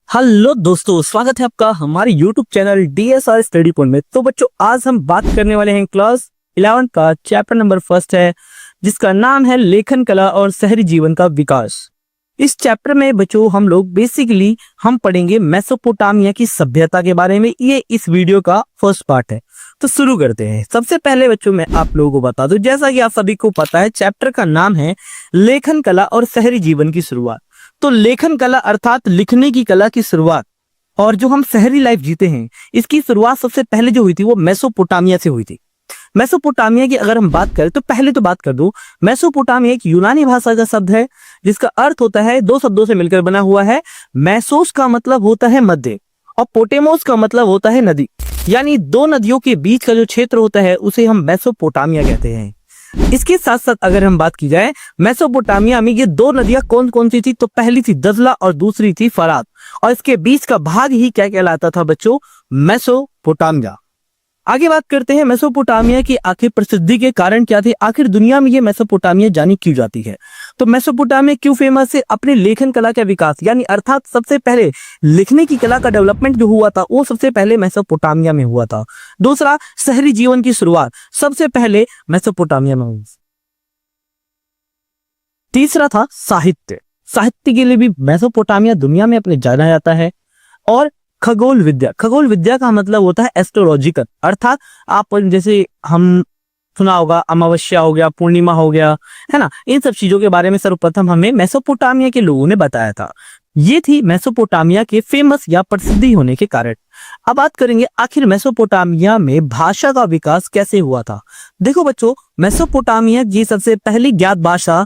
Hello दोस्तों, स्वागत है आपका हमारे YouTube channel DSR study point में। तो बच्चों, आज हम बात करने वाले हैं क्लास 11 का चैप्टर नंबर फर्स्ट है, जिसका नाम है लेखन कला और शहरी जीवन का विकास। इस चैप्टर में बच्चों हम लोग बेसिकली हम पढ़ेंगे मेसोपोटामिया की सभ्यता के बारे में। ये इस वीडियो का फर्स्ट पार्ट है, तो शुरू करते हैं। सबसे पहले बच्चों मैं आप लोगों को बता दूं, जैसा कि आप सभी को पता है, चैप्टर का नाम है लेखन कला और शहरी जीवन की शुरुआत। तो लेखन कला अर्थात लिखने की कला की शुरुआत, और जो हम शहरी लाइफ जीते हैं इसकी शुरुआत सबसे पहले जो हुई थी वो मेसोपोटामिया से हुई थी। मेसोपोटामिया की अगर हम बात करें तो पहले तो बात कर दूं, मेसोपोटामिया एक यूनानी भाषा का शब्द है, जिसका अर्थ होता है, दो शब्दों से मिलकर बना हुआ है। मैसोस का मतलब होता है मध्य और पोटेमोस का मतलब होता है नदी, यानी दो नदियों के बीच का जो क्षेत्र होता है उसे हम मेसोपोटामिया कहते हैं। इसके साथ साथ अगर हम बात की जाए मेसोपोटामिया में ये दो नदियां कौन कौन सी थी, तो पहली थी दजला और दूसरी थी फरात, और इसके बीच का भाग ही क्या कहलाता था बच्चों, मेसोपोटामिया। आगे बात करते हैं मेसोपोटामिया की आखिर प्रसिद्धि के कारण क्या थे, आखिर दुनिया में ये मेसोपोटामिया जानी क्यों जाती है। तो मेसोपोटामिया क्यों फेमस है, अपने लेखन कला का विकास, यानी अर्थात सबसे पहले लिखने की कला का डेवलपमेंट जो हुआ था वो सबसे पहले मेसोपोटामिया में हुआ था। दूसरा, शहरी जीवन की शुरुआत सबसे पहले मेसोपोटामिया में हुई। तीसरा था साहित्य, साहित्य के लिए भी मेसोपोटामिया दुनिया में अपने जाना जाता है। और खगोल विद्या, खगोल विद्या का मतलब होता है एस्ट्रोलॉजिकल, अर्थात आप जैसे हम सुना होगा अमावस्या हो गया, पूर्णिमा हो गया, है ना, इन सब चीजों के बारे में सर्वप्रथम हमें मेसोपोटामिया के लोगों ने बताया था। ये थी मेसोपोटामिया के फेमस या प्रसिद्धि होने के कारण। अब बात करेंगे आखिर मेसोपोटामिया में भाषा का विकास कैसे हुआ था। देखो बच्चों, मेसोपोटामिया की सबसे पहली ज्ञात भाषा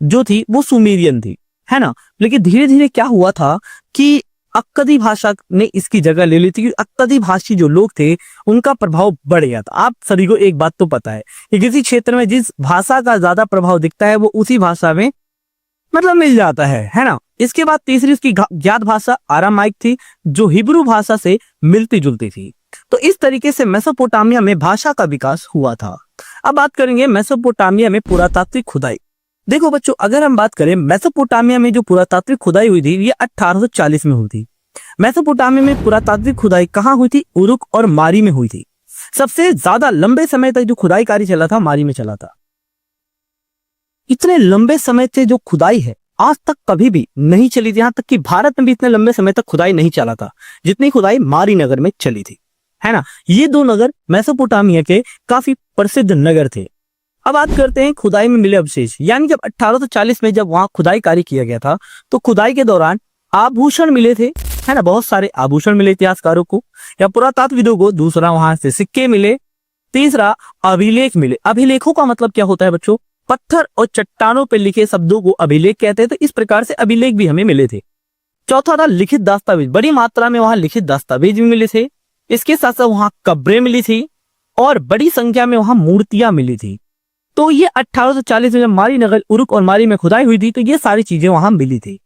जो थी वो सुमेरियन थी, है ना। लेकिन धीरे धीरे क्या हुआ था कि अक्कदी भाषा ने इसकी जगह ले ली थी। अक्कदी भाषी जो लोग थे उनका प्रभाव बढ़ गया था। आप सभी को एक बात तो पता है कि किसी क्षेत्र में जिस भाषा का ज्यादा प्रभाव दिखता है वो उसी भाषा में मतलब मिल जाता है ना। इसके बाद तीसरी इसकी ज्ञात भाषा आरामाइक थी, जो हिब्रू भाषा से मिलती जुलती थी। तो इस तरीके से मेसोपोटामिया में भाषा का विकास हुआ था। अब बात करेंगे मेसोपोटामिया में पुरातात्विक खुदाई। देखो बच्चों, अगर हम बात करें मेसोपोटामिया में जो पुरातात्विक खुदाई हुई थी ये 1840 में हुई थी। मेसोपोटामिया में पुरातात्विक खुदाई कहाँ हुई थी, उरुक और मारी में हुई थी। सबसे ज्यादा लंबे समय तक जो खुदाई कार्य चला था मारी में चला था। इतने लंबे समय से जो खुदाई है आज तक कभी भी नहीं चली थी, यहाँ तक कि भारत में भी इतने लंबे समय तक खुदाई नहीं चला था जितनी खुदाई मारी नगर में चली थी, है ना। ये दो नगर मेसोपोटामिया के काफी प्रसिद्ध नगर थे। अब बात करते हैं खुदाई में मिले अवशेष, यानी जब 1840 में जब वहां खुदाई कार्य किया गया था तो खुदाई के दौरान आभूषण मिले थे, है ना, बहुत सारे आभूषण मिले इतिहासकारों को या पुरातात्विदों को। दूसरा, वहां से सिक्के मिले। तीसरा, अभिलेख मिले। अभिलेखों का मतलब क्या होता है बच्चों, पत्थर और चट्टानों पर लिखे शब्दों को अभिलेख कहते हैं। तो इस प्रकार से अभिलेख भी हमें मिले थे। चौथा था लिखित दस्तावेज, बड़ी मात्रा में वहां लिखित दस्तावेज भी मिले थे। इसके साथ साथ वहां कब्रें मिली थी और बड़ी संख्या में वहां मूर्तियां मिली थी। तो ये 1840 में जब मारी नगर, उरुक और मारी में खुदाई हुई थी तो ये सारी चीजें वहां मिली थी।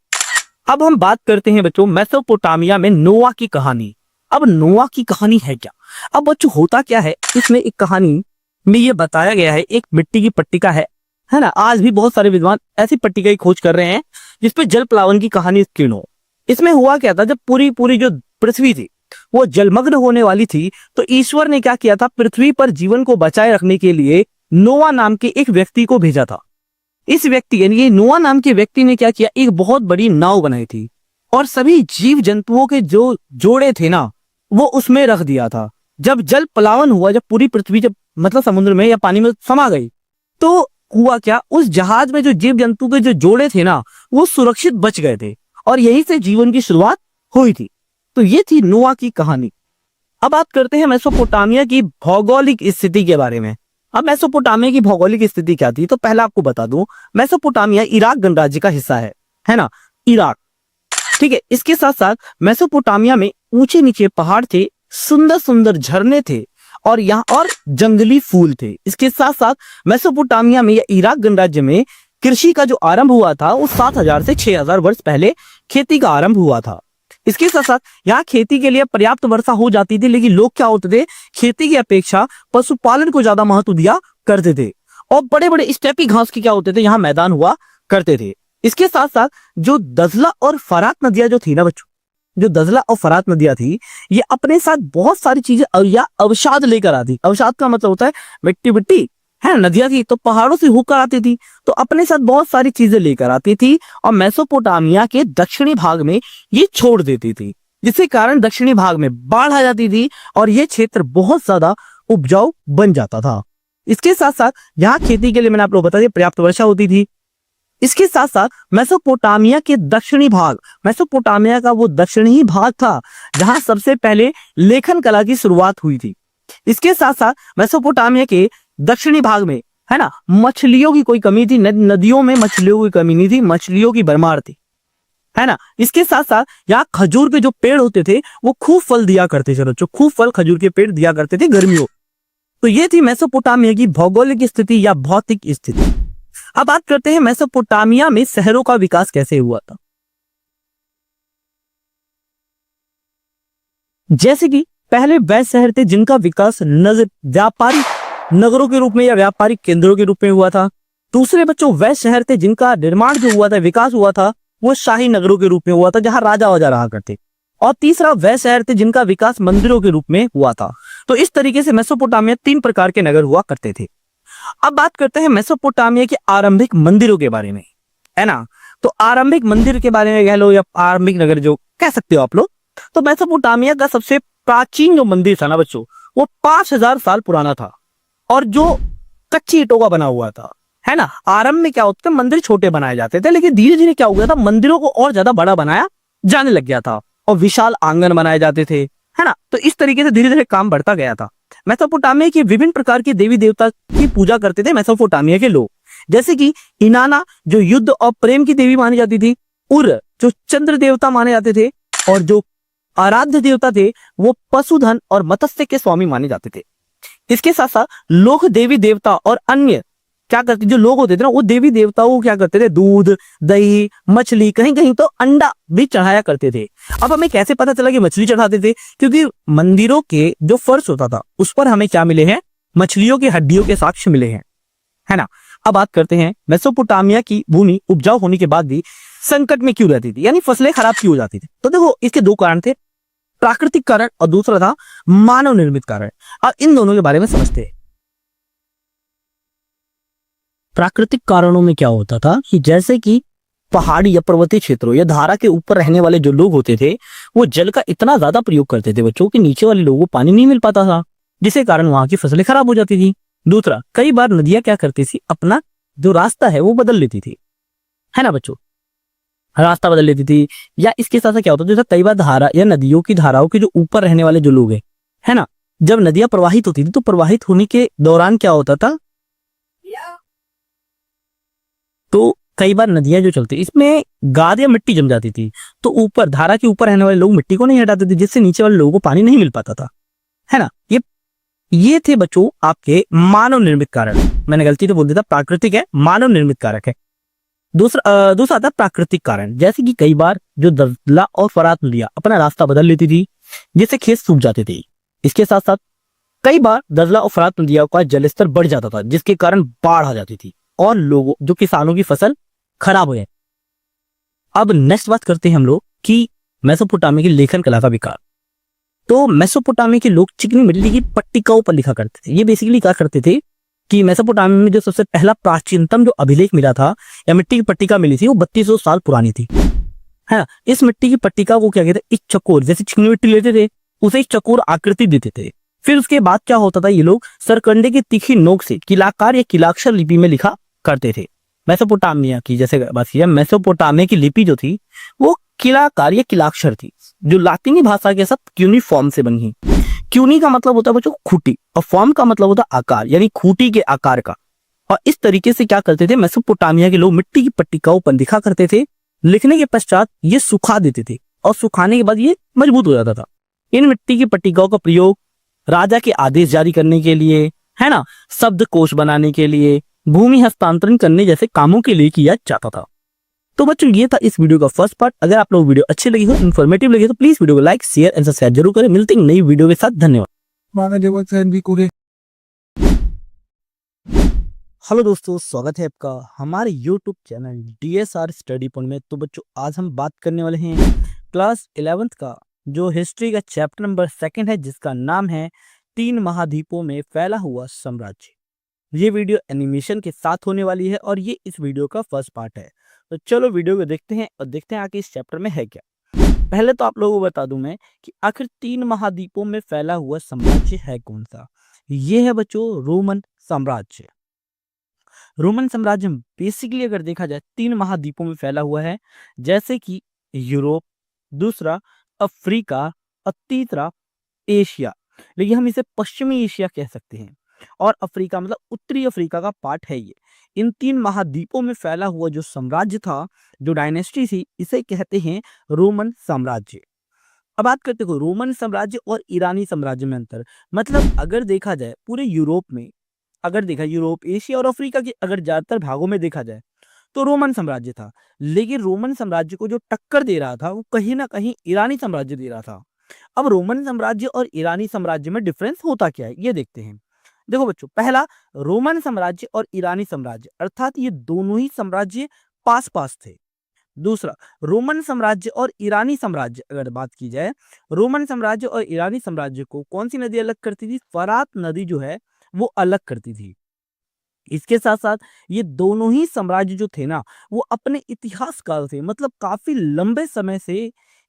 अब हम बात करते हैं बच्चों मेसोपोटामिया में नोआ की कहानी। अब नोआ की कहानी है क्या। अब बच्चों होता क्या है, इसमें एक कहानी में ये बताया गया है, एक मिट्टी की पट्टिका है ना। आज भी बहुत सारे विद्वान ऐसी पट्टिका की खोज कर रहे हैं जिसपे जल प्लावन की कहानी उत्कीर्ण हो। इसमें हुआ क्या था, जब पूरी जो पृथ्वी थी वो जलमग्न होने वाली थी तो ईश्वर ने क्या किया था, पृथ्वी पर जीवन को बचाए रखने के लिए नोआ नाम के एक व्यक्ति को भेजा था। इस व्यक्ति यानी ये नोआ नाम के व्यक्ति ने क्या किया, एक बहुत बड़ी नाव बनाई थी और सभी जीव जंतुओं के जो जोड़े थे ना वो उसमें रख दिया था। जब जल प्लावन हुआ, जब पूरी पृथ्वी जब मतलब समुद्र में या पानी में समा गई, तो हुआ क्या, उस जहाज में जो जीव जंतु के जो जोड़े थे ना वो सुरक्षित बच गए थे और यहीं से जीवन की शुरुआत हुई थी। तो ये थी नोआ की कहानी। अब बात करते हैं मेसोपोटामिया की भौगोलिक स्थिति के बारे में। अब मेसोपोटामिया की भौगोलिक स्थिति क्या थी, तो पहला आपको बता दूं, मेसोपोटामिया इराक गणराज्य का हिस्सा है ना, इराक, ठीक है। इसके साथ साथ मेसोपोटामिया में ऊंचे नीचे पहाड़ थे, सुंदर सुंदर झरने थे और यहाँ और जंगली फूल थे। इसके साथ साथ मेसोपोटामिया में या इराक गणराज्य में कृषि का जो आरंभ हुआ था वो 7000 से 6000 वर्ष पहले खेती का आरंभ हुआ था। इसके साथ साथ यहाँ खेती के लिए पर्याप्त वर्षा हो जाती थी, लेकिन लोग क्या होते थे, खेती की अपेक्षा पशुपालन को ज्यादा महत्व दिया करते थे और बड़े बड़े स्टेपी घास के क्या होते थे यहाँ मैदान हुआ करते थे। इसके साथ साथ जो दजला और फरात नदियां जो थी ना बच्चों, जो दजला और फरात नदियां थी, ये अपने साथ बहुत सारी चीजें या अवसाद लेकर आती। अवसाद का मतलब होता है मिट्टी मिट्टी, है। नदियां थी तो पहाड़ों से होकर आती थी, तो अपने साथ बहुत सारी चीजें लेकर आती थी और मेसोपोटामिया के दक्षिणी भाग में ये छोड़ देती थी, जिसके कारण दक्षिणी भाग में बाढ़ आ जाती थी और यह क्षेत्र बहुत ज्यादा उपजाऊ बन जाता था। इसके साथ साथ यहाँ खेती के लिए मैंने आप लोग बता दिया पर्याप्त वर्षा होती थी। इसके साथ साथ मेसोपोटामिया के दक्षिणी भाग, मेसोपोटामिया का वो दक्षिणी ही भाग था जहां सबसे पहले लेखन कला की शुरुआत हुई थी। इसके साथ साथ मेसोपोटामिया के दक्षिणी भाग में, है ना, मछलियों की कोई कमी थी, नदियों में मछलियों की कमी नहीं थी, मछलियों की भरमार थी, है ना। इसके साथ साथ यहाँ खजूर के जो पेड़ होते थे वो खूब फल दिया करते थे, जो खूब फल खजूर के पेड़ दिया करते थे गर्मियों। तो ये थी मेसोपोटामिया की भौगोलिक स्थिति या भौतिक स्थिति। अब बात करते हैं मेसोपोटामिया में शहरों का विकास कैसे हुआ था। जैसे कि पहले वह शहर थे जिनका विकास व्यापारिक नगरों के रूप में या व्यापारिक केंद्रों के रूप में हुआ था। दूसरे बच्चों वह शहर थे जिनका निर्माण जो हुआ था, विकास हुआ था, वो शाही नगरों के रूप में हुआ था जहां राजा वजा रहा करते। और तीसरा वह शहर थे जिनका विकास मंदिरों के रूप में हुआ था। तो इस तरीके से मेसोपोटामिया 3 प्रकार के नगर हुआ करते थे। अब बात करते हैं मेसोपोटामिया के आरंभिक मंदिरों के बारे में, है ना। तो आरंभिक मंदिर के बारे में कह लो या आरंभिक नगर जो कह सकते हो आप लोग, तो मेसोपोटामिया का सबसे प्राचीन जो मंदिर था ना बच्चों, वो 5000 साल पुराना था और जो कच्ची ईंटों का बना हुआ था, है ना। आरंभ में क्या होता था, मंदिर छोटे बनाए जाते थे, लेकिन धीरे धीरे क्या हो गया था, मंदिरों को और ज्यादा बड़ा बनाया जाने लग गया था और विशाल आंगन बनाए जाते थे, है ना। तो इस तरीके से धीरे धीरे काम बढ़ता गया था। मेसोपोटामिया के विभिन्न प्रकार के देवी देवता की पूजा करते थे मेसोपोटामिया के लोग, जैसे कि इनाना जो युद्ध और प्रेम की देवी मानी जाती थी, उर जो चंद्र देवता माने जाते थे, और जो आराध्य देवता थे वो पशुधन और मत्स्य के स्वामी माने जाते थे। इसके साथ साथ लोग देवी देवता और अन्य क्या करते, जो लोग होते थे ना, वो देवी देवताओं को क्या करते थे, दूध, दही, मछली, कहीं कहीं तो अंडा भी चढ़ाया करते थे। अब हमें कैसे पता चला कि मछली चढ़ाते थे, क्योंकि मंदिरों के जो फर्श होता था उस पर हमें क्या मिले हैं, मछलियों की हड्डियों के साक्ष्य मिले हैं, है ना। अब बात करते हैं मेसोपोटामिया की भूमि उपजाऊ होने के बाद भी संकट में क्यों रहती थी, यानी फसलें खराब क्यों हो जाती थी। तो देखो इसके 2 कारण थे, प्राकृतिक कारण और दूसरा था मानव निर्मित कारण। अब इन दोनों के बारे में समझते हैं। प्राकृतिक कारणों में क्या होता था कि जैसे कि पहाड़ी या पर्वतीय क्षेत्रों या धारा के ऊपर रहने वाले जो लोग होते थे वो जल का इतना ज्यादा प्रयोग करते थे बच्चों कि नीचे वाले लोगों को पानी नहीं मिल पाता था, जिसके कारण वहां की फसलें खराब हो जाती थी। दूसरा, कई बार नदियां क्या करती थी, अपना जो रास्ता है वो बदल लेती थी, है ना बच्चों, रास्ता बदल लेती थी। या इसके साथ क्या होता था, कई बार धारा या नदियों की धाराओं के जो ऊपर रहने वाले जो लोग हैं, है ना, जब नदियां प्रवाहित होती थी तो प्रवाहित होने के दौरान क्या होता था, तो कई बार नदियां जो चलती इसमें गाद या मिट्टी जम जाती थी, तो ऊपर धारा के ऊपर रहने वाले लोग मिट्टी को नहीं हटाते थे, जिससे नीचे वाले लोगों को पानी नहीं मिल पाता था, है ना। ये थे बच्चों आपके मानव निर्मित कारण। मैंने गलती से बोल दिया था, प्राकृतिक है, मानव निर्मित कारक है। दूसरा था प्राकृतिक कारण, जैसे कि कई बार जो दजला और फरात नदियां अपना रास्ता बदल लेती थी, जिससे खेत सूख जाते थे। इसके साथ साथ कई बार दजला और फरात नदियों का जलस्तर बढ़ जाता था, जिसके कारण बाढ़ आ जाती थी और लोगों जो किसानों की फसल खराब हो जाए। अब नेक्स्ट बात करते हैं हम लोग कि मेसोपोटामिया की लेखन कला का विकास। तो मेसोपोटामिया के लोग चिकनी मिट्टी की पट्टिकाओं पर लिखा करते थे। ये बेसिकली क्या करते थे कि मेसोपोटामिया में जो सबसे पहला प्राचीनतम जो अभिलेख मिला था या मिट्टी की पट्टिका मिली थी वो 3200 साल पुरानी थी, है ना। इस मिट्टी की पट्टिका को क्या कहते हैं, एक चकोर, जैसे चिकनी मिट्टी लेते थे उसे एक चकोर आकृति देते थे। फिर उसके बाद क्या होता था, ये लोग सरकंडे की तीखी नोक से किलाकार या किलाक्षर लिपि में लिखा करते थे। मेसोपोटामिया की जैसे बात किया, मेसोपोटामिया की लिपि जो थी वो किलाकार या किलाक्षर थी, जो लातीनी भाषा के साथ क्यूनिफॉर्म से बनी। क्यूनी का मतलब होता है बच्चों खूटी, और फॉर्म का मतलब होता है आकार, यानी खूटी के आकार का। और इस तरीके से क्या करते थे, मेसोपोटामिया के लोग मिट्टी की पट्टिकाओं पर लिखा करते थे। लिखने के पश्चात ये सुखा देते थे और सुखाने के बाद ये मजबूत हो जाता था। इन मिट्टी की पट्टिकाओं का प्रयोग राजा के आदेश जारी करने के लिए, है ना, शब्दकोश बनाने के लिए, भूमि हस्तांतरण करने जैसे कामों के लिए किया जाता था। तो बच्चों ये था इस वीडियो का फर्स्ट पार्ट। अगर आप लोग वीडियो अच्छी लगी हो, इन्फॉर्मेटिव लगी हो, तो प्लीज वीडियो को लाइक, शेयर एंड सब्सक्राइब जरूर करें। मिलते हैं नई वीडियो के साथ। धन्यवाद। हेलो दोस्तों, स्वागत है आपका हमारे YouTube channel DSR study point में। तो बच्चों, आज हम बात करने वाले हैं क्लास 11th का जो हिस्ट्री का चैप्टर नंबर 2 है, जिसका नाम है 3 महाद्वीपों में फैला हुआ साम्राज्य। ये वीडियो एनिमेशन के साथ होने वाली है और ये इस वीडियो का फर्स्ट पार्ट है। तो चलो वीडियो को देखते हैं और देखते हैं आखिर इस चैप्टर में है क्या। पहले तो आप लोगों को बता दूं मैं कि आखिर 3 महाद्वीपों में फैला हुआ साम्राज्य है कौन सा। ये है बच्चों रोमन साम्राज्य। रोमन साम्राज्य बेसिकली अगर देखा जाए 3 महाद्वीपों में फैला हुआ है, जैसे कि यूरोप, दूसरा अफ्रीका और तीसरा एशिया। लेकिन हम इसे पश्चिमी एशिया कह सकते हैं और अफ्रीका मतलब उत्तरी अफ्रीका का पार्ट है ये। इन 3 महाद्वीपों में फैला हुआ जो साम्राज्य था, जो डायनेस्टी थी, इसे कहते हैं रोमन साम्राज्य। अब बात करते हैं रोमन साम्राज्य और ईरानी साम्राज्य में अंतर। मतलब अगर देखा जाए पूरे यूरोप में, अगर देखा यूरोप, एशिया और अफ्रीका के अगर ज्यादातर भागों में देखा जाए तो रोमन साम्राज्य था। लेकिन रोमन साम्राज्य को जो टक्कर दे रहा था वो कहीं ना कहीं ईरानी साम्राज्य दे रहा था। अब रोमन साम्राज्य और ईरानी साम्राज्य में डिफरेंस होता क्या है ये देखते हैं। देखो बच्चों, पहला, रोमन साम्राज्य और ईरानी साम्राज्य अर्थात ये दोनों ही साम्राज्य पास पास थे। दूसरा, रोमन साम्राज्य और ईरानी साम्राज्य अगर बात की जाए, रोमन साम्राज्य और ईरानी साम्राज्य को कौन सी नदी अलग करती थी? फरात नदी जो है वो अलग करती थी। इसके साथ साथ ये दोनों ही साम्राज्य जो थे ना, वो अपने इतिहास काल से मतलब काफी लंबे समय से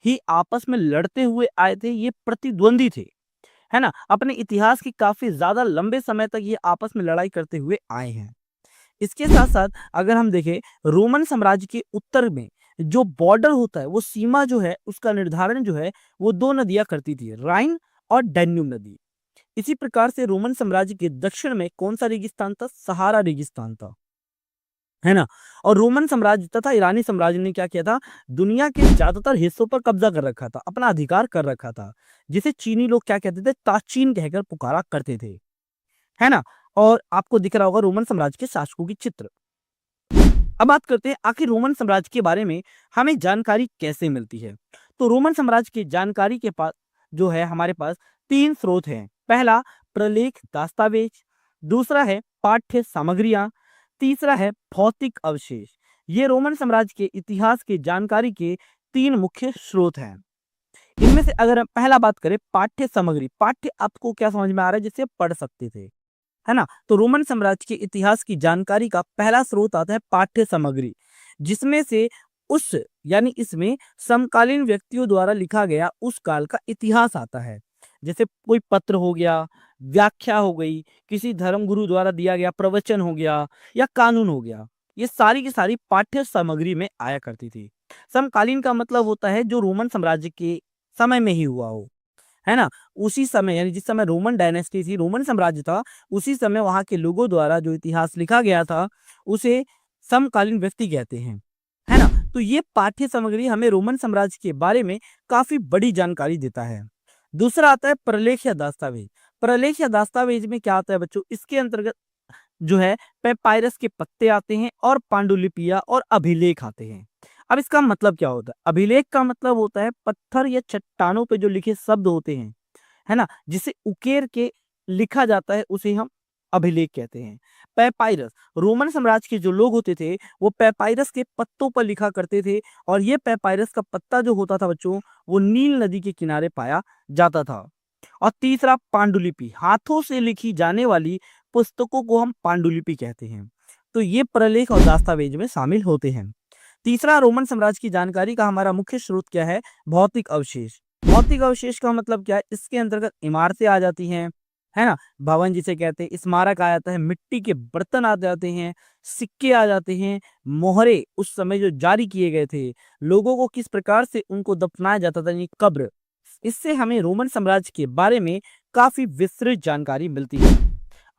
ही आपस में लड़ते हुए आए थे। ये प्रतिद्वंदी थे, है ना। अपने इतिहास की काफी ज्यादा लंबे समय तक ये आपस में लड़ाई करते हुए आए हैं। इसके साथ साथ अगर हम देखें, रोमन साम्राज्य के उत्तर में जो बॉर्डर होता है, वो सीमा जो है उसका निर्धारण जो है वो दो नदियां करती थी, राइन और डैन्यूब नदी। इसी प्रकार से रोमन साम्राज्य के दक्षिण में कौन सा रेगिस्तान था? सहारा रेगिस्तान था, है ना। और रोमन साम्राज्य तथा ईरानी साम्राज्य ने क्या किया था? दुनिया के ज्यादातर हिस्सों पर कब्जा कर रखा था, अपना अधिकार कर रखा था, जिसे चीनी लोग क्या कहते थे? ताचीन कहकर पुकारा करते थे, है ना। और आपको दिख रहा होगा रोमन साम्राज्य के शासकों की चित्र। अब बात करते हैं आखिर रोमन साम्राज्य के बारे में हमें जानकारी कैसे मिलती है। तो रोमन साम्राज्य की जानकारी के पास जो है हमारे पास 3 स्रोत हैं। पहला, प्रलेख दस्तावेज, दूसरा है पाठ्य सामग्रियां, तीसरा है भौतिक अवशेष। ये रोमन साम्राज्य के इतिहास की जानकारी के 3 मुख्य स्रोत हैं। इनमें से अगर हम पहला बात करें पाठ्य सामग्री, पाठ्य आपको क्या समझ में आ रहा है जिससे पढ़ सकते थे, है ना। तो रोमन साम्राज्य के इतिहास की जानकारी का पहला स्रोत आता है पाठ्य सामग्री, जिसमें से उस यानी इसमें समकालीन व्यक्तियों द्वारा लिखा गया उस काल का इतिहास आता है। जैसे कोई पत्र हो गया, व्याख्या हो गई, किसी धर्म गुरु द्वारा दिया गया प्रवचन हो गया या कानून हो गया, ये सारी की सारी पाठ्य सामग्री में आया करती थी। समकालीन का मतलब होता है जो रोमन साम्राज्य के समय में ही हुआ हो, है ना। उसी समय यानी जिस समय रोमन डायनेस्टी थी, रोमन साम्राज्य था, उसी समय वहां के लोगों द्वारा जो इतिहास लिखा गया था उसे समकालीन व्यक्ति कहते हैं, है ना। तो ये पाठ्य सामग्री हमें रोमन साम्राज्य के बारे में काफी बड़ी जानकारी देता है। दूसरा आता है प्रलेख या दस्तावेज। प्रलेख या दस्तावेज में क्या आता है बच्चों? इसके अंतर्गत जो है पेपायरस के पत्ते आते हैं और पांडुलिपियां और अभिलेख आते हैं। अब इसका मतलब क्या होता है? अभिलेख का मतलब होता है पत्थर या चट्टानों पे जो लिखे शब्द होते हैं, है ना, जिसे उकेर के लिखा जाता है, उसे हम अभिलेख कहते हैं। पेपायरस, रोमन साम्राज्य के जो लोग होते थे वो पेपायरस के पत्तों पर लिखा करते थे और ये पेपायरस का पत्ता जो होता था बच्चों, वो नील नदी के किनारे पाया जाता था। और तीसरा पांडुलिपि, हाथों से लिखी जाने वाली पुस्तकों को हम पांडुलिपि कहते हैं। तो ये प्रलेख और दस्तावेज में शामिल होते हैं। तीसरा, रोमन साम्राज्य की जानकारी का हमारा मुख्य स्रोत क्या है? भौतिक अवशेष। भौतिक अवशेष का मतलब क्या है? इसके अंतर्गत इमारतें आ जाती हैं, है ना, भवन जिसे कहते हैं, स्मारक आ जाता है, मिट्टी के बर्तन आ जाते हैं, सिक्के आ जाते हैं, मोहरे उस समय जो जारी किए गए थे, लोगों को किस प्रकार से उनको दफनाया जाता था, यानी कब्र। इससे हमें रोमन साम्राज्य के बारे में काफी विस्तृत जानकारी मिलती है।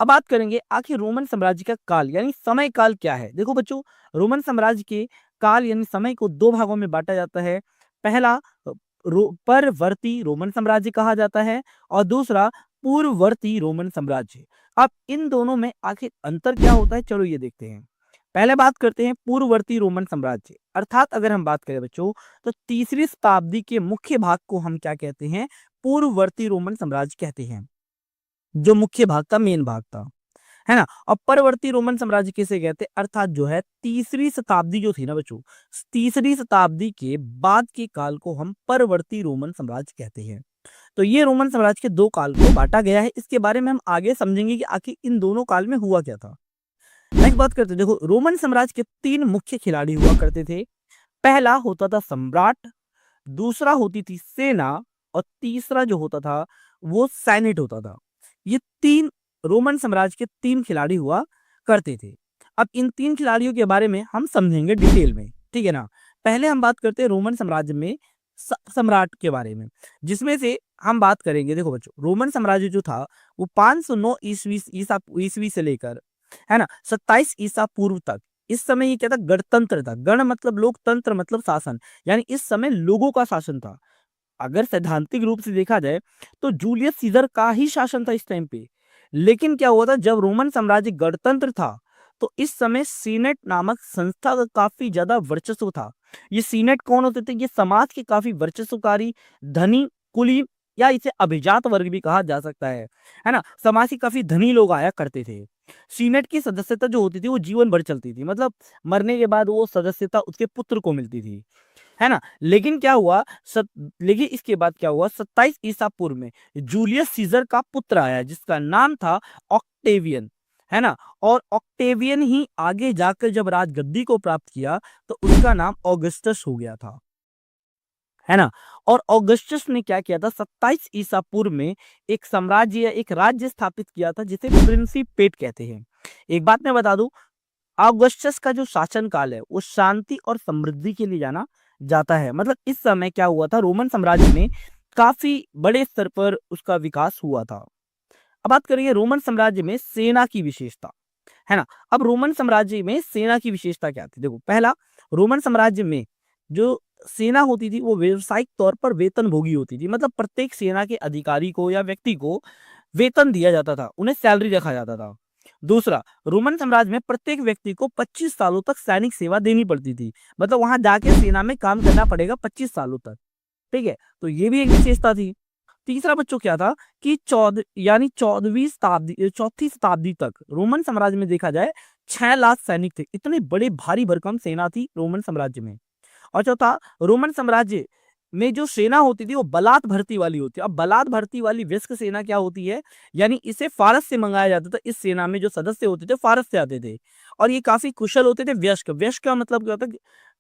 अब बात करेंगे आखिर रोमन साम्राज्य का काल यानी समय काल क्या है। देखो बच्चों, रोमन साम्राज्य के काल यानी समय को 2 भागों में बांटा जाता है। पहला परवर्ती रोमन साम्राज्य कहा जाता है और दूसरा पूर्ववर्ती रोमन साम्राज्य। अब इन दोनों में आखिर अंतर क्या होता है, चलो ये देखते हैं। पहले बात करते हैं पूर्ववर्ती रोमन साम्राज्य, अर्थात अगर हम बात करें बच्चों तो तीसरी शताब्दी के मुख्य भाग को हम क्या कहते हैं? पूर्ववर्ती रोमन साम्राज्य कहते हैं, जो मुख्य भाग था, मेन भाग था, है ना। और परवर्ती रोमन साम्राज्य किसे कहते हैं, अर्थात जो है तीसरी शताब्दी जो थी ना बच्चों, तीसरी शताब्दी के बाद के काल को हम परवर्ती रोमन साम्राज्य कहते हैं। तो ये रोमन साम्राज्य के दो काल को बांटा गया है, इसके बारे में हम आगे समझेंगे कि आखिर इन दोनों काल में हुआ क्या था। नेक्स्ट बात करते हैं, देखो रोमन साम्राज्य के तीन मुख्य खिलाड़ी हुआ करते थे। पहला होता था सम्राट, दूसरा होती थी सेना, और तीसरा जो होता था वो सैनिट होता था। ये तीन रोमन साम्राज्य के तीन खिलाड़ी हुआ करते थे। अब इन तीन खिलाड़ियों के बारे में हम समझेंगे डिटेल में, ठीक है ना। पहले हम बात करते हैं रोमन साम्राज्य में सम्राट के बारे में, जिसमें से हम बात करेंगे। देखो बच्चों, रोमन साम्राज्य जो था वो 509 ईस्वी से लेकर, है ना, 27 ईसा पूर्व तक, इस समय ये क्या था, गणतंत्र था। गण मतलब लोग, तंत्र मतलब शासन, यानी इस समय लोगों का शासन था। अगर सैद्धांतिक रूप से देखा जाए तो जूलियस सीजर का ही शासन था इस टाइम पे। लेकिन क्या हुआ था, जब रोमन साम्राज्य गणतंत्र था तो इस समय सीनेट नामक संस्था का काफी ज्यादा वर्चस्व था। ये सीनेट कौन होते थे, ये समाज के काफी वर्चस्वकारी, धनी, कुलीन, या इसे अभिजात वर्ग भी कहा जा सकता है ना। समाज के काफी धनी लोग आया करते थे। सीनेट की सदस्यता जो होती थी वो जीवन भर चलती थी, मतलब मरने के बाद वो सदस्यता उसके पुत्र को मिलती थी, है ना। लेकिन क्या हुआ, लेकिन इसके बाद क्या हुआ, 27 ईसा पूर्व में जूलियस सीजर का पुत्र आया जिसका नाम था ऑक्टेवियन, है ना। और ऑक्टेवियन ही आगे जाकर जब राजगद्दी को प्राप्त किया तो उसका नाम ऑगस्टस हो गया था, है ना। और ऑगस्टस ने क्या किया था, 27 ईसा पूर्व में एक साम्राज्य या एक राज्य स्थापित किया था जिसे प्रिंसिपेट कहते हैं। एक बात मैं बता दूं, ऑगस्टस का जो शासन काल है वो शांति और समृद्धि के लिए जाना जाता है। मतलब इस समय क्या हुआ था, रोमन साम्राज्य में काफी बड़े स्तर पर उसका विकास हुआ था। अब बात करेंगे रोमन साम्राज्य में सेना की विशेषता, है ना। अब रोमन साम्राज्य में सेना की विशेषता क्या थी, देखो पहला, रोमन साम्राज्य में जो सेना होती थी वो व्यवसायिक तौर पर वेतन भोगी होती थी। मतलब प्रत्येक सेना के अधिकारी को या व्यक्ति को वेतन दिया जाता था, उन्हें सैलरी रखा जाता था। दूसरा, रोमन साम्राज्य में प्रत्येक व्यक्ति को 25 सालों तक सैनिक सेवा देनी पड़ती थी। मतलब वहां जाके सेना में काम करना पड़ेगा 25 सालों तक, ठीक है। तो ये भी एक विशेषता थी। तीसरा बच्चों क्या था कि 4वीं शताब्दी तक रोमन साम्राज्य में देखा जाए 6 लाख सैनिक थे। इतने बड़े भारी भरकम सेना थी रोमन साम्राज्य में। और चौथा, रोमन साम्राज्य में जो सेना होती थी वो बलात् भर्ती वाली होती है। अब बलात् भर्ती वाली व्यस्क सेना क्या होती है, यानी इसे फारस से मंगाया जाता था। इस सेना में जो सदस्य होते थे फारस से आते थे और ये काफी कुशल होते थे। व्यस्क, व्यस्क का मतलब क्या होता है,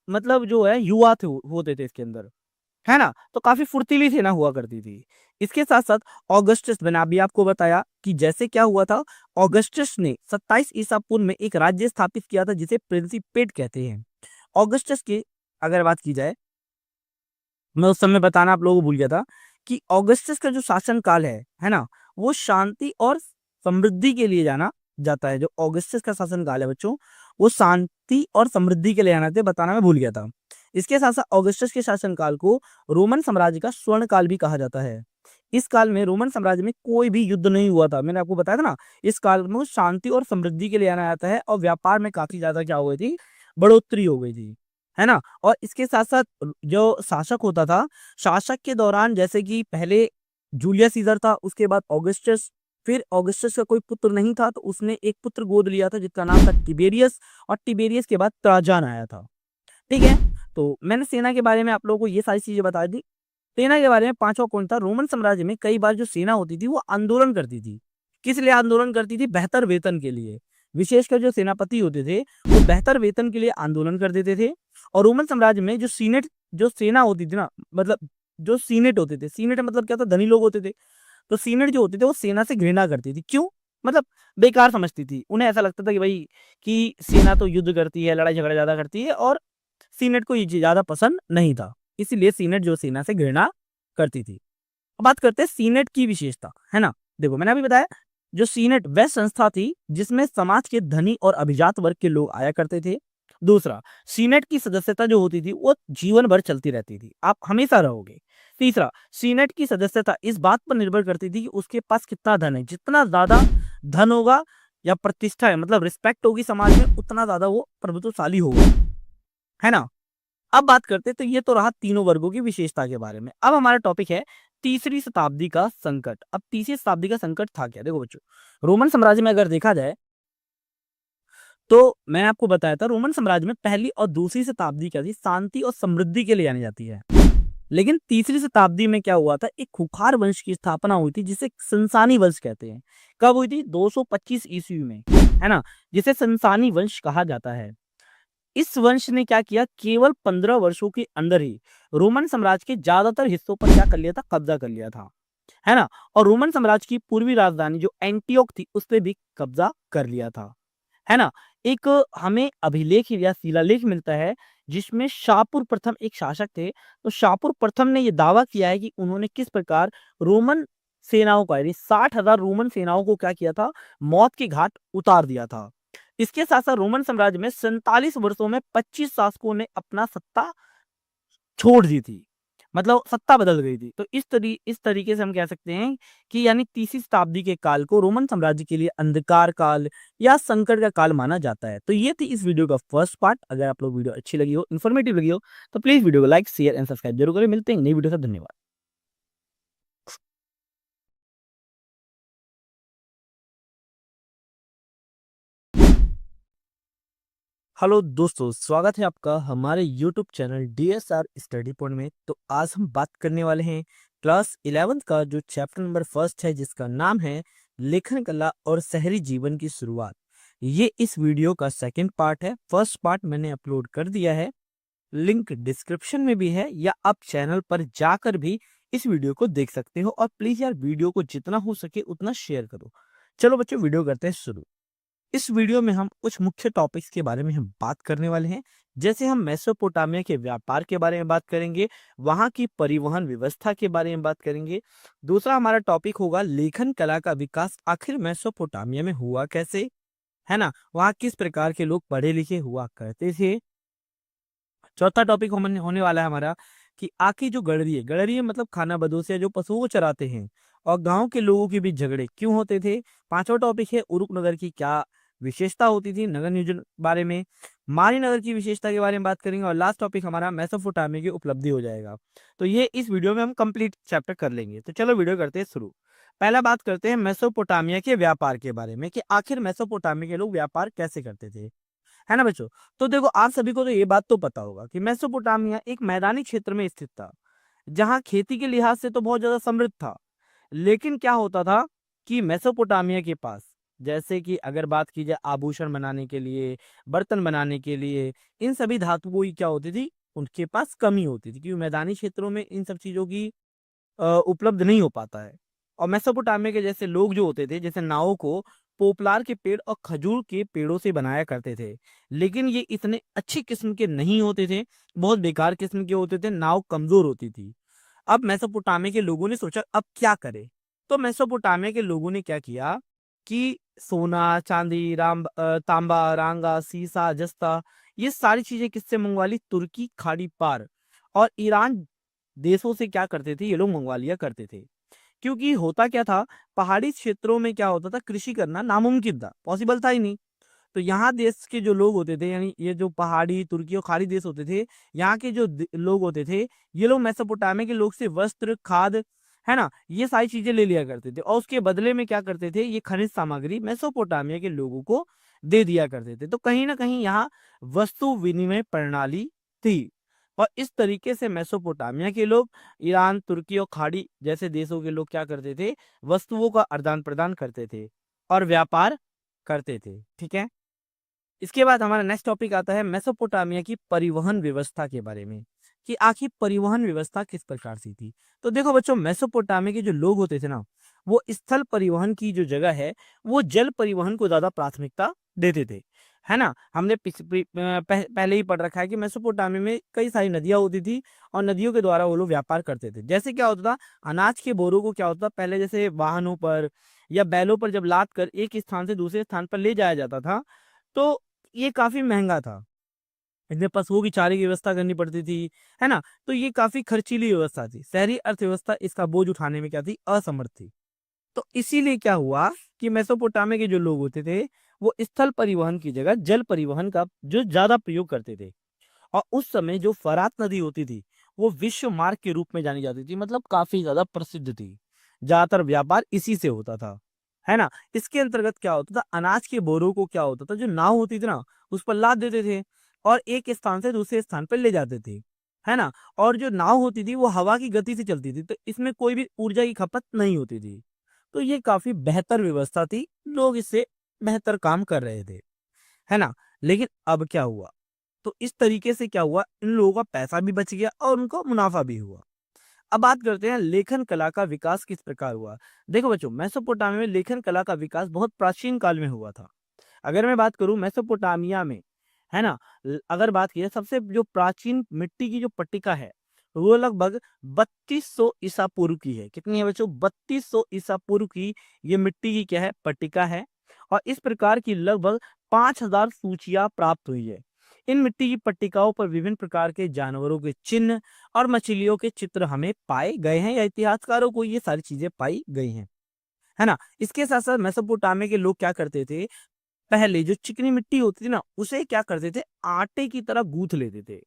मतलब जो है युवा थे, होते थे इसके अंदर, है ना। तो काफी फुर्तीली सेना हुआ करती थी। इसके साथ साथ ऑगस्टस, मैंने अभी आपको बताया कि जैसे क्या हुआ था, ऑगस्टस ने 27 ईसा पूर्व में एक राज्य स्थापित किया था जिसे प्रिंसिपेट कहते हैं। ऑगस्टस की अगर बात की जाए, मैं उस समय बताना आप लोगों को भूल गया था कि ऑगस्टस का जो शासन काल है ना, वो शांति और समृद्धि के लिए जाना जाता है। जो ऑगस्टस का शासन काल है बच्चों, वो शांति और समृद्धि के लिए जाना था, बताना मैं भूल गया था। इसके साथ साथ ऑगस्टस के शासन काल को रोमन साम्राज्य का स्वर्ण काल भी कहा जाता है। इस काल में रोमन साम्राज्य में कोई भी युद्ध नहीं हुआ था, मैंने आपको बताया था ना। इस काल में वो शांति और समृद्धि के लिए जाना जाता है और व्यापार में काफी ज्यादा क्या हो गई थी, बढ़ोतरी हो गई थी, है ना। और इसके साथ साथ जो शासक होता था, शासक के दौरान जैसे कि पहले जूलियस सीजर था, उसके बाद ऑगस्टस, फिर ऑगस्टस का कोई पुत्र नहीं था तो उसने एक पुत्र गोद लिया था जिसका नाम था टिबेरियस, और टिबेरियस के बाद ट्राजन आया था, ठीक है। तो मैंने सेना के बारे में आप लोगों को ये सारी चीजें बता दी। सेना के बारे में पांचवा पॉइंट था, रोमन साम्राज्य में कई बार जो सेना होती थी वो आंदोलन करती थी। किस लिए आंदोलन करती थी, बेहतर वेतन के लिए। विशेषकर जो सेनापति होते थे वो बेहतर वेतन के लिए आंदोलन कर देते थे। और रोमन साम्राज्य में जो सेना होती थी ना, मतलब जो सीनेट होते थे, सीनेट मतलब क्या था, धनी लोग होते थे। तो सीनेट जो होते थे वो सेना से घृणा करती थी। क्यों, मतलब बेकार समझती थी। उन्हें ऐसा लगता था कि भाई कि सेना तो युद्ध करती है, लड़ाई झगड़ा ज्यादा करती है, और सीनेट को ये चीज ज्यादा पसंद नहीं था। इसीलिए सीनेट जो सेना से घृणा करती थी। अब बात करते हैं सीनेट की विशेषता, है ना। देखो मैंने अभी बताया, जो सीनेट वह संस्था थी जिसमें समाज के धनी और अभिजात वर्ग के लोग आया करते थे। दूसरा, सीनेट की सदस्यता जो होती थी वो जीवन भर चलती रहती थी, आप हमेशा रहोगे। तीसरा, सीनेट की सदस्यता इस बात पर निर्भर करती थी कि उसके पास कितना धन है। जितना ज्यादा धन होगा या प्रतिष्ठा है, मतलब रिस्पेक्ट होगी समाज में, उतना ज्यादा वो प्रभुत्वशाली होगा, है ना। अब बात करते हैं, तो ये तो रहा तीनों वर्गों की विशेषता के बारे में। अब हमारा टॉपिक है तीसरी शताब्दी का संकट। अब तीसरी शताब्दी का संकट था क्या, देखो बच्चों, रोमन साम्राज्य में अगर देखा जाए तो मैं आपको बताया था रोमन साम्राज्य में पहली और दूसरी शताब्दी क्या थी, शांति और समृद्धि के लिए जानी जाती है। लेकिन तीसरी शताब्दी में क्या हुआ था, एक खुखार वंश की स्थापना हुई थी जिसे संसानी वंश कहते हैं। कब हुई थी? 225 ईस्वी में, है ना, जिसे संसानी वंश कहा जाता है। इस वंश ने क्या किया, केवल 15 वर्षों के अंदर ही रोमन साम्राज्य के ज्यादातर हिस्सों पर क्या कर लिया था, कब्जा कर लिया था, है ना। और रोमन साम्राज्य की पूर्वी राजधानी जो एंटियोक थी उस पे भी कब्जा कर लिया था, है ना। एक हमें अभिलेख या शिलालेख मिलता है जिसमें शाहपुर प्रथम एक शासक थे। तो शाहपुर प्रथम ने यह दावा किया है कि उन्होंने किस प्रकार रोमन सेनाओं का, यानी 60,000 रोमन सेनाओं को क्या किया था, मौत के घाट उतार दिया था। इसके साथ साथ रोमन साम्राज्य में 47 वर्षों में 25 शासकों ने अपना सत्ता छोड़ दी थी, मतलब सत्ता बदल गई थी। तो इस तरीके से हम कह सकते हैं कि यानी तीसरी शताब्दी के काल को रोमन साम्राज्य के लिए अंधकार काल या संकट का काल माना जाता है। तो ये थी इस वीडियो का फर्स्ट पार्ट। अगर आप लोग वीडियो अच्छी लगी हो, इन्फॉर्मेटिव लगी हो, तो प्लीज वीडियो को लाइक, शेयर एंड सब्सक्राइब जरूर करें। मिलते हैं नई वीडियो से। धन्यवाद। हेलो दोस्तों, स्वागत है आपका हमारे YouTube channel DSR study point में। तो आज हम बात करने वाले हैं क्लास 11th का जो चैप्टर नंबर फर्स्ट है, जिसका नाम है लेखन कला और शहरी जीवन की शुरुआत। ये इस वीडियो का सेकंड पार्ट है। फर्स्ट पार्ट मैंने अपलोड कर दिया है, लिंक डिस्क्रिप्शन में भी है, या आप चैनल पर जाकर भी इस वीडियो को देख सकते हो। और प्लीज यार वीडियो को जितना हो सके उतना शेयर करो। चलो बच्चों, वीडियो करते हैं शुरू। इस वीडियो में हम कुछ मुख्य टॉपिक्स के बारे में हम बात करने वाले हैं। जैसे हम मेसोपोटामिया के व्यापार के बारे में बात करेंगे, वहां की परिवहन व्यवस्था के बारे में बात करेंगे। दूसरा हमारा टॉपिक होगा लेखन कला का विकास आखिर मेसोपोटामिया में हुआ कैसे, है ना, वहां किस प्रकार के लोग पढ़े लिखे हुआ करते थे। चौथा टॉपिक होने वाला है हमारा कि आखिर जो गड़रिये मतलब खाना बदोश या जो पशुओं को चराते हैं, और गांव के लोगों के बीच झगड़े क्यों होते थे। पांचवा टॉपिक है उरुक नगर की क्या विशेषता होती थी, नगर नियोजन बारे में। मारी नगर की विशेषता के बारे में बात करेंगे। और लास्ट टॉपिक हमारा मेसोपोटामिया की उपलब्धि हो जाएगा। तो ये इस वीडियो में हम कंप्लीट चैप्टर कर लेंगे। तो चलो वीडियो करते हैं शुरू। पहला बात करते हैं मेसोपोटामिया के व्यापार के बारे में कि आखिर मेसोपोटामिया के लोग व्यापार कैसे करते थे, है ना बच्चों। तो देखो, आप सभी को तो ये बात तो पता होगा कि मेसोपोटामिया एक मैदानी क्षेत्र में स्थित था, जहां खेती के लिहाज से तो बहुत ज्यादा समृद्ध था। लेकिन क्या होता था कि मेसोपोटामिया के पास, जैसे कि अगर बात की जाए आभूषण बनाने के लिए, बर्तन बनाने के लिए, इन सभी धातुओं की क्या होती थी, उनके पास कमी होती थी, क्योंकि मैदानी क्षेत्रों में इन सब चीजों की उपलब्ध नहीं हो पाता है। और मेसोपोटामिया के जैसे लोग जो होते थे, जैसे नावों को पोपलार के पेड़ और खजूर के पेड़ों से बनाया करते थे। लेकिन ये इतने अच्छी किस्म के नहीं होते थे, बहुत बेकार किस्म के होते थे, नाव कमजोर होती थी। अब मेसोपोटामिया के लोगों ने सोचा अब क्या करें। तो मेसोपोटामिया के लोगों ने क्या किया कि सोना, चांदी, तांबा, रांगा, सीसा, जस्ता, ये सारी चीजें किससे मंगवा ली, तुर्की, खाड़ी पार और ईरान देशों से क्या करते थे, ये लोग मंगवा लिया करते थे। क्योंकि होता क्या था, पहाड़ी क्षेत्रों में क्या होता था, कृषि करना नामुमकिन था, पॉसिबल था ही नहीं। तो यहाँ देश के जो लोग होते थे, यानी ये जो पहाड़ी, तुर्की और खाड़ी देश होते थे, यहाँ के जो लोग होते थे, ये लोग मेसोपोटामिया के लोग से वस्त्र, खाद, है ना, ये सारी चीजें ले लिया करते थे। और उसके बदले में क्या करते थे, ये खनिज सामग्री मेसोपोटामिया के लोगों को दे दिया करते थे। तो कहीं ना कहीं यहाँ वस्तु विनिमय प्रणाली थी। और इस तरीके से मेसोपोटामिया के लोग ईरान, तुर्की और खाड़ी जैसे देशों के लोग क्या करते थे, वस्तुओं का आदान प्रदान करते थे और व्यापार करते थे। ठीक है। इसके बाद हमारा नेक्स्ट टॉपिक आता है मेसोपोटामिया की परिवहन व्यवस्था के बारे में कि आखिर परिवहन व्यवस्था किस प्रकार से थी। तो देखो बच्चों, मेसोपोटामिया के जो लोग होते थे ना, वो स्थल परिवहन की जो जगह है, वो जल परिवहन को ज्यादा प्राथमिकता देते थे, है ना। हमने पहले ही पढ़ रखा है कि मेसोपोटामिया में कई सारी नदियां होती थी और नदियों के द्वारा वो लोग व्यापार करते थे। जैसे क्या होता था, अनाज के बोरों को क्या होता था, पहले जैसे वाहनों पर या बैलों पर जब लाद कर एक स्थान से दूसरे स्थान पर ले जाया जाता था, तो ये काफ़ी महँगा था। इतने पशुओं की चारे की व्यवस्था करनी पड़ती थी, है ना? तो ये काफ़ी खर्चीली व्यवस्था थी। शहरी अर्थव्यवस्था इसका बोझ उठाने में क्या थी? असमर्थ थी। तो इसीलिए क्या हुआ कि मेसोपोटामिया के जो लोग होते थे, वो स्थल परिवहन की जगह जल परिवहन का जो ज़्यादा प्रयोग करते थे। और उस समय जो फरात नदी होती थी, वो विश्व मार्ग के रूप में जानी जाती थी, मतलब काफ़ी ज़्यादा प्रसिद्ध थी। ज़्यादातर व्यापार इसी से होता था, है ना। इसके अंतर्गत क्या होता था, अनाज के बोरों को क्या होता था, जो नाव होती थी ना, उस पर लाद देते थे और एक स्थान से दूसरे स्थान पर ले जाते थे, है ना। और जो नाव होती थी वो हवा की गति से चलती थी, तो इसमें कोई भी ऊर्जा की खपत नहीं होती थी। तो ये काफी बेहतर व्यवस्था थी, लोग इससे बेहतर काम कर रहे थे, है ना। लेकिन अब क्या हुआ, तो इस तरीके से क्या हुआ, इन लोगों का पैसा भी बच गया और उनको मुनाफा भी हुआ। अब बात करते हैं लेखन कला का विकास किस प्रकार हुआ। देखो बच्चों, मेसोपोटामिया में लेखन कला का विकास बहुत प्राचीन काल में हुआ था। अगर मैं बात करूं मेसोपोटामिया में, है ना, अगर बात की जाए सबसे जो प्राचीन मिट्टी की जो पट्टिका है, वो लगभग 3200 ईसा पूर्व की है। कितनी है बच्चों, 3200 ईसा पूर्व की ये मिट्टी की क्या है, पट्टिका है। और इस प्रकार की लगभग 5000 सूचियां प्राप्त हुई है। इन मिट्टी की पट्टिकाओं पर विभिन्न प्रकार के जानवरों के चिन्ह और मछलियों के चित्र हमें पाए गए हैं, या इतिहासकारों को ये सारी चीजें पाई गई हैं, है ना। इसके साथ साथ मेसोपोटामिया के लोग क्या करते थे, पहले जो चिकनी मिट्टी होती थी ना, उसे क्या करते थे, आटे की तरह गूंथ लेते थे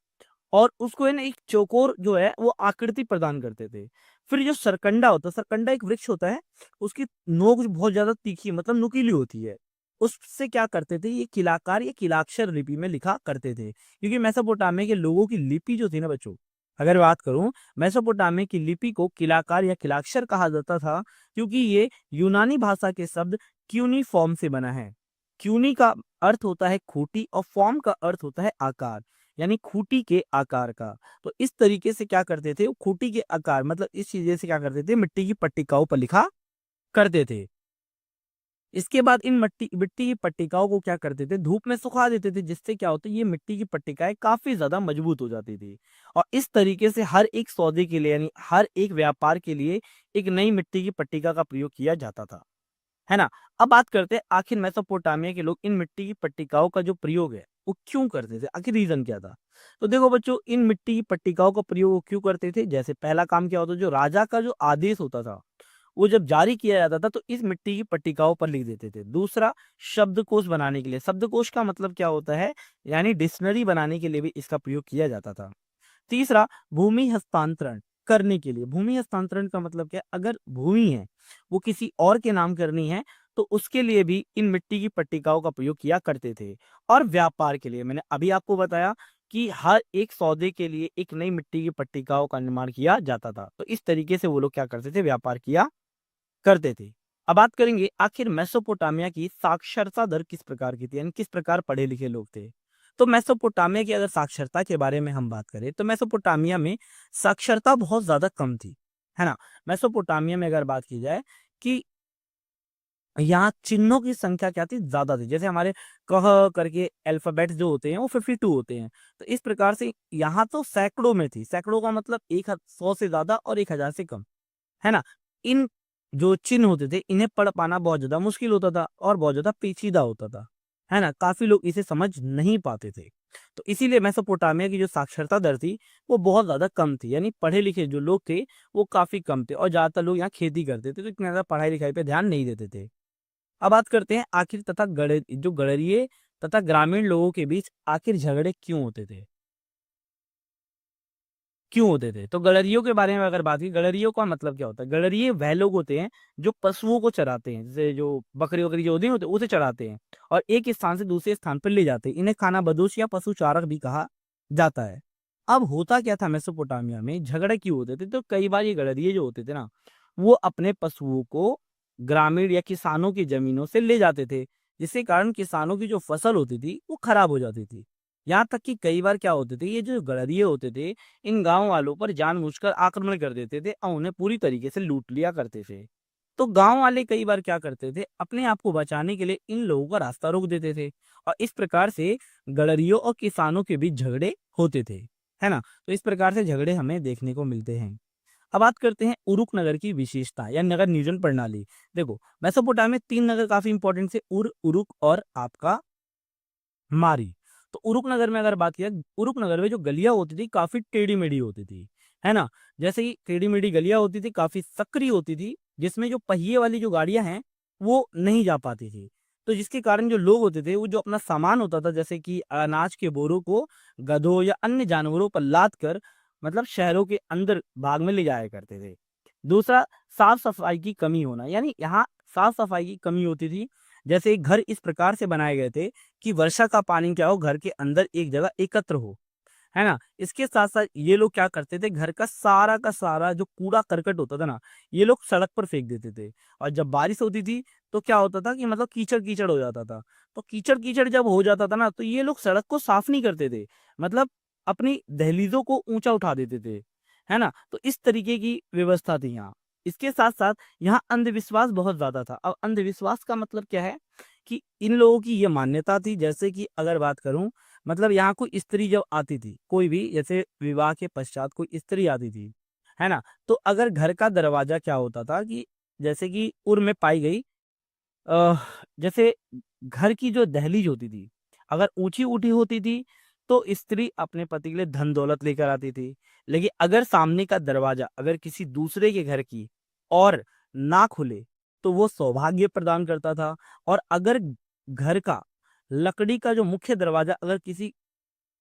और उसको है ना एक चौकोर जो है वो आकृति प्रदान करते थे। फिर जो सरकंडा होता है, सरकंडा एक वृक्ष होता है, उसकी नोक बहुत ज्यादा तीखी मतलब नुकीली होती है, उससे क्या करते थे, ये किलाकार या किलाक्षर लिपि में लिखा करते थे। क्योंकि मेसोपोटामिया के लोगों की लिपि जो थी ना बच्चों, अगर बात करूं, मेसोपोटामिया की लिपि को किलाकार या किलाक्षर कहा जाता था, क्योंकि ये यूनानी भाषा के शब्द क्यूनिफॉर्म से बना है। क्यूनी का अर्थ होता है खूंटी और फॉर्म का अर्थ होता है आकार, यानी खूंटी के आकार का। तो इस तरीके से क्या करते थे, वो खूंटी के आकार मतलब इस चीज से क्या करते थे, मिट्टी की पट्टिकाओं पर लिखा करते थे। इसके बाद इन मिट्टी की पट्टिकाओं को क्या करते थे, धूप में सुखा देते थे, जिससे क्या होता है, ये मिट्टी की पट्टिकाएं काफी ज्यादा मजबूत हो जाती थी। और इस तरीके से हर एक सौदे के लिए, यानी हर एक व्यापार के लिए एक नई मिट्टी की पट्टिका का प्रयोग किया जाता था, है ना। अब बात करते हैं आखिर मेसोपोटामिया के लोग इन मिट्टी की पट्टिकाओं का जो प्रयोग है वो क्यों करते थे, आखिर रीजन क्या था। तो देखो बच्चों, इन मिट्टी की पट्टिकाओं का प्रयोग वो क्यों करते थे, जैसे पहला काम क्या होता, जो राजा का जो आदेश होता था वो जब जारी किया जाता था तो इस मिट्टी की पट्टिकाओं पर लिख देते थे। दूसरा, शब्दकोश बनाने के लिए, शब्दकोश का मतलब क्या होता है, यानी डिक्शनरी बनाने के लिए भी इसका प्रयोग किया जाता था। तीसरा, भूमि हस्तांतरण करने के लिए। भूमि हस्तांतरण का मतलब क्या है, अगर भूमि है वो किसी और के नाम करनी है तो उसके लिए भी इन मिट्टी की पट्टिकाओं का प्रयोग किया करते थे। और व्यापार के लिए, मैंने अभी आपको बताया कि हर एक सौदे के लिए एक नई मिट्टी की पट्टिकाओं का निर्माण किया जाता था। तो इस तरीके से वो लोग क्या करते थे, व्यापार किया करते थे। अब बात करेंगे आखिर मेसोपोटामिया की साक्षरता दर किस प्रकार की थी, यानी किस प्रकार पढ़े लिखे लोग थे। तो मेसोपोटामिया की अगर साक्षरता के बारे में हम बात करें तो मेसोपोटामिया में साक्षरता बहुत ज्यादा कम थी, है ना। मेसोपोटामिया में अगर बात की जाए कि यहाँ चिन्हों की संख्या क्या थी, ज्यादा थी। जैसे हमारे कह करके अल्फाबेट्स जो होते हैं वो 52 होते हैं, तो इस प्रकार से यहाँ तो सैकड़ों में थी। सैकड़ों का मतलब 100 से ज्यादा और 1000 से कम, है ना। इन जो चिन्ह होते थे इन्हें पढ़ पाना बहुत ज्यादा मुश्किल होता था और बहुत ज्यादा पेचीदा होता था, है ना। काफी लोग इसे समझ नहीं पाते थे। तो इसीलिए मेसोपोटामिया की जो साक्षरता दर थी वो बहुत ज्यादा कम थी, यानी पढ़े लिखे जो लोग थे वो काफी कम थे और ज्यादातर लोग यहाँ खेती करते थे, तो इतना ज्यादा पढ़ाई लिखाई पे ध्यान नहीं देते थे। अब बात करते हैं आखिर तथा जो गड़रिये तथा ग्रामीण लोगों के बीच आखिर झगड़े क्यों होते थे। तो गड़रियों के बारे में अगर बात की, गड़रियों का मतलब क्या होता है, गड़रिये वह लोग होते हैं जो पशुओं को चराते हैं, जैसे जो बकरी वकरी जो होते हैं उसे चराते हैं और एक स्थान से दूसरे स्थान पर ले जाते हैं। इन्हें खाना बदोश या पशु चारक भी कहा जाता है। अब होता क्या था, मेसोपोटामिया में झगड़े क्यों होते थे, तो कई बार ये गड़रिये जो होते थे ना, वो अपने पशुओं को ग्रामीण या किसानों की जमीनों से ले जाते थे, जिसके कारण किसानों की जो फसल होती थी वो खराब हो जाती थी। यहाँ तक कि कई बार क्या होते थे, ये जो गड़रिये होते थे इन गांव वालों पर जानबूझकर आक्रमण कर देते थे और उन्हें पूरी तरीके से लूट लिया करते थे। तो गांव वाले कई बार क्या करते थे, अपने आप को बचाने के लिए इन लोगों का रास्ता रोक देते थे और इस प्रकार से गड़रियों और किसानों के बीच झगड़े होते थे, है ना। तो इस प्रकार से झगड़े हमें देखने को मिलते हैं। अब बात करते हैं उरुक नगर की विशेषता या नगर नियोजन प्रणाली। देखो, मेसोपोटामिया में 3 नगर काफी इंपॉर्टेंट थे, उरुक और आपका मारी। तो उरुक नगर में अगर बात किया, उरुक नगर में जो गलियां होती थी काफी टेढ़ी मेढ़ी होती थी, है ना। जैसे ही टेढ़ी मेढ़ी गलियां होती थी, काफी सकरी होती थी, जिसमें जो पहिए वाली जो गाड़ियां हैं वो नहीं जा पाती थी। तो जिसके कारण जो लोग होते थे वो जो अपना सामान होता था, जैसे कि अनाज के बोरों को गधों या अन्य जानवरों पर लाद कर मतलब शहरों के अंदर भाग में ले जाया करते थे। दूसरा, साफ सफाई की कमी होना, यानी यहाँ साफ सफाई की कमी होती थी। जैसे घर इस प्रकार से बनाए गए थे कि वर्षा का पानी क्या हो, घर के अंदर एक जगह एकत्र हो, है ना? इसके साथ-साथ ये लोग क्या करते थे, घर का सारा जो कूड़ा-करकट होता था ना, ये लोग सड़क पर फेंक देते थे। और जब बारिश होती थी, तो क्या होता था कि मतलब कीचड़-कीचड़ हो जाता था। तो कीचड़-कीचड़ जब हो जाता था ना, तो ये लोग सड़क को साफ नहीं करते थे। मतलब अपनी दहलीज़ों को ऊँचा उठा देते थे, है ना? तो इस तरीके की व्यवस्था थी यहाँ। इसके साथ-साथ यहाँ अंधविश्वास बहुत ज़्यादा था। अब अंधविश्वास का मतलब क्या है कि इन लोगों की ये मान्यता थी, जैसे कि अगर बात करूँ, मतलब यहाँ कोई स्त्री जब आती थी, कोई भी जैसे विवाह के पश्चात कोई स्त्री आती थी, है ना? तो अगर घर का दरवाज़ा क्या होता था कि जैसे कि उर में पाई गई, अ, जैसे घर की जो दहलीज होती थी, अगर ऊँची-ऊँची होती थी, तो स्त्री अपने पति के लिए धन-दौलत लेकर आती थी। लेकिन अगर सामने का दरवाज़ा अगर किसी दूसरे के घर की और ना खुले, तो वो सौभाग्य प्रदान करता था। और अगर घर का लकड़ी का जो मुख्य दरवाज़ा अगर किसी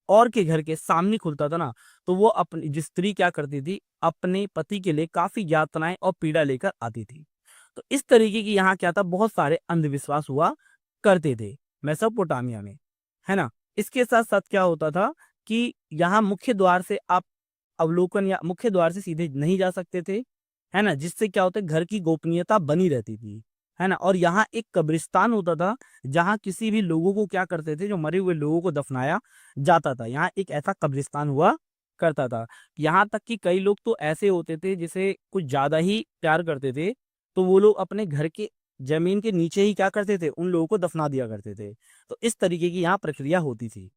और के घर के सामने खुलता था ना, तो वो अपनी जो स्त्री क्या करती थी, अपने पति के लिए काफ़ी यातनाएँ और पीड़ा लेकर आती थी। तो इस तरीके की यहाँ क्या था, बहुत सारे अंधविश्वास हुआ करते थे मेसोपोटामिया में, है ना? इसके साथ-साथ क्या होता था कि यहाँ मुख्य द्वार से आप अवलोकन या मुख्य द्वार से सीधे नहीं जा सकते थे, है ना? जिससे क्या होता है, घर की गोपनीयता बनी रहती थी, है ना? और यहाँ एक कब्रिस्तान होता था, जहाँ किसी भी लोगों को क्या करते थे, जो मरे हुए लोगों को दफनाया जाता था। यहाँ एक ऐसा कब्रिस्तान हुआ करता था। यहाँ तक कि कई लोग तो ऐसे होते थे जिसे कुछ ज़्यादा ही प्यार करते थे, तो वो लोग अपने घर के ज़मीन के नीचे ही क्या करते थे, उन लोगों को दफना दिया करते थे। तो इस तरीके की यहाँ प्रक्रिया होती थी।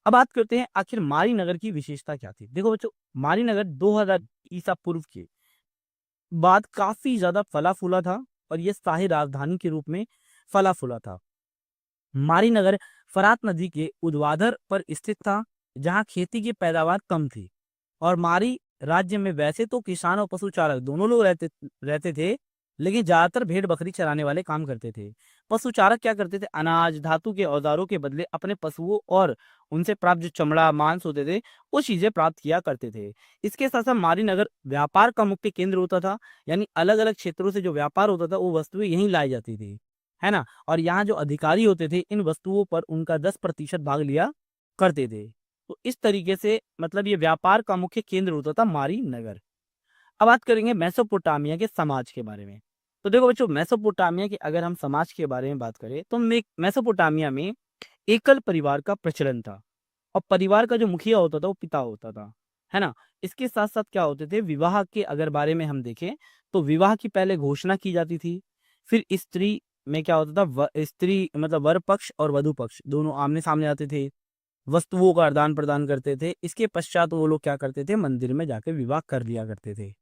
अब बात करते हैं आखिर मारी नगर की विशेषता क्या थी? देखो बच्चों, मारी नगर 2000 ईसा पूर्व के बाद काफ़ी ज़्यादा फला-फूला था और ये शाही राजधानी के रूप में फला-फूला था। मारी नगर फरात नदी के ऊर्ध्वाधर पर स्थित था, जहाँ खेती की पैदावार कम थी। और मारी राज्य में वैसे तो किसान और पशुचारक दोनों लोग रहते रहते थे, लेकिन ज़्यादातर भेड़-बकरी चराने वाले काम करते थे। पशुचारक क्या करते थे, अनाज, धातु के औज़ारों के बदले अपने पशुओं और उनसे प्राप्त जो चमड़ा, मांस होते थे, वो चीज़ें प्राप्त किया करते थे। इसके साथ-साथ मारी नगर व्यापार का मुख्य केंद्र होता था, यानी अलग-अलग क्षेत्रों से जो व्यापार होता था, वो वस्तुएँ यहीं लाई जाती थी, है ना? और यहाँ जो अधिकारी होते थे, इन वस्तुओं पर उनका 10% भाग लिया करते थे। तो इस तरीके से मतलब ये व्यापार का मुख्य केंद्र होता था मारी नगर। अब बात करेंगे मेसोपोटामिया के समाज के बारे में। तो देखो बच्चों, मेसोपोटामिया के अगर हम समाज के बारे में बात करें, तो मेसोपोटामिया में एकल परिवार का प्रचलन था और परिवार का जो मुखिया होता था वो पिता होता था, है ना? इसके साथ-साथ क्या होते थे, विवाह के अगर बारे में हम देखें, तो विवाह की पहले घोषणा की जाती थी। फिर स्त्री में क्या होता था, स्त्री मतलब वर पक्ष और वधु पक्ष दोनों आमने-सामने आते थे। वस्तुओं का आदान-प्रदान करते थे। इसके पश्चात वो लोग क्या करते थे, मंदिर में जाके विवाह कर लिया करते थे।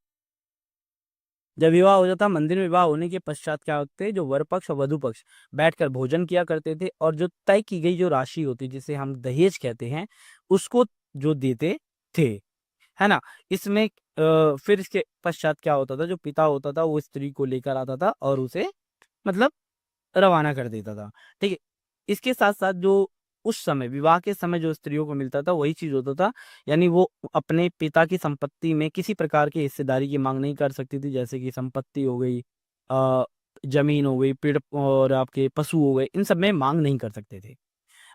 जब विवाह हो जाता, मंदिर में विवाह होने के पश्चात क्या होते, जो वर पक्ष और वधु पक्ष बैठकर भोजन किया करते थे और जो तय की गई जो राशि होती, जिसे हम दहेज कहते हैं, उसको जो देते थे, है ना? इसमें फिर इसके पश्चात क्या होता था, जो पिता होता था वो स्त्री को लेकर आता था और उसे मतलब रवाना कर देता था, ठीक है? इसके साथ-साथ जो उस समय विवाह के समय जो स्त्रियों को मिलता था, वही चीज़ होता था, यानी वो अपने पिता की संपत्ति में किसी प्रकार की हिस्सेदारी की माँग नहीं कर सकती थी, जैसे कि संपत्ति हो गई, अ, ज़मीन हो गई, पेड़ और आपके पशु हो गए, इन सब में माँग नहीं कर सकते थे।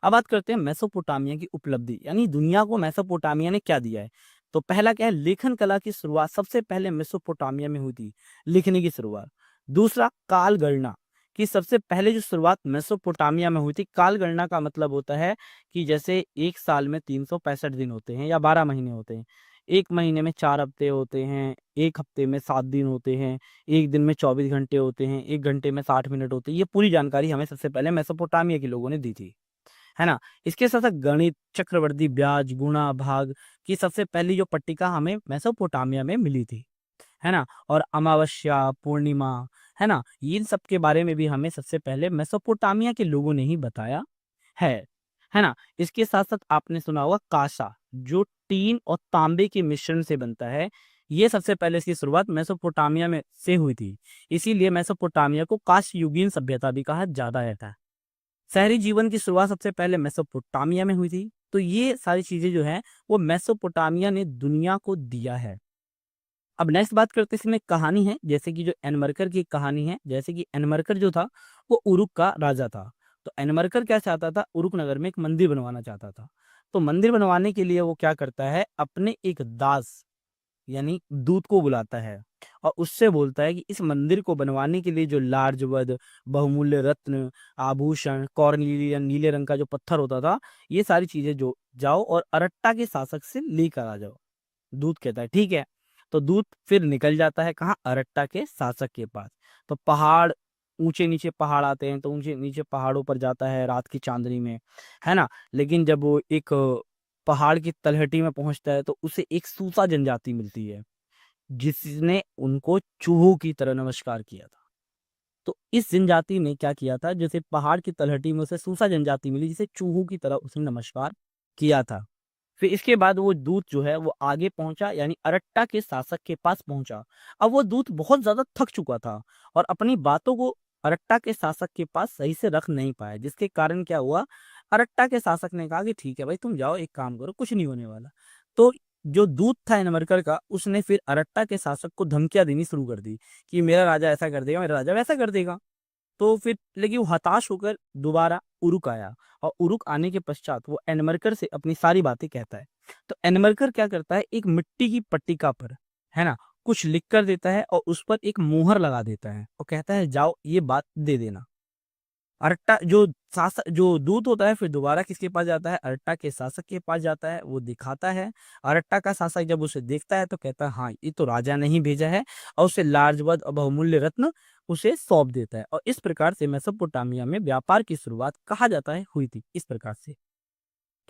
अब बात करते हैं मेसोपोटामिया की उपलब्धि, यानी दुनिया को मेसोपोटामिया ने क्या दिया है? तो पहला क्या है, लेखन कला की शुरुआत सबसे पहले मेसोपोटामिया में हुई थी, लिखने की शुरुआत। दूसरा, काल गणना की सबसे पहले जो शुरुआत मेसोपोटामिया में हुई थी। काल गणना का मतलब होता है कि जैसे 1 साल में 365 दिन होते हैं या 12 महीने होते हैं। 1 महीने में 4 हफ्ते होते हैं, 1 हफ्ते में 7 दिन होते हैं, 1 दिन में 24 घंटे होते हैं, 1 घंटे में 60 मिनट होते हैं। ये पूरी जानकारी हमें सबसे पहले मेसोपोटामिया के लोगों ने दी थी। है ना? इसके साथ-साथ गणित, चक्रवृद्धि ब्याज, गुणा, भाग की सबसे पहली जो पट्टिका हमें मेसोपोटामिया में मिली थी, है ना? और अमावस्या, पूर्णिमा, है ना? इन सब के बारे में भी हमें सबसे पहले मेसोपोटामिया के लोगों ने ही बताया है, है ना? इसके साथ-साथ आपने सुना होगा कांसा, जो टीन और तांबे के मिश्रण से बनता है। ये सबसे पहले इसकी शुरुआत मेसोपोटामिया में से हुई थी। इसीलिए मेसोपोटामिया को कांस्य युगीन सभ्यता भी कहा जाता रहता है। शहरी जीवन की शुरुआत सबसे पहले मेसोपोटामिया में हुई थी। तो ये सारी चीज़ें जो हैं, वो मेसोपोटामिया ने दुनिया को दिया है। अब नेक्स्ट बात करते हैं इसमें कहानी है, जैसे कि जो एनमरकर की कहानी है। जैसे कि एनमरकर जो था वो उरुक का राजा था। तो एनमरकर क्या चाहता था, उरुक नगर में एक मंदिर बनवाना चाहता था। तो मंदिर बनवाने के लिए वो क्या करता है, अपने एक दास यानी दूत को बुलाता है और उससे बोलता है कि इस मंदिर को बनवाने के लिए जो लार्जवद, बहुमूल्य रत्न, आभूषण, कॉर्निलियन नीले रंग का जो पत्थर होता था, ये सारी चीजें जो जाओ और अरट्टा के शासक से लेकर आ जाओ। दूत कहता है ठीक है। तो दूत फिर निकल जाता है कहाँ, अरट्टा के शासक के पास। तो पहाड़, ऊंचे नीचे पहाड़ आते हैं, तो ऊंचे नीचे पहाड़ों पर जाता है रात की चांदनी में, है ना। लेकिन जब वो एक पहाड़ की तलहटी में पहुंचता है तो उसे एक सूसा जनजाति मिलती है जिसने उनको चूहों की तरह नमस्कार किया था। तो इस जनजाति ने क्या किया था, जैसे पहाड़ की तलहटी में उसे सूसा जनजाति मिली जिसे चूहों की तरह उसने नमस्कार किया था। फिर इसके बाद वो दूत जो है वो आगे पहुंचा, यानी अरट्टा के शासक के पास पहुंचा। अब वो दूत बहुत ज्यादा थक चुका था और अपनी बातों को अरट्टा के शासक के पास सही से रख नहीं पाया, जिसके कारण क्या हुआ, अरट्टा के शासक ने कहा कि ठीक है भाई तुम जाओ, एक काम करो, कुछ नहीं होने वाला। तो जो दूत था एनमरकर का, उसने फिर अरट्टा के शासक को धमकियां देनी शुरू कर दी कि मेरा राजा ऐसा कर देगा, मेरा राजा वैसा कर देगा। तो फिर लेकिन वो हताश होकर दोबारा उरुक आया और उरुक आने के पश्चात वो एनमरकर से अपनी सारी बातें कहता है। तो एनमरकर क्या करता है, एक मिट्टी की पट्टिका पर, है ना, कुछ लिख कर देता है और उस पर एक मोहर लगा देता है और कहता है जाओ ये बात दे देना। अरट्टा जो शासक, जो दूत होता है, फिर दोबारा किसके पास जाता है, अरट्टा के शासक के पास जाता है, वो दिखाता है। अरट्टा का शासक जब उसे देखता है तो कहता है हाँ ये तो राजा ने ही भेजा है, और उसे लार्जवद और बहुमूल्य रत्न उसे सौंप देता है। और इस प्रकार से मेसोपोटामिया में व्यापार की शुरुआत कहा जाता है हुई थी, इस प्रकार से।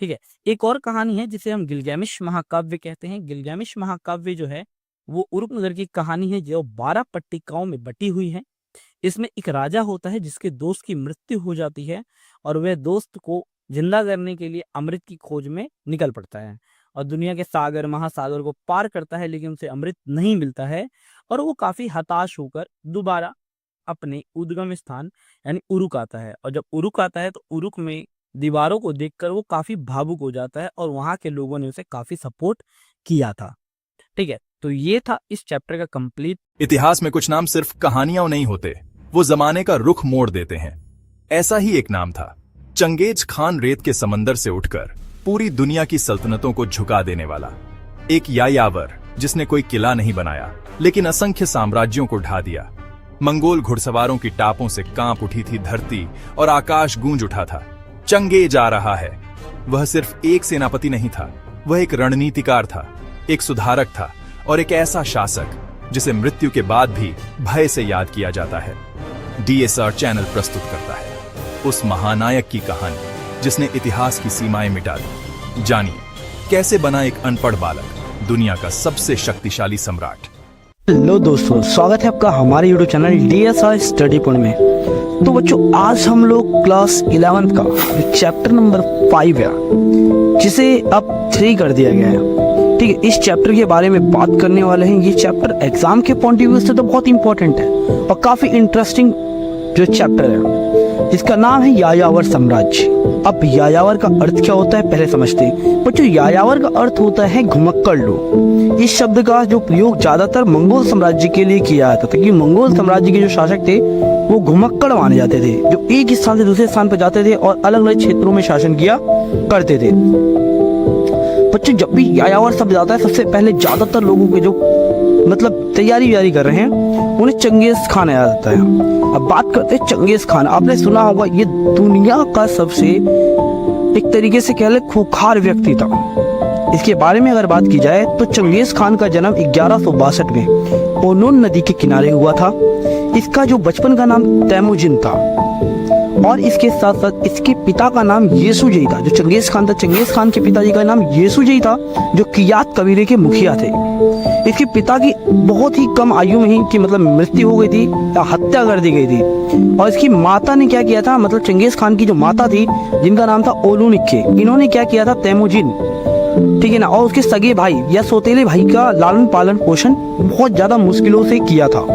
ठीक है। एक और कहानी है जिसे हम गिलगामेश महाकाव्य कहते हैं। गिलगामेश महाकाव्य जो है वो उरुक नगर की कहानी है जो 12 पट्टिकाओं में बटी हुई है। इसमें एक राजा होता है जिसके दोस्त की मृत्यु हो जाती है और वह दोस्त को जिंदा करने के लिए अमृत की खोज में निकल पड़ता है और दुनिया के सागर महासागर को पार करता है, लेकिन उसे अमृत नहीं मिलता है और वो काफी हताश होकर दोबारा अपने उद्गम स्थान यानी उरुक आता है। और जब उरुक आता है तो उरुक में दीवारों को देखकर वो काफी भावुक हो जाता है और वहां के लोगों ने उसे काफी सपोर्ट किया था। ठीक है, तो ये था इस चैप्टर का कंप्लीट। इतिहास में कुछ नाम सिर्फ कहानियां नहीं होते, वो जमाने का रुख मोड़ देते हैं। ऐसा ही एक नाम था चंगेज खान, रेत के समंदर से उठकर पूरी दुनिया की सल्तनतों को झुका देने वाला। एक यायावर जिसने कोई किला नहीं बनाया लेकिन असंख्य साम्राज्यों को ढा दिया। मंगोल घुड़सवारों की टापों से कांप उठी थी धरती और आकाश गूंज उठा था, चंगेज आ रहा है। वह सिर्फ एक सेनापति नहीं था, वह एक रणनीतिकार था, एक सुधारक था और एक ऐसा शासक जिसे मृत्यु के बाद भी भय से याद किया जाता है। DSR चैनल प्रस्तुत करता है उस महानायक की कहानी जिसने इतिहास की सीमाएं मिटा दी। जानिए कैसे बना एक अनपढ़ बालक दुनिया का सबसे शक्तिशाली सम्राट। हेलो दोस्तों, स्वागत है आपका हमारे YouTube channel DSR study point में। तो बच्चों, आज हम लोग क्लास 11 का जो चैप्टर नंबर 5 है जिसे अब 3 कर दिया गया है, ठीक है, इस चैप्टर के बारे में बात करने वाले हैं। ये चैप्टर एग्जाम के पॉइंट ऑफ व्यू से तो बहुत इंपॉर्टेंट है और काफी इंटरेस्टिंग जो चैप्टर है, जिसका नाम है यायावर साम्राज्य। अब यायावर का अर्थ क्या होता है पहले समझते हैं। बच्चों, यायावर का अर्थ होता है घुमक्कड़ लोग। इस शब्द का जो प्रयोग ज्यादातर मंगोल साम्राज्य के लिए किया जाता था, क्योंकि मंगोल साम्राज्य के जो शासक थे वो घुमक्कड़ माने जाते थे, जो एक स्थान से दूसरे स्थान पर जाते थे और अलग अलग क्षेत्रों में शासन किया करते थे। बच्चों, जब भी यायावर शब्द आता है, सबसे पहले ज्यादातर लोगों के जो मतलब तैयारी कर रहे हैं उन्हें चंगेज खान याद आता है। अब बात करते हैं चंगेज खान। आपने सुना होगा ये दुनिया का सबसे एक तरीके से कह ले खूंखार व्यक्ति था। इसके बारे में अगर बात की जाए तो चंगेज खान का जन्म 1162 में ओनोन नदी के किनारे हुआ था। इसका जो बचपन का नाम तैमुजिन था और इसके साथ साथ इसके पिता का नाम येसुजई था। जो चंगेज खान था, चंगेज खान के पिताजी का नाम येसुजई था, जो कियात कबीले के मुखिया थे। इसके पिता की बहुत ही कम आयु में ही की मतलब मृत्यु हो गई थी या हत्या कर दी गई थी। और इसकी माता ने क्या किया था, मतलब चंगेज खान की जो माता थी जिनका नाम था ओलुनिक्के, इन्होंने क्या किया था, तैमुजिन, ठीक है ना, और उसके सगे भाई या सौतेले भाई का लालन पालन पोषण बहुत ज्यादा मुश्किलों से किया था।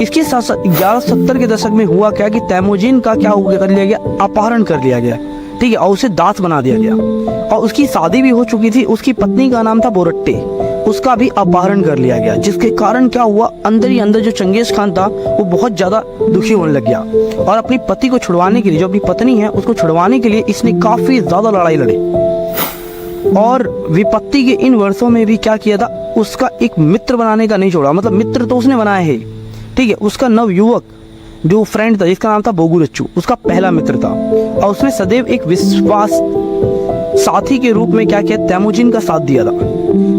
इसके साथ साथ 1170 के दशक में हुआ क्या कि तैमुजिन का क्या कर लिया गया, अपहरण कर लिया गया, ठीक है, और उसे दास बना दिया गया। और उसकी शादी भी हो चुकी थी। उसकी पत्नी का नाम था बोरट्टे उसका भी अपहरण कर लिया गया, जिसके कारण क्या हुआ, अंदर ही अंदर जो चंगेज खान था वो बहुत ज़्यादा दुखी होने लग गया और अपनी पति को छुड़वाने के लिए, जो अपनी पत्नी है उसको छुड़वाने के लिए इसने काफ़ी ज़्यादा लड़ाई लड़ी। और विपत्ति के इन वर्षों में भी क्या किया था, उसका एक मित्र बनाने का नहीं छोड़ा, मतलब मित्र तो उसने बनाया है, ठीक है, उसका नवयुवक जो फ्रेंड था जिसका नाम था बोगुरच्चू, उसका पहला मित्र था और उसने सदैव एक विश्वास साथी के रूप में क्या किया, तैमूजिन का साथ दिया था।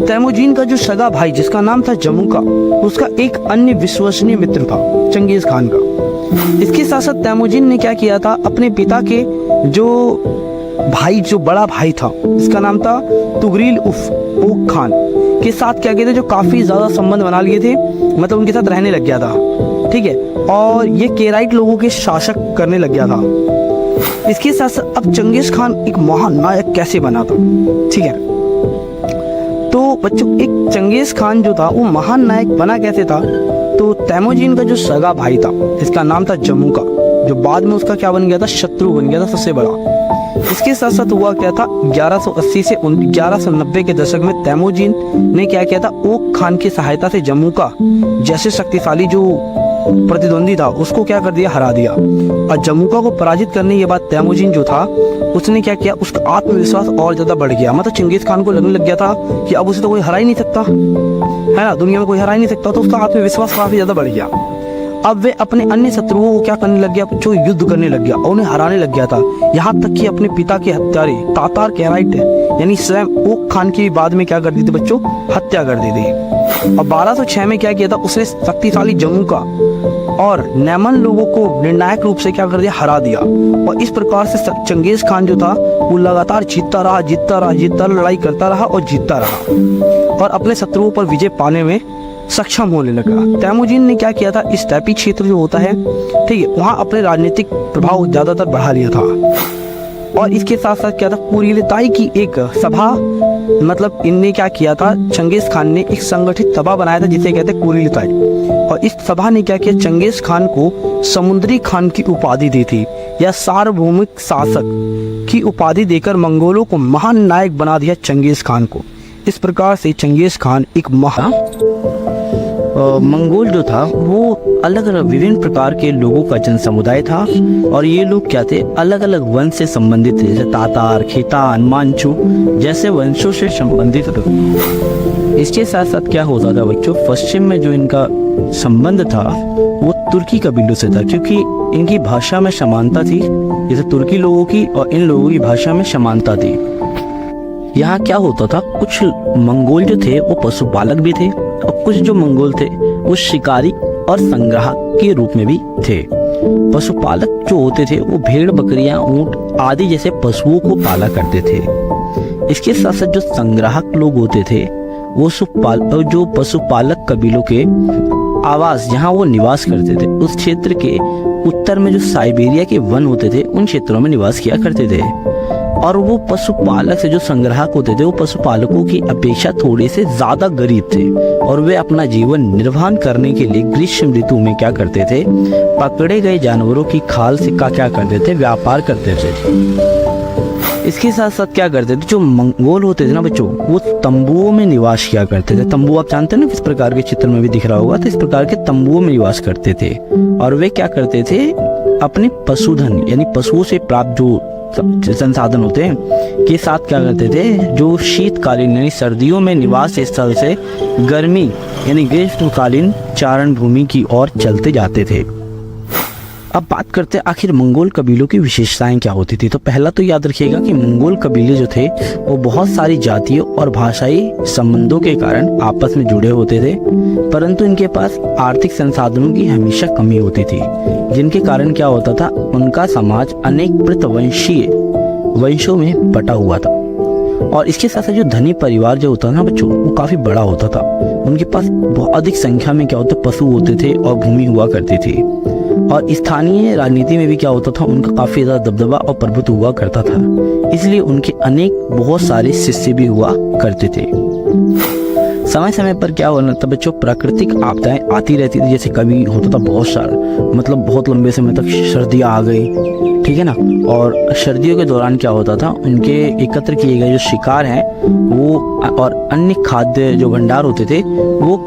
तैमूजिन का जो सगा भाई जिसका नाम था जमुका, उसका एक अन्य विश्वसनीय मित्र था चंगेज खान का। इसके साथ साथ तैमूजिन ने क्या किया था, अपने पिता के जो भाई, जो बड़ा भाई था जिसका नाम था तुगरील ओक खान के साथ क्या किया था, जो काफ़ी ज़्यादा संबंध बना लिए थे, मतलब उनके साथ रहने लग गया था, ठीक है, और ये केराइट लोगों के शासक करने लग गया था। इसके साथ साथ अब चंगेज खान एक महान नायक कैसे बना था, ठीक है, तो बच्चों एक चंगेज खान जो था वो महान नायक बना कैसे था, तो तैमूजिन का जो सगा भाई था इसका नाम था जमुका, जो बाद में उसका क्या बन गया था, शत्रु बन गया था सबसे बड़ा। इसके साथ साथ हुआ क्या था, 1180 से 1190 के दशक में तैमूजिन ने क्या किया था, ओक खान की सहायता से जमुका जैसे शक्तिशाली जो प्रतिद्वंदी था उसको क्या कर दिया, हरा दिया। और जमुका को पराजित करने के बाद तैमूजिन जो था उसने क्या किया, उसका आत्मविश्वास और ज्यादा बढ़ गया, मतलब चंगेज खान को लगने लग गया था कि अब उसे तो कोई हरा ही नहीं सकता है ना, दुनिया में कोई हरा ही नहीं सकता, तो उसका आत्मविश्वास काफी ज्यादा बढ़ गया। अब वे अपने अन्य शत्रुओं को क्या करने लग गया, जो युद्ध करने लग गया और उन्हें हराने लग गया था, यहाँ तक कि अपने पिता के हत्यारे तातार केराइट यानी स्वयं ओक खान की बाद में क्या कर दी थी बच्चों, हत्या कर दी थी। और 1206 में क्या किया था, उसने शक्तिशाली जमुका और नैमन लोगों को निर्णायक रूप से क्या कर दिया, हरा दिया। और इस प्रकार से चंगेज खान जो था वो लगातार जीतता रहा, लड़ाई करता रहा और जीतता रहा और अपने शत्रुओं पर विजय पाने में सक्षम होने लगा। तैमूजिन ने क्या किया था, इस स्टेपी क्षेत्र जो होता है, ठीक है, वहाँ अपने राजनीतिक प्रभाव ज्यादातर बढ़ा लिया था। और इसके साथ साथ क्या था, कुरीलिताई की एक सभा, मतलब इनने क्या किया था, चंगेज खान ने एक संगठित सभा बनाया था जिसे कहते हैं कुरीलिताई। और इस सभा ने क्या किया, चंगेज खान को समुद्री खान की उपाधि दी थी या सार्वभौमिक शासक की उपाधि देकर मंगोलों को महान नायक बना दिया चंगेज खान को। इस प्रकार से चंगेज खान एक मंगोल जो था वो अलग अलग विभिन्न प्रकार के लोगों का जन समुदाय था और ये लोग क्या थे, अलग अलग वंश से संबंधित थे, जैसे तातार, खितान, मांचू जैसे वंशों से संबंधित थे। इसके साथ साथ क्या होता था बच्चों, पश्चिम में जो इनका संबंध था वो तुर्की कबीलों से था, क्योंकि इनकी भाषा में समानता थी, जैसे तुर्की लोगों की और इन लोगों की भाषा में समानता थी। यहाँ क्या होता था, कुछ मंगोल जो थे वो पशुपालक भी थे और कुछ जो मंगोल थे वो शिकारी और संग्राहक के रूप में भी थे। पशुपालक जो होते थे वो भेड़, बकरियां, ऊंट आदि जैसे पशुओं को पाला करते थे। इसके साथ साथ जो संग्राहक लोग होते थे वो जो पशुपालक कबीलों के आवास जहाँ वो निवास करते थे उस क्षेत्र के उत्तर में जो साइबेरिया के वन होते थे उन क्षेत्रों में निवास किया करते थे। और वो पशुपालक से जो संग्राहक होते थे वो पशुपालकों की अपेक्षा थोड़े से ज्यादा गरीब थे और वे अपना जीवन निर्वाह करने के लिए ग्रीष्म ऋतु में क्या करते थे, पकड़े गए जानवरों की खाल से क्या करते थे, व्यापार करते थे। इसके साथ साथ क्या करते थे, जो मंगोल होते थे ना बच्चों, वो तंबुओं में निवास किया करते थे। तंबू आप जानते हैं ना, किस प्रकार के चित्र में भी दिख रहा होगा, तो इस प्रकार के तंबुओं में निवास करते थे। और वे क्या करते थे, अपने पशुधन यानी पशुओं से प्राप्त जो संसाधन होते हैं के साथ क्या करते थे, जो शीतकालीन यानी सर्दियों में निवास स्थल से गर्मी यानी ग्रीष्मकालीन चारण भूमि की ओर चलते जाते थे। अब बात करते हैं आखिर मंगोल कबीलों की विशेषताएं क्या होती थी। तो पहला तो याद रखिएगा कि मंगोल कबीले जो थे वो बहुत सारी जातियों और भाषाई संबंधों के कारण आपस में जुड़े होते थे, परंतु इनके पास आर्थिक संसाधनों की हमेशा कमी होती थी, जिनके कारण क्या होता था, उनका समाज अनेक पृथवंशीय वंशों में बटा हुआ था। और इसके साथ साथ जो धनी परिवार जो होता था बच्चों, वो काफी बड़ा होता था। उनके पास बहुत अधिक संख्या में क्या होता, पशु होते थे और भूमि हुआ करती थी। और स्थानीय राजनीति में भी क्या होता था, उनका काफी ज्यादा दबदबा और प्रभुत्व हुआ करता था, इसलिए उनके बहुत सारे शिष्य भी हुआ करते थे। समय समय पर क्या होना था बच्चों, प्राकृतिक आपदाएं आती रहती थी। जैसे कभी होता था बहुत सारा, मतलब बहुत लंबे समय तक सर्दियाँ आ गई, ठीक है ना। और सर्दियों के दौरान क्या होता था, उनके एकत्र किए गए जो शिकार हैं वो और अन्य खाद्य जो भंडार होते थे वो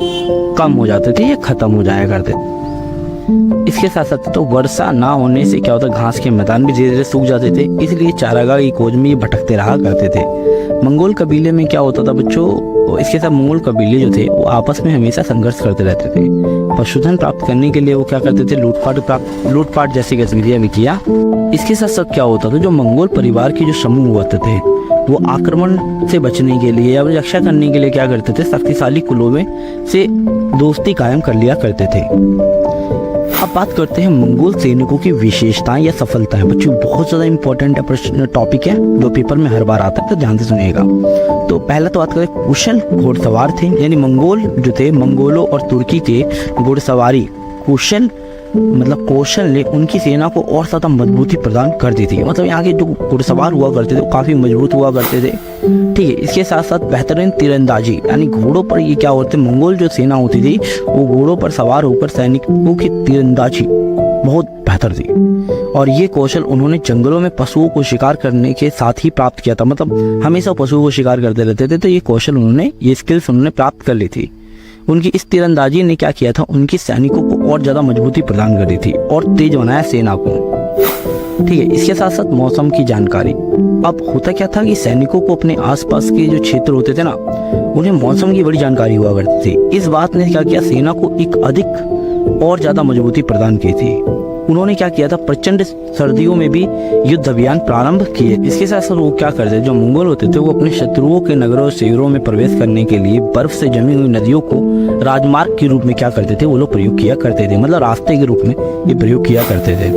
कम हो जाते थे या खत्म हो जाया करते थे। इसके साथ साथ तो वर्षा ना होने से क्या होता, घास के मैदान भी धीरे धीरे सूख जाते थे, इसलिए चारागाह की खोज में ये भटकते रहा करते थे। मंगोल कबीले में क्या होता था बच्चों, इसके साथ मंगोल कबीले जो थे वो आपस में हमेशा संघर्ष करते रहते थे। पशुधन प्राप्त करने के लिए वो क्या करते थे, लूटपाट जैसी गतिविधियां भी किया। इसके साथ साथ क्या होता था, जो मंगोल परिवार के जो समूह होते थे वो आक्रमण से बचने के लिए या रक्षा करने के लिए क्या करते थे, शक्तिशाली कुलों में से दोस्ती कायम कर लिया करते थे। अब बात करते हैं मंगोल सैनिकों की विशेषताएं या सफलताएं। बच्चों बहुत ज़्यादा इंपॉर्टेंट टॉपिक है जो पेपर में हर बार आता है, तो ध्यान से सुनिएगा। तो पहला तो बात करें, कुशल घुड़सवार थे, यानी मंगोल जो थे, मंगोलों और तुर्की के घुड़सवारी कौशल ने उनकी सेना को और ज़्यादा मजबूती प्रदान कर दी थी। मतलब यहाँ के जो घुड़सवार हुआ करते थे वो काफ़ी मजबूत हुआ करते थे, ठीक है। इसके साथ साथ बेहतरीन तीरंदाजी, यानी घोड़ों पर ये क्या होते, मंगोल जो सेना होती थी वो घोड़ों पर सवार होकर सैनिकों की तीरंदाजी बहुत बेहतर थी। और ये कौशल उन्होंने जंगलों में पशुओं को शिकार करने के साथ ही प्राप्त किया था। मतलब हमेशा पशुओं को शिकार करते रहते थे, तो ये कौशल ये स्किल्स उन्होंने प्राप्त कर ली थी। उनकी इस तीरंदाजी ने क्या किया था, उनकी सैनिकों को और ज्यादा मजबूती प्रदान कर दी थी और तेज बनाया सेना को, ठीक है। इसके साथ साथ मौसम की जानकारी। अब होता क्या था कि सैनिकों को अपने आसपास के जो क्षेत्र होते थे ना, उन्हें मौसम की बड़ी जानकारी हुआ करती थी। इस बात ने क्या किया, सेना को एक अधिक और ज्यादा मजबूती प्रदान की थी। उन्होंने क्या किया था, प्रचंड सर्दियों में भी युद्ध अभियान प्रारंभ किए। इसके साथ साथ वो क्या करते, जो मंगोल होते थे वो अपने शत्रुओं के नगरों शहरों में प्रवेश करने के लिए बर्फ से जमी हुई नदियों को राजमार्ग के रूप में क्या करते थे, वो लोग प्रयोग किया करते थे, मतलब रास्ते के रूप में ये प्रयोग किया करते थे।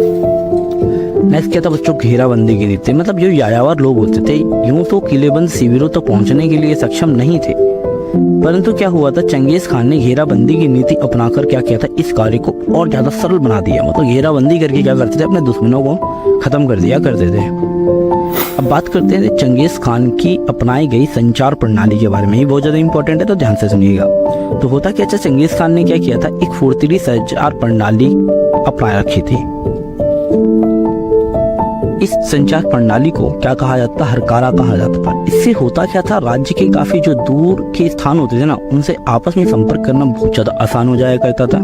नेक्स्ट क्या था बच्चों, घेराबंदी की नीति। मतलब जो यायावर लोग होते थे यूं तो किलेबंद शिविरों तक पहुंचने के लिए सक्षम नहीं थे, परंतु क्या हुआ था, चंगेज खान ने घेराबंदी की नीति अपनाकर क्या किया था, इस कार्य को और ज्यादा सरल बना दिया। मतलब घेराबंदी करके क्या करते थे, अपने दुश्मनों को खत्म कर दिया करते थे। अब बात करते हैं चंगेज खान की अपनाई गई संचार प्रणाली के बारे में। ये बहुत ज्यादा इंपॉर्टेंट है, तो ध्यान से सुनिएगा। तो होता क्या, अच्छा चंगेज खान ने क्या किया था, एक फुर्तीली संचार प्रणाली अपना रखी थी। इस संचार प्रणाली को क्या कहा जाता था, हरकारा कहा जाता था। इससे होता क्या था, राज्य के काफी जो दूर के स्थान होते थे ना, उनसे आपस में संपर्क करना बहुत ज्यादा आसान हो जाया करता था।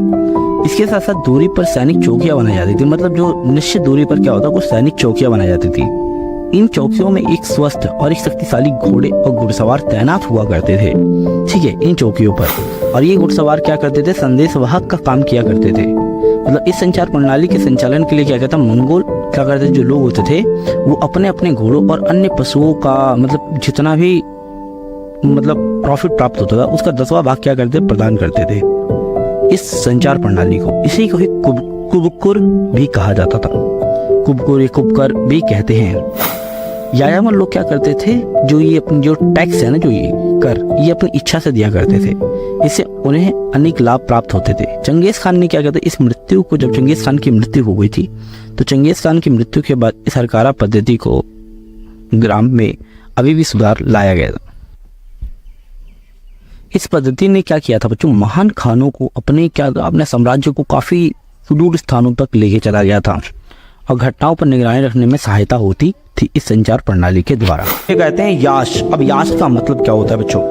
इसके साथ साथ दूरी पर सैनिक चौकियां बनाई जाती थी। मतलब जो निश्चित दूरी पर क्या होता, कुछ सैनिक चौकियां बनाई जाती थी। इन चौकियों में एक स्वस्थ और एक शक्तिशाली घोड़े और घुड़सवार तैनात हुआ करते थे, ठीक है, इन चौकियों पर। और ये घुड़सवार क्या करते थे, संदेशवाहक का काम किया करते थे। मतलब इस संचार प्रणाली के संचालन के लिए क्या कहता, मंगोल क्या करते थे, जो लोग होते थे वो अपने अपने घोड़ों और अन्य पशुओं का मतलब जितना भी प्रॉफिट प्राप्त होता था उसका 10वां भाग क्या करते, प्रदान करते थे इस संचार प्रणाली को। इसी को कुबकुर भी कहा जाता था, कुबकुर कुबकर भी कहते हैं। यायावर लोग क्या करते थे, जो ये अपनी जो टैक्स है ना, जो ये कर, ये अपनी इच्छा से दिया करते थे। इससे उन्हें अनेक लाभ प्राप्त होते थे। चंगेज खान ने क्या कहते, इस मृत्यु को, जब चंगेज खान की मृत्यु हो गई थी तो चंगेज खान की मृत्यु के बाद इस हरकारा पद्धति को ग्राम में अभी भी सुधार लाया गया था। इस पद्धति ने क्या किया था बच्चों, महान खानों को अपने साम्राज्य को काफी सुदूर स्थानों तक लेके चला गया था और घटनाओं पर निगरानी रखने में सहायता होती थी इस संचार प्रणाली के द्वारा। ये कहते हैं याश। अब याश का मतलब क्या होता है बच्चों,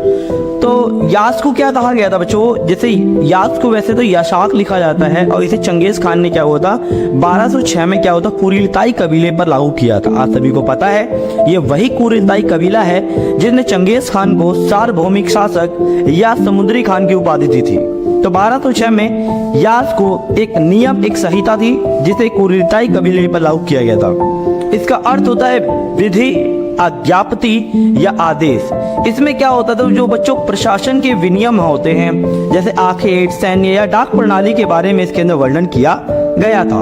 तो याश को क्या कहा गया था बच्चों, जैसे याश को वैसे तो याशाक लिखा जाता है और इसे चंगेज खान ने क्या होता 1206 में क्या होता कुरिलताई कबीले पर लागू किया था। आप सभी को पता है ये वही कुरिलताई कबीला है जिसने चंगेज खान को सार्वभौमिक शासक या समुद्री खान की उपाधि दी थी। तो 1206 में याश को एक नियम, एक संहिता थी जिसे कुरिलताई कबीले पर लागू किया गया था। इसका अर्थ होता है विधि, आज्ञापति या आदेश। इसमें क्या होता था, जो बच्चों प्रशासन के विनियम होते हैं जैसे आखेट, सैन्य या डाक प्रणाली के बारे में इसके अंदर वर्णन किया गया था।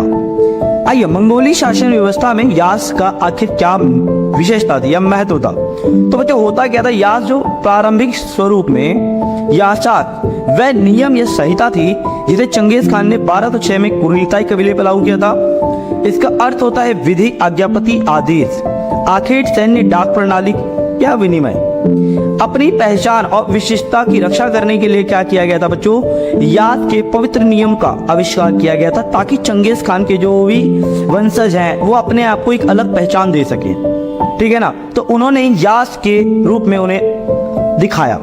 आइए, मंगोली शासन व्यवस्था में यास का आखिर क्या विशेषता थी या महत्व था। तो बच्चों होता क्या था, यास जो प्रारंभिक स्वरूप में याशाक वह नियम या संहिता थी जिसे चंगेज खान ने 1206 में कुरिलताई कबीले पर लागू किया था। इसका अर्थ होता है विधि, आज्ञापति, आदेश, आखेट, सैन्य, डाक प्रणाली या विनिमय। अपनी पहचान और विशिष्टता की रक्षा करने के लिए क्या किया गया था बच्चों, याद के पवित्र नियम का आविष्कार किया गया था, ताकि चंगेज खान के जो भी वंशज हैं वो अपने आप को एक अलग पहचान दे सके। ठीक है ना। तो उन्होंने यास के रूप में उन्हें दिखाया।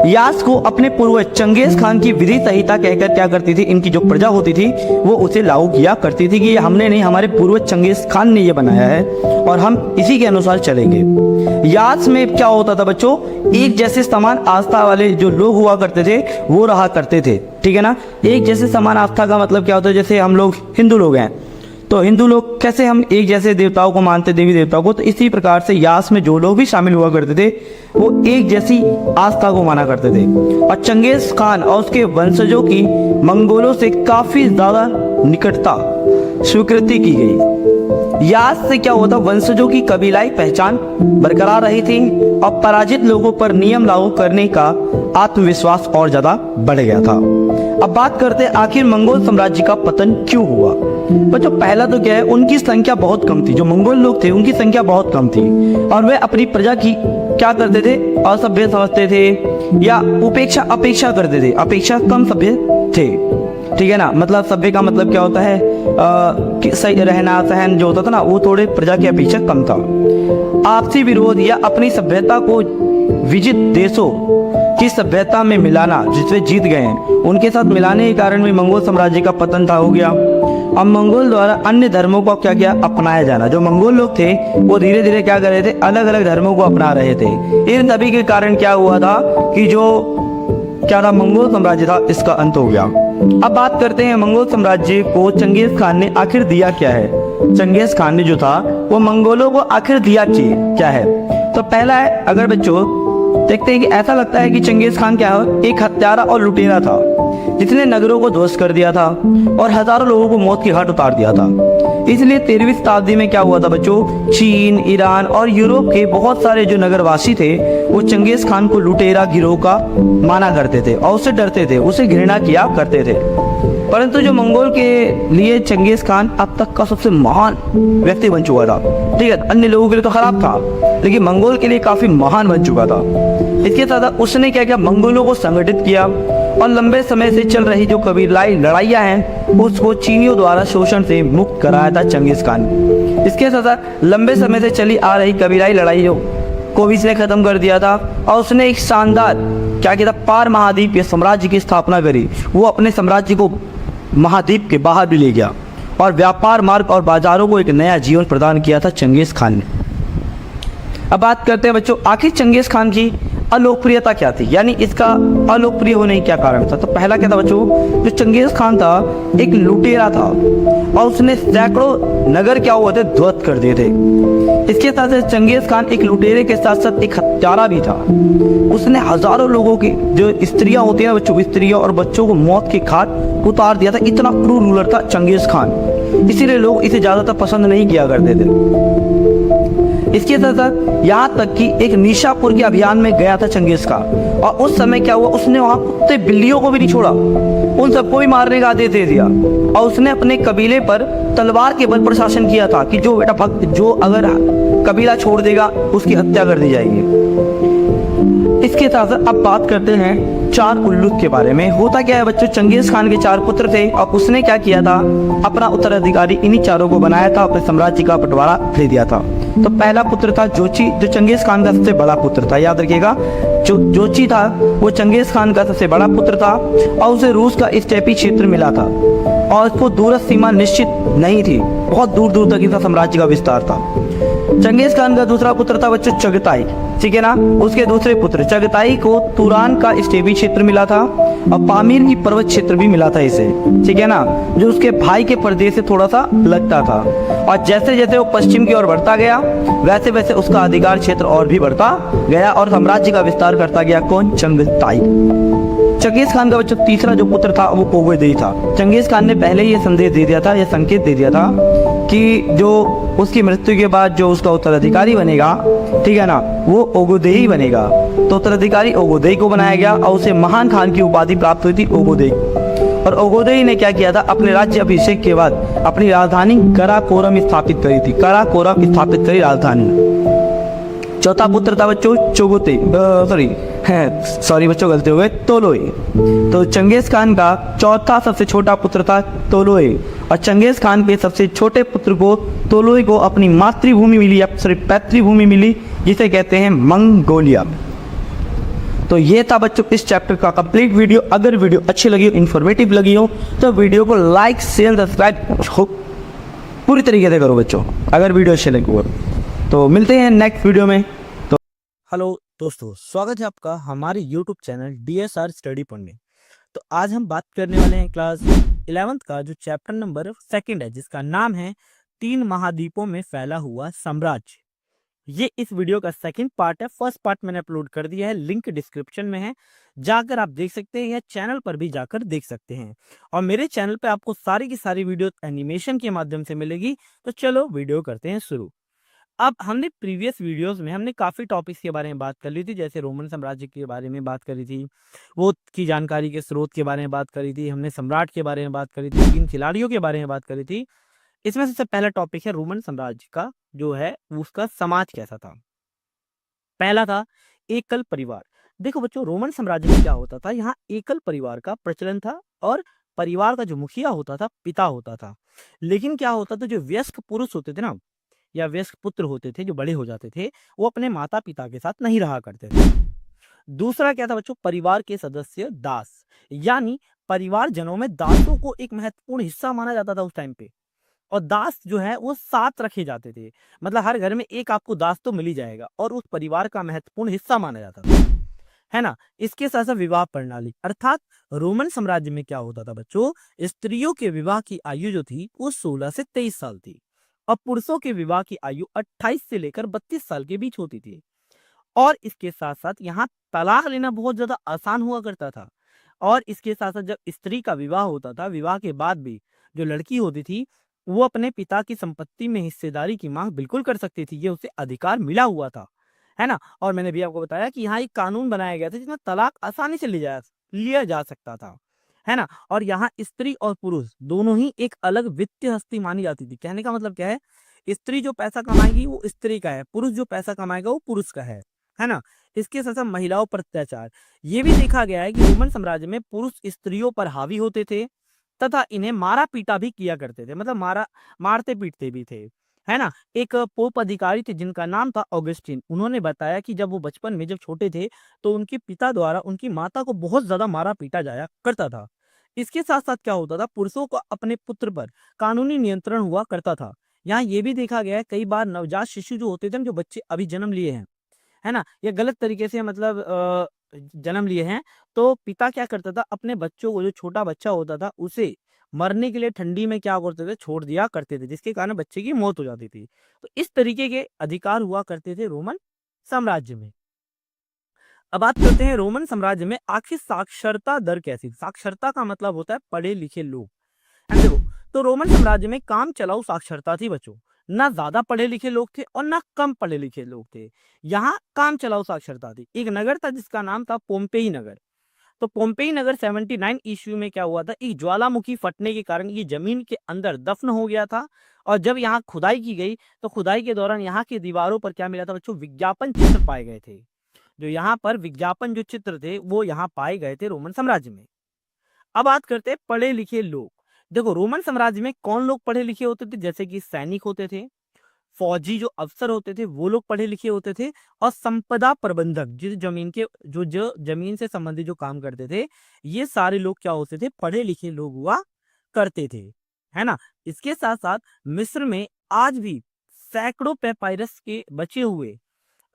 यास को अपने पूर्वज चंगेज खान की विधि संहिता कहकर क्या करती थी, इनकी जो प्रजा होती थी वो उसे लागू किया करती थी कि ये हमने नहीं, हमारे पूर्वज चंगेज खान ने ये बनाया है और हम इसी के अनुसार चलेंगे। यास में क्या होता था बच्चों, एक जैसे समान आस्था वाले जो लोग हुआ करते थे वो रहा करते थे। ठीक है ना। एक जैसे समान आस्था का मतलब क्या होता है, जैसे हम लोग हिंदू लोग हैं तो हिंदू लोग कैसे हम एक जैसे देवताओं को मानते, देवी देवताओं को, तो इसी प्रकार से यास में जो लोग भी शामिल हुआ करते थे वो एक जैसी आस्था को माना करते थे। और चंगेज खान और उसके वंशजों की मंगोलों से काफी ज्यादा निकटता स्वीकृति की गई। यास से क्या होता, वंशजों की कबीलाई पहचान बरकरार रही थी और पराजित लोगों पर नियम लागू करने का आत्मविश्वास और ज्यादा बढ़ गया था। अब बात करते हैं आखिर मंगोल साम्राज्य का पतन क्यों हुआ। बच्चों पहला तो क्या है, उनकी संख्या बहुत कम थी। जो मंगोल लोग थे उनकी संख्या बहुत कम थी और वे अपनी प्रजा की क्या करते थे, असभ्य समझते थे या अपेक्षा करते थे। अपेक्षा कम सभ्य थे। ठीक है ना। मतलब सभ्य का मतलब क्या होता है, कि सही रहना सहन जो होता था ना, वो थोड़े प्रजा की अपेक्षा कम था। आपसी विरोध या अपनी सभ्यता को विजित देशों की सभ्यता में मिलाना, जिसमें जीत गए हैं उनके साथ मिलाने के कारण भी मंगोल साम्राज्य का पतन था हो गया। अब मंगोल द्वारा अन्य धर्मों को क्या किया, अपनाया जाना। जो मंगोल लोग थे वो धीरे धीरे क्या कर रहे थे, अलग अलग धर्मों को अपना रहे थे। इन सभी के कारण क्या हुआ था कि जो क्या था, मंगोल साम्राज्य था इसका अंत हो गया। अब बात करते हैं मंगोल साम्राज्य को चंगेज खान ने आखिर दिया क्या है। चंगेज खान ने जो था वो मंगोलों को आखिर दिया क्या है। तो पहला है, अगर बच्चों देखते हैं कि ऐसा लगता है कि चंगेज खान क्या है, एक हत्यारा और लुटेरा था जिसने नगरों को ध्वस्त कर दिया था और हजारों लोगों को मौत की घाट उतार दिया था। इसलिए 13वीं शताब्दी में क्या हुआ था बच्चों, चीन, ईरान और यूरोप के बहुत सारे जो नगरवासी थे वो चंगेज खान को लुटेरा गिरोह का माना करते थे और उससे डरते थे, उसे घृणा किया करते थे। परंतु जो मंगोल के लिए चंगेज खान अब तक का सबसे महान व्यक्ति बन चुका था। ठीक है, अन्य लोगों के लिए तो खराब था लेकिन मंगोल के लिए काफी महान बन चुका था। इसके साथ उसने क्या किया, मंगोलों को संगठित किया और लंबे समय से चल रही जो कबीलाई लड़ाइयाँ हैं उसको चीनियों द्वारा शोषण से मुक्त कराया था चंगेज खान। इसके साथ लंबे समय से चली आ रही कबीलाई लड़ाइयों को भी इसने खत्म कर दिया था और उसने एक शानदार क्या किया था, पार महाद्वीप के साम्राज्य की स्थापना करी। वो अपने साम्राज्य को महाद्वीप के बाहर भी ले गया और व्यापार मार्ग और बाजारों को एक नया जीवन प्रदान किया था चंगेज खान ने। अब बात करते हैं बच्चों, आखिर चंगेज खान की अलोकप्रियता क्या थी, यानी इसका अलोकप्रिय होने की क्या कारण था। तो पहला क्या था बच्चों, जो चंगेज खान था एक लुटेरा था और उसने सैकड़ों नगर क्या हुए थे, ध्वस्त कर दिए थे। इसके साथ चंगेज खान एक लुटेरे के साथ साथ एक हत्यारा भी था। उसने हजारों लोगों की जो स्त्रियां होती हैं बच्चों, स्त्रियों और बच्चों को मौत के घाट उतार दिया था। इतना क्रूर रूलर था चंगेज खान, इसीलिए लोग इसे ज्यादातर पसंद नहीं किया करते थे। इसके साथ यहाँ तक कि एक निशापुर के अभियान में गया था चंगेज खान और उस समय क्या हुआ, उसने वहां कुत्ते बिल्लियों को भी नहीं छोड़ा, उन सबको भी मारने का आदेश दे दिया और उसने अपने कबीले पर तलवार के बल पर शासन किया था कि जो बेटा भक्त जो अगर कबीला छोड़ देगा उसकी हत्या कर दी जाएगी। इसके साथ अब बात करते हैं चार उल्लूक के बारे में। होता क्या है बच्चों, चंगेज खान के चार पुत्र थे और उसने क्या किया था, अपना उत्तराधिकारी इन्हीं चारों को बनाया था, अपने साम्राज्य का बंटवारा दे दिया था। तो पहला पुत्र था जोची, जो चंगेज खान का सबसे बड़ा पुत्र था। याद रखिएगा, जो जोची था वो चंगेज खान का सबसे बड़ा पुत्र था और उसे रूस का स्टेपी क्षेत्र मिला था और उसको दूरस्थ सीमा निश्चित नहीं थी, बहुत दूर दूर तक इसका साम्राज्य का विस्तार था। चंगेज खान का दूसरा पुत्र था बच्चों चगताई, ठीक है ना। उसके दूसरे पुत्र चगताई को तुरान का स्टेपी क्षेत्र मिला था और पामीर की पर्वत क्षेत्र भी मिला था इसे, ठीक है ना, जो उसके भाई के प्रदेश से थोड़ा सा लगता था। और जैसे जैसे वो पश्चिम की ओर बढ़ता गया वैसे वैसे उसका अधिकार क्षेत्र और भी बढ़ता गया और साम्राज्य का विस्तार करता गया। कौन, चगताई। चंगेज खान का बच्चा तीसरा जो पुत्र था वो ओगोदेई था। चंगेज खान ने पहले ये संदेश दे दिया था, यह संकेत दे दिया था कि जो उसकी मृत्यु के बाद जो उसका उत्तराधिकारी बनेगा, ठीक है ना, वो ओगोदेई बनेगा। तो उत्तराधिकारी ओगोदेई को बनाया गया और उसे महान खान की उपाधि प्राप्त हुई थी, ओगोदेई। और ओगोदेई ने क्या किया था, अपने राज्य अभिषेक के बाद अपनी राजधानी कराकोरम स्थापित करी थी। कराकोरम स्थापित करी राजधानी। चौथा पुत्र था बच्चों चोगोते, सॉरी बच्चों गलती हो गए, तोलोए। तो चंगेज खान का चौथा सबसे छोटा पुत्र था तोलोए, और चंगेज खान के सबसे छोटे पुत्र को तोलोए को अपनी मातृभूमि मिली, सॉरी पैतृभूमि मिली, जिसे कहते हैं मंगोलिया। तो ये था बच्चों इस चैप्टर का कंप्लीट वीडियो। अगर वीडियो अच्छी लगी हो, इन्फॉर्मेटिव लगी हो, तो वीडियो को लाइक शेयर सब्सक्राइब पूरी तरीके से करो बच्चों, अगर वीडियो अच्छी लगी हो। तो मिलते हैं नेक्स्ट वीडियो में। तो हेलो दोस्तों, स्वागत है आपका हमारे YouTube channel DSR study point में। तो आज हम बात करने वाले हैं क्लास 11th का जो चैप्टर नंबर 2 है, जिसका नाम है 3 महाद्वीपों में फैला हुआ साम्राज्य। ये इस वीडियो का सेकंड पार्ट है। फर्स्ट पार्ट मैंने अपलोड कर दिया है, लिंक डिस्क्रिप्शन में है, जाकर आप देख सकते हैं, या चैनल पर भी जाकर देख सकते हैं। और मेरे चैनल पे आपको सारी की सारी वीडियो एनिमेशन के माध्यम से मिलेगी। तो चलो वीडियो करते हैं शुरू। अब हमने प्रीवियस वीडियोस में हमने काफ़ी टॉपिक्स के बारे में बात कर ली थी, जैसे रोमन साम्राज्य के बारे में बात करी थी, वो की जानकारी के स्रोत के बारे में बात करी थी, हमने सम्राट के बारे में बात करी थी, 3 खिलाड़ियों के बारे में बात करी थी। इसमें सबसे पहला टॉपिक है रोमन साम्राज्य का जो है उसका समाज कैसा था। पहला था एकल परिवार। देखो बच्चों, रोमन साम्राज्य में क्या होता था, यहाँ एकल परिवार का प्रचलन था, और परिवार का जो मुखिया होता था पिता होता था। लेकिन क्या होता था, जो वयस्क पुरुष होते थे ना, या वयस्क पुत्र होते थे जो बड़े हो जाते थे, वो अपने माता पिता के साथ नहीं रहा करते थे। दूसरा क्या था बच्चों, परिवार के सदस्य दास, यानी परिवारजनों में दासों को एक महत्वपूर्ण हिस्सा माना जाता था उस टाइम पे। और दास जो है वो 7 रखे जाते थे, मतलब हर घर में एक आपको दास तो मिल ही जाएगा, और उस परिवार का महत्वपूर्ण हिस्सा माना जाता था, है ना। इसके साथ साथ विवाह प्रणाली, अर्थात रोमन साम्राज्य में क्या होता था बच्चों, स्त्रियों के विवाह की आयु जो थी वो 16 से 23 साल थी, और पुरुषों के विवाह की आयु 28 से लेकर 32 साल के बीच होती थी। और इसके साथ साथ यहाँ तलाक लेना बहुत ज्यादा आसान हुआ करता था। और इसके साथ साथ जब स्त्री का विवाह होता था, विवाह के बाद भी जो लड़की होती थी वो अपने पिता की संपत्ति में हिस्सेदारी की मांग बिल्कुल कर सकती थी, ये उसे अधिकार मिला हुआ था, है ना। और मैंने भी आपको बताया कि यहाँ एक कानून बनाया गया था जिसमें तलाक आसानी से लिया जा सकता था, है ना। और यहाँ स्त्री और पुरुष दोनों ही एक अलग वित्तीय हस्ती मानी जाती थी। कहने का मतलब क्या है, स्त्री जो पैसा कमाएगी वो स्त्री का है, पुरुष जो पैसा कमाएगा वो पुरुष का है ना। इसके साथ साथ महिलाओं पर अत्याचार, ये भी देखा गया है कि रोमन साम्राज्य में पुरुष स्त्रियों पर हावी होते थे तथा इन्हें मारा पीटा भी किया करते थे, मतलब मारते पीटते भी थे, है ना। एक पोप अधिकारी थे जिनका नाम था ऑगस्टीन। उन्होंने बताया कि जब वो बचपन में जब छोटे थे तो उनके पिता द्वारा उनकी माता को बहुत ज्यादा मारा पीटा जाया करता था। इसके साथ साथ क्या होता था, पुरुषों को अपने पुत्र पर कानूनी नियंत्रण हुआ करता था। यहाँ ये भी देखा गया है कई बार नवजात शिशु जो होते थे, जो बच्चे अभी जन्म लिए हैं, है ना, ये गलत तरीके से मतलब जन्म लिए हैं, तो पिता क्या करता था, अपने बच्चों को, जो छोटा बच्चा होता था उसे मरने के लिए ठंडी में क्या करते थे, छोड़ दिया करते थे, जिसके कारण बच्चे की मौत हो जाती थी। तो इस तरीके के अधिकार हुआ करते थे रोमन साम्राज्य में। अब बात करते हैं रोमन साम्राज्य में आखिर साक्षरता दर कैसी थी। साक्षरता का मतलब होता है पढ़े लिखे लोग। देखो, तो रोमन साम्राज्य में काम चलाऊ साक्षरता थी बच्चों, ना ज्यादा पढ़े लिखे लोग थे और ना कम पढ़े लिखे लोग थे। यहाँ काम चलाऊ साक्षरता थी। एक नगर था जिसका नाम था पोम्पेई नगर। तो पोम्पेई नगर 79 ईस्वी में क्या हुआ था, एक ज्वालामुखी फटने के कारण ये जमीन के अंदर दफन हो गया था। और जब यहाँ खुदाई की गई तो खुदाई के दौरान यहाँ की दीवारों पर क्या मिला था बच्चों, विज्ञापन चित्र पाए गए थे। जो यहाँ पर विज्ञापन जो चित्र थे वो यहाँ पाए गए थे रोमन साम्राज्य में। अब बात करते हैं पढ़े लिखे लोग। देखो, रोमन साम्राज्य में कौन लोग पढ़े लिखे होते थे, जैसे कि सैनिक होते थे, फौजी जो अफसर होते थे वो लोग पढ़े लिखे होते थे, और संपदा प्रबंधक जिस जमीन के जो जमीन से संबंधित जो काम करते थे, ये सारे लोग क्या होते थे, पढ़े लिखे लोग हुआ करते थे, है ना। इसके साथ साथ मिस्र में आज भी सैकड़ों पेपायरस के बचे हुए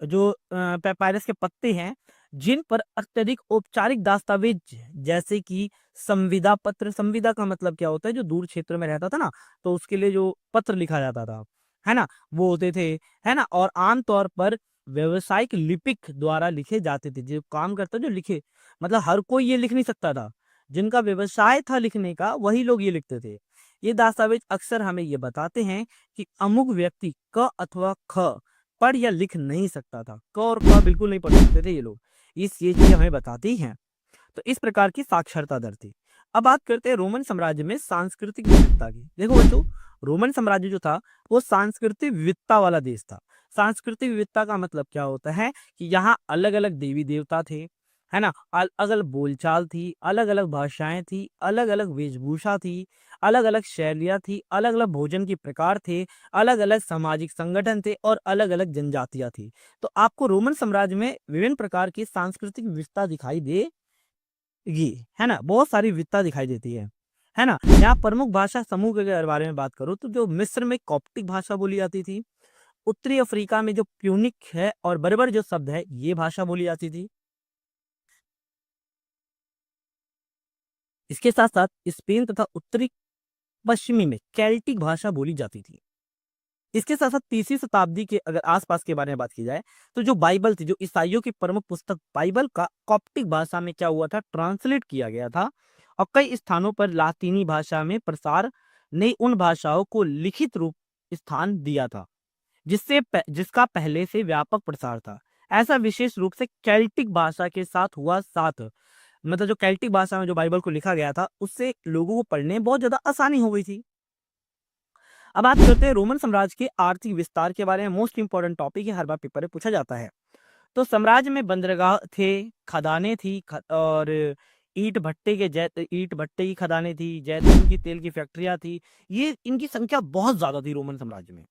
जो पेपायरस के पत्ते हैं, जिन पर अत्यधिक औपचारिक दस्तावेज जैसे कि संविदा पत्र, संविदा का मतलब क्या होता है, जो दूर क्षेत्र में रहता था ना, तो उसके लिए जो पत्र लिखा जाता था, है ना, वो होते थे, है ना। और आमतौर पर व्यवसायिक लिपिक द्वारा लिखे जाते थे। जो काम करता, जो लिखे, मतलब हर कोई ये लिख नहीं सकता था, जिनका व्यवसाय था लिखने का वही लोग ये लिखते थे। ये दस्तावेज अक्सर हमें ये बताते हैं कि अमुक व्यक्ति क अथवा ख पढ़ या लिख नहीं सकता था। क और ख बिल्कुल नहीं पढ़ सकते थे ये लोग, ये चीज हमें बताती हैं। तो इस प्रकार की साक्षरता दर थी। अब बात करते हैं रोमन साम्राज्य में सांस्कृतिक विविधता की। देखो बच्चों, रोमन साम्राज्य जो था वो सांस्कृतिक विविधता वाला देश था। सांस्कृतिक विविधता का मतलब क्या होता है कि यहाँ अलग अलग देवी देवता थे, है ना, अलग अलग बोलचाल थी, अलग अलग भाषाएं थी, अलग अलग वेशभूषा थी, अलग अलग शैलियाँ थी, अलग अलग भोजन के प्रकार थे, अलग अलग सामाजिक संगठन थे और अलग अलग जनजातियां थी। तो आपको रोमन साम्राज्य में विभिन्न प्रकार की सांस्कृतिक विविधता दिखाई देगी, है ना, बहुत सारी विविधता दिखाई देती है ना। यहाँ प्रमुख भाषा समूह के अगर बारे में बात करूँ तो जो मिस्र में कॉप्टिक भाषा बोली जाती थी, उत्तरी अफ्रीका में जो प्यूनिक है और बर्बर जो शब्द है ये भाषा बोली जाती थी। इसके साथ साथ स्पेन तथा उत्तरी पश्चिमी में केल्टिक भाषा बोली जाती थी। इसके साथ साथ तीसरी शताब्दी के अगर आसपास के बारे में बात की जाए तो जो बाइबल थी, जो ईसाइयों की प्रमुख पुस्तक बाइबल का कॉप्टिक भाषा में क्या हुआ था, ट्रांसलेट किया गया था और कई स्थानों पर लातीनी भाषा में प्रसार ने उन भाषाओं को लिखित रूप स्थान दिया था जिसका पहले से व्यापक प्रसार था। ऐसा विशेष रूप से केल्टिक भाषा के साथ हुआ साथ, मतलब जो केल्टिक भाषा में जो बाइबल को लिखा गया था उससे लोगों को पढ़ने में बहुत ज्यादा आसानी हो गई थी। अब बात करते हैं रोमन साम्राज्य के आर्थिक विस्तार के बारे में। मोस्ट इंपॉर्टेंट टॉपिक है, हर बार पेपर में पूछा जाता है। तो साम्राज्य में बंदरगाह थे, खदानें थी और ईंट भट्टे की खदानें थी, जैतून की तेल की फैक्ट्रियां थी। ये इनकी संख्या बहुत ज्यादा थी रोमन साम्राज्य में।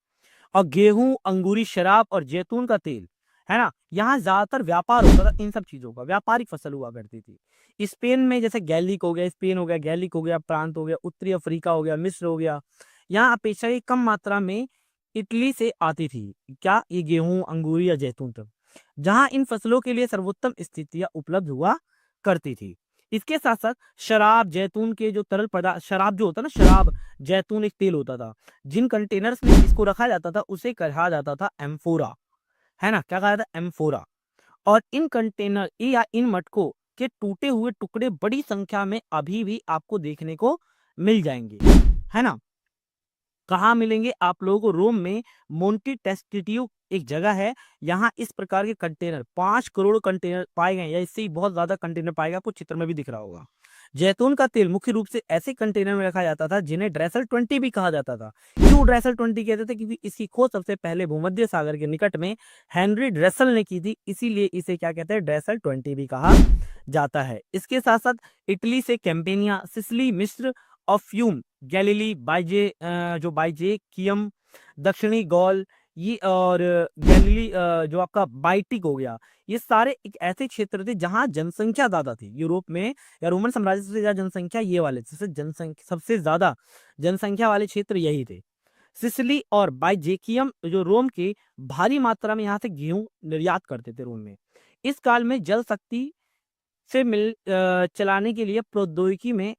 और गेहूं, अंगूरी शराब और जैतून का तेल, है ना, यहाँ ज्यादातर व्यापार होता था। इन सब चीजों का व्यापारिक फसल हुआ करती थी। स्पेन में जैसे गैलिक हो गया, स्पेन हो गया, गैलिक हो गया, प्रांत हो गया, उत्तरी अफ्रीका हो गया, मिस्र हो गया, यहाँ अपेक्षाकृत कम मात्रा में इटली से आती थी। क्या ये गेहूं, अंगूरी या जैतून तक, जहां इन फसलों के लिए सर्वोत्तम स्थितियां उपलब्ध हुआ करती थी। इसके साथ साथ शराब, जैतून के जो तरल पदार्थ, शराब जो होता ना, शराब जैतून एक तेल होता था, जिन कंटेनर्स में इसको रखा जाता था उसे कहा जाता था एम्फोरा, है ना, क्या कहा जाता है, एम्फोरा। और इन कंटेनर या इन मटकों के टूटे हुए टुकड़े बड़ी संख्या में अभी भी आपको देखने को मिल जाएंगे, है ना। कहाँ मिलेंगे आप लोगों को, रोम में मोंटी टेस्टिट्यू एक जगह है, यहाँ इस प्रकार के कंटेनर 5 करोड़ कंटेनर पाए गए, या इससे ही बहुत ज्यादा कंटेनर पाएगा, आपको चित्र में भी दिख रहा होगा। जैतून का तेल मुख्य रूप से ऐसे कंटेनर में रखा जाता था जिन्हें ड्रेसल 20 भी कहा जाता था। क्यों ड्रेसल 20 कहते थे, क्योंकि इसकी खोज सबसे पहले भूमध्य सागर के निकट में हेनरी ड्रेसल ने की थी, इसीलिए इसे क्या कहते हैं, ड्रेसल 20 भी कहा जाता है। इसके साथ साथ इटली से कैंपेनिया, सिसिली, मिस्र और फ्यूम, गैलिली, जो बाइजेकियम, दक्षिणी गॉल, ये और गैलिली जो आपका बाइटिक हो गया, ये सारे एक ऐसे क्षेत्र थे जहां जनसंख्या ज्यादा थी। यूरोप में या रोमन साम्राज्य से ज्यादा जनसंख्या ये वाले, सबसे ज्यादा जनसंख्या वाले क्षेत्र यही थे। सिसिली और बाइजेकियम जो रोम के भारी मात्रा में यहाँ से गेहूं निर्यात करते थे रोम में। इस काल में जल शक्ति से चलाने के लिए प्रौद्योगिकी में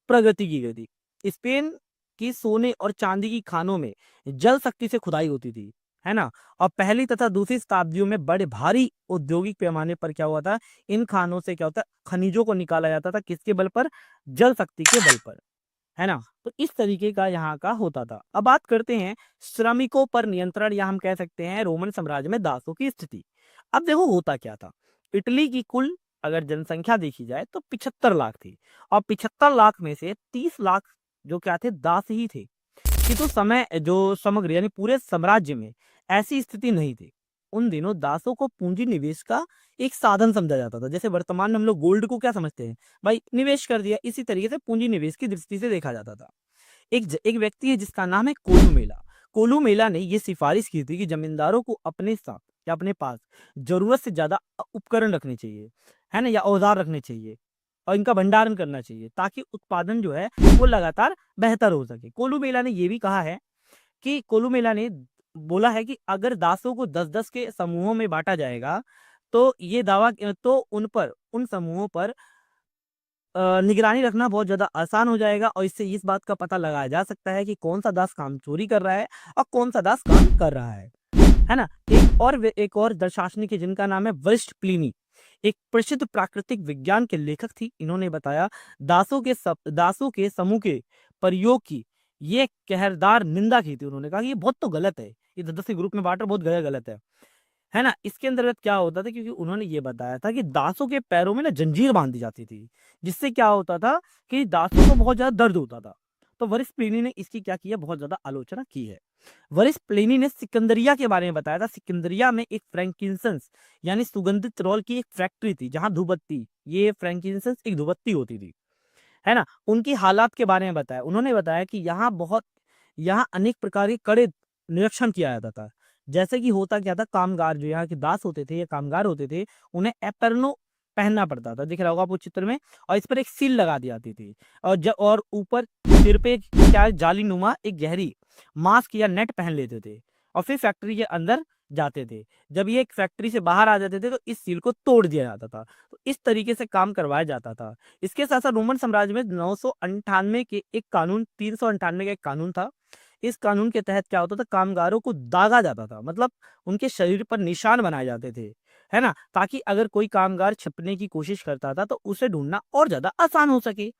प्रगति की गई थी। स्पेन की सोने और चांदी की खानों में जल शक्ति से खुदाई होती थी, है ना। और पहली तथा दूसरी शताब्दियों में बड़े भारी औद्योगिक पैमाने पर क्या हुआ था, इन खानों से क्या होता, खनिजों को निकाला जाता था, किसके बल पर, जल शक्ति के बल पर, है ना। तो इस तरीके का यहाँ का होता था। अब बात करते हैं श्रमिकों पर नियंत्रण, या हम कह सकते हैं रोमन साम्राज्य में दासों की स्थिति। अब देखो होता क्या था, इटली की कुल अगर जनसंख्या देखी जाए तो 75 लाख थी, और 75 लाख में से 30 लाख जो क्या थे, दास ही थे। कि तो समग्र यानी पूरे साम्राज्य में ऐसी स्थिति नहीं थी। उन दिनों दासों को पूंजी निवेश का एक साधन समझा जाता था। जैसे वर्तमान में हम लोग गोल्ड को क्या समझते हैं, भाई निवेश कर दिया, इसी तरीके से पूंजी निवेश की दृष्टि से देखा जाता था। एक व्यक्ति है जिसका नाम है कोलुमेला। कोलुमेला ने यह सिफारिश की थी कि जमींदारों को अपने साथ या अपने पास जरूरत से ज्यादा उपकरण रखने चाहिए, है ना, या औजार रखने चाहिए, और इनका भंडारण करना चाहिए ताकि उत्पादन जो है वो लगातार बेहतर हो सके। कोलुमेला ने यह भी कहा है कि कोलुमेला ने बोला है कि अगर दासों को 10-10 के समूहों में बांटा जाएगा तो ये दावा तो उन समूहों पर निगरानी रखना बहुत ज्यादा आसान हो जाएगा, और इससे इस बात का पता लगाया जा सकता है कि कौन सा दास काम चोरी कर रहा है और कौन सा दास काम कर रहा है ना। एक और दर्शासनिक है जिनका नाम है वरिष्ठ प्लिनी, एक प्रसिद्ध प्राकृतिक विज्ञान के लेखक थी। इन्होंने बताया दासों के समूह के प्रयोग की ये कहरदार निंदा की थी। उन्होंने कहा कि ये बहुत तो गलत है, ये 10-10 के ग्रुप में बांटना बहुत गलत है ना। इसके अंतर्गत क्या होता था, क्योंकि उन्होंने ये बताया था कि दासों के पैरों में ना जंजीर बांध दी जाती थी, जिससे क्या होता था कि दासों को बहुत ज्यादा दर्द होता था। तो वरिष्ठ प्लिनी ने इसकी क्या किया, बहुत ज्यादा आलोचना की है। वरिष्ठ प्लेनी ने सिकंदरिया के बारे में बताया था। सिकंदरिया में एक फ्रैंकिंसंस यानी सुगंधित रोल की एक फैक्ट्री थी, जहां धूपबत्ती, ये फ्रैंकिंसंस एक धूपबत्ती होती थी, है ना। उनकी हालात के बारे में बताया। उन्होंने बताया कि यहाँ अनेक प्रकार के कड़े निरीक्षण किया जाता था। जैसे कि होता क्या था, कामगार जो यहाँ के दास होते थे या कामगार होते थे, उन्हें एपर्नो पहनना पड़ता था, दिख रहा होगा आपको चित्र में, और इस पर एक सील लगा दी जाती थी, और ऊपर सिर पे क्या जाली नुमा एक गहरी मास्क या नेट पहन लेते थे, और फिर फैक्ट्री के अंदर जाते थे। जब ये एक फैक्ट्री से बाहर आ जाते थे तो इस सील को तोड़ दिया जाता था। तो इस तरीके से काम करवाया जाता था। इसके साथ साथ रोमन साम्राज्य में 398 का एक कानून था। इस कानून के तहत क्या होता था, कामगारों को दागा जाता था, मतलब उनके शरीर पर निशान बनाए जाते थे, है ना, ताकि अगर कोई कामगार छिपने की कोशिश करता था तो उसे ढूंढना और ज्यादा आसान हो सके।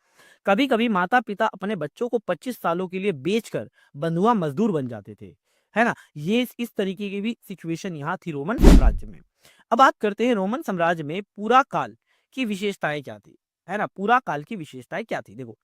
कभी कभी माता पिता अपने बच्चों को 25 सालों के लिए बेचकर बंधुआ मजदूर बन जाते थे, है ना। ये इस तरीके की भी सिचुएशन यहाँ थी रोमन साम्राज्य में। अब बात करते हैं रोमन साम्राज्य में पूरा काल की विशेषताएं क्या थी, है ना। पूरा काल की विशेषताएं क्या थी, देखो,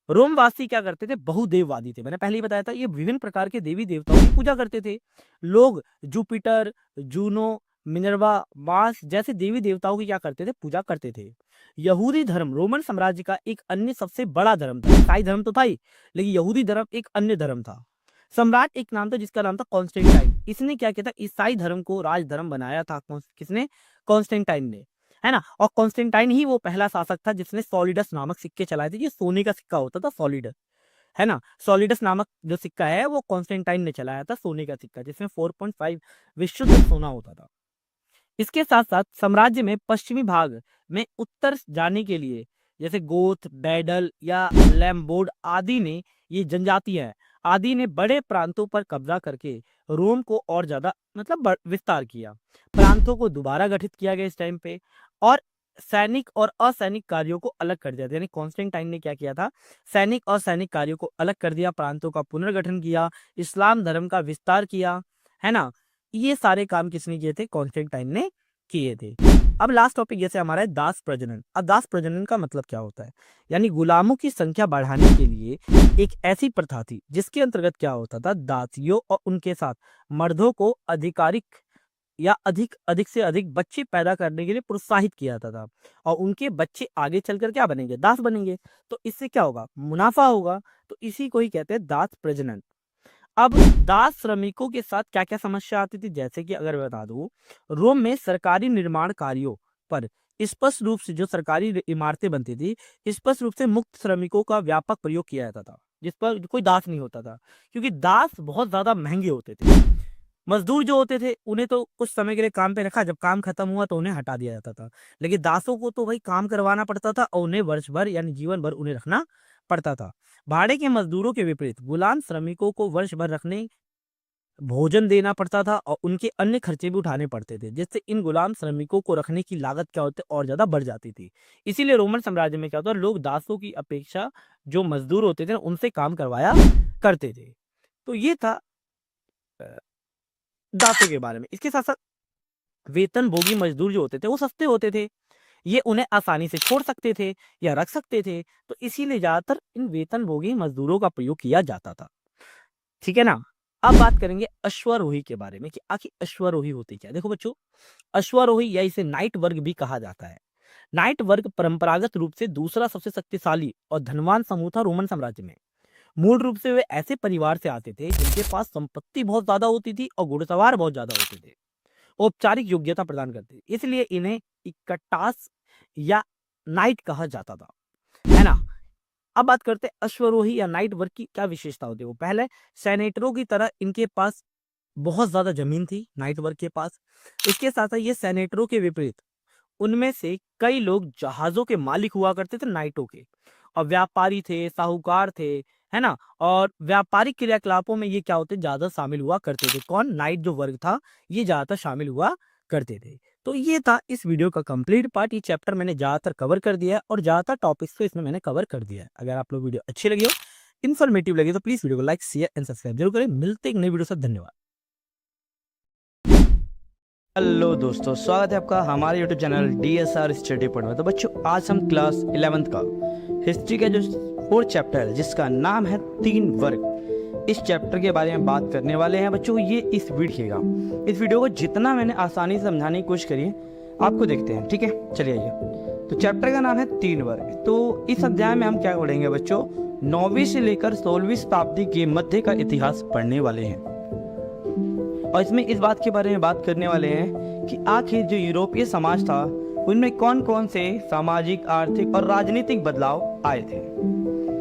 रोमवासी क्या करते थे, बहुदेववादी थे। मैंने पहले ही बताया था, ये विभिन्न प्रकार के देवी देवताओं की पूजा करते थे। लोग जुपिटर, जूनो, मिनर्वा, मार्स जैसे देवी देवताओं की क्या करते थे, पूजा करते थे। यहूदी धर्म रोमन साम्राज्य का एक अन्य सबसे बड़ा धर्म था। ईसाई धर्म तो था ही, लेकिन यहूदी धर्म एक अन्य धर्म था। सम्राट एक नाम था जिसका नाम था कॉन्स्टेंटाइन। इसने क्या किया था, ईसाई धर्म को राजधर्म बनाया था। किसने? कॉन्स्टेंटाइन ने, है ना। और कॉन्स्टेंटाइन ही वो पहला शासक था जिसने सॉलिडस नामक सिक्के चलाए थे। ये सोने का सिक्का होता था, सॉलिडस, है ना। सॉलिडस नामक जो सिक्का है वो कॉन्स्टेंटाइन ने चलाया था, सोने का सिक्का, जिसमें 4.5 विशुद्ध सोना होता था। इसके साथ साथ साम्राज्य में पश्चिमी भाग में उत्तर जाने के लिए, जैसे गोथ, बैडल या लैम्बोर्ड आदि ने, ये जनजातियां आदि ने बड़े प्रांतों पर कब्जा करके रोम को और ज्यादा मतलब विस्तार किया। प्रांतों को दोबारा गठित किया गया इस टाइम पे, और सैनिक और असैनिक कार्यों को अलग कर दिया। यानी कॉन्स्टेंटाइन ने क्या किया था, सैनिक और सैनिक कार्यों को अलग कर दिया, प्रांतों का पुनर्गठन किया, इस्लाम धर्म का विस्तार किया, है ना। ये सारे काम किसने किए थे, कॉन्स्टेंटाइन ने किए थे। अब लास्ट टॉपिक जैसे हमारा है दास प्रजनन। अब दास प्रजनन का मतलब क्या होता है, यानी गुलामों की संख्या बढ़ाने के लिए एक ऐसी प्रथा थी जिसके अंतर्गत क्या होता था, दासियों और उनके साथ मर्दों को अधिकारिक या अधिक से अधिक बच्चे पैदा करने के लिए प्रोत्साहित किया जाता था, और उनके बच्चे आगे चलकर क्या बनेंगे, दास बनेंगे। तो इससे क्या होगा, मुनाफा होगा। तो इसी को ही कहते हैं दास प्रजनन। अब दास श्रमिकों के साथ क्या क्या समस्या आती थी, जैसे कि अगर मैं बता दूं, रोम में सरकारी निर्माण कार्यों पर स्पष्ट रूप से जो सरकारी इमारतें बनती थी, स्पष्ट रूप से मुक्त श्रमिकों का व्यापक प्रयोग किया जाता था, जिस पर कोई दास नहीं होता था, क्योंकि दास बहुत ज्यादा महंगे होते थे। मजदूर जो होते थे उन्हें तो कुछ समय के लिए काम पे रखा, जब काम खत्म हुआ तो उन्हें हटा दिया जाता था। लेकिन दासों को तो भाई काम करवाना पड़ता था, और उन्हें वर्ष भर यानी जीवन भर उन्हें रखना पड़ता था। भाड़े के मजदूरों के विपरीत गुलाम श्रमिकों को वर्ष भर रखने, भोजन देना पड़ता था, और उनके अन्य खर्चे भी उठाने पड़ते थे, जिससे इन गुलाम श्रमिकों को रखने की लागत क्या होती और ज्यादा बढ़ जाती थी। इसीलिए रोमन साम्राज्य में क्या होता, लोग दासों की अपेक्षा जो मजदूर होते थे उनसे काम करवाया करते थे। तो ये था दासों के बारे में। इसके साथ साथ वेतन भोगी मजदूर जो होते थे वो सस्ते होते थे, ये उन्हें आसानी से छोड़ सकते थे या रख सकते थे, तो इसीलिए ज्यादातर इन वेतन भोगी मजदूरों का प्रयोग किया जाता था। ठीक है ना। अब बात करेंगे अश्वारोही के बारे में कि आखिर अश्वारोही होते क्या। देखो बच्चों, अश्वारोही या इसे नाइट वर्ग भी कहा जाता है। नाइट वर्ग परंपरागत रूप से दूसरा सबसे शक्तिशाली और धनवान समूह था रोमन साम्राज्य में। मूल रूप से वे ऐसे परिवार से आते थे जिनके पास संपत्ति बहुत ज्यादा होती थी और घुड़सवार बहुत ज्यादा होते थे, औपचारिक योग्यता प्रदान करते थे, इसलिए इन्हें इकट्टास या नाइट कहा जाता था, है ना। अब बात करते हैं अश्वरोही या नाइट वर्ग की क्या विशेषता होती है। वो पहले सेनेटरों की तरह इनके पास बहुत ज्यादा जमीन थी नाइट वर्ग के पास। इसके साथ साथ ये सेनेटरों के विपरीत उनमें से कई लोग जहाजों के मालिक हुआ करते थे नाइटों के, और व्यापारी थे, साहूकार थे, है ना। और व्यापारिक क्रियाकलापों में ये क्या होते ज्यादा शामिल हुआ करते थे। कौन? नाइट जो वर्ग था ये ज्यादातर शामिल हुआ करते थे। तो ये था इस वीडियो का कंप्लीट पार्ट। ये चैप्टर मैंने ज्यादातर कवर कर दिया है और ज्यादातर टॉपिक्स को इसमें मैंने कवर कर दिया है। अगर आप लोग वीडियो अच्छी लगी हो, इन्फॉर्मेटिव लगी तो प्लीज वीडियो को लाइक, शेयर एंड सब्सक्राइब जरूर करें। मिलते एक नई वीडियो से, धन्यवाद। हेलो दोस्तों, स्वागत है आपका हमारे YouTube channel DSR study point में। तो बच्चों, आज हम क्लास 11th का हिस्ट्री का जो 4th चैप्टर है जिसका नाम है 3 वर्ग, इस चैप्टर के बारे में बात करने वाले हैं बच्चों। ये इस वीडियो को जितना मैंने आसानी से समझाने की कोशिश करी है आपको देखते हैं, ठीक है। चलिए आइए, तो चैप्टर का नाम है 3 वर्ग। तो इस अध्याय में हम क्या पढ़ेंगे बच्चों, 9वीं से लेकर 16वीं शताब्दी के मध्य का इतिहास पढ़ने वाले हैं। और इसमें इस बात के बारे में बात करने वाले हैं कि आखिर जो यूरोपीय समाज था उनमें कौन कौन से सामाजिक, आर्थिक और राजनीतिक बदलाव आए थे।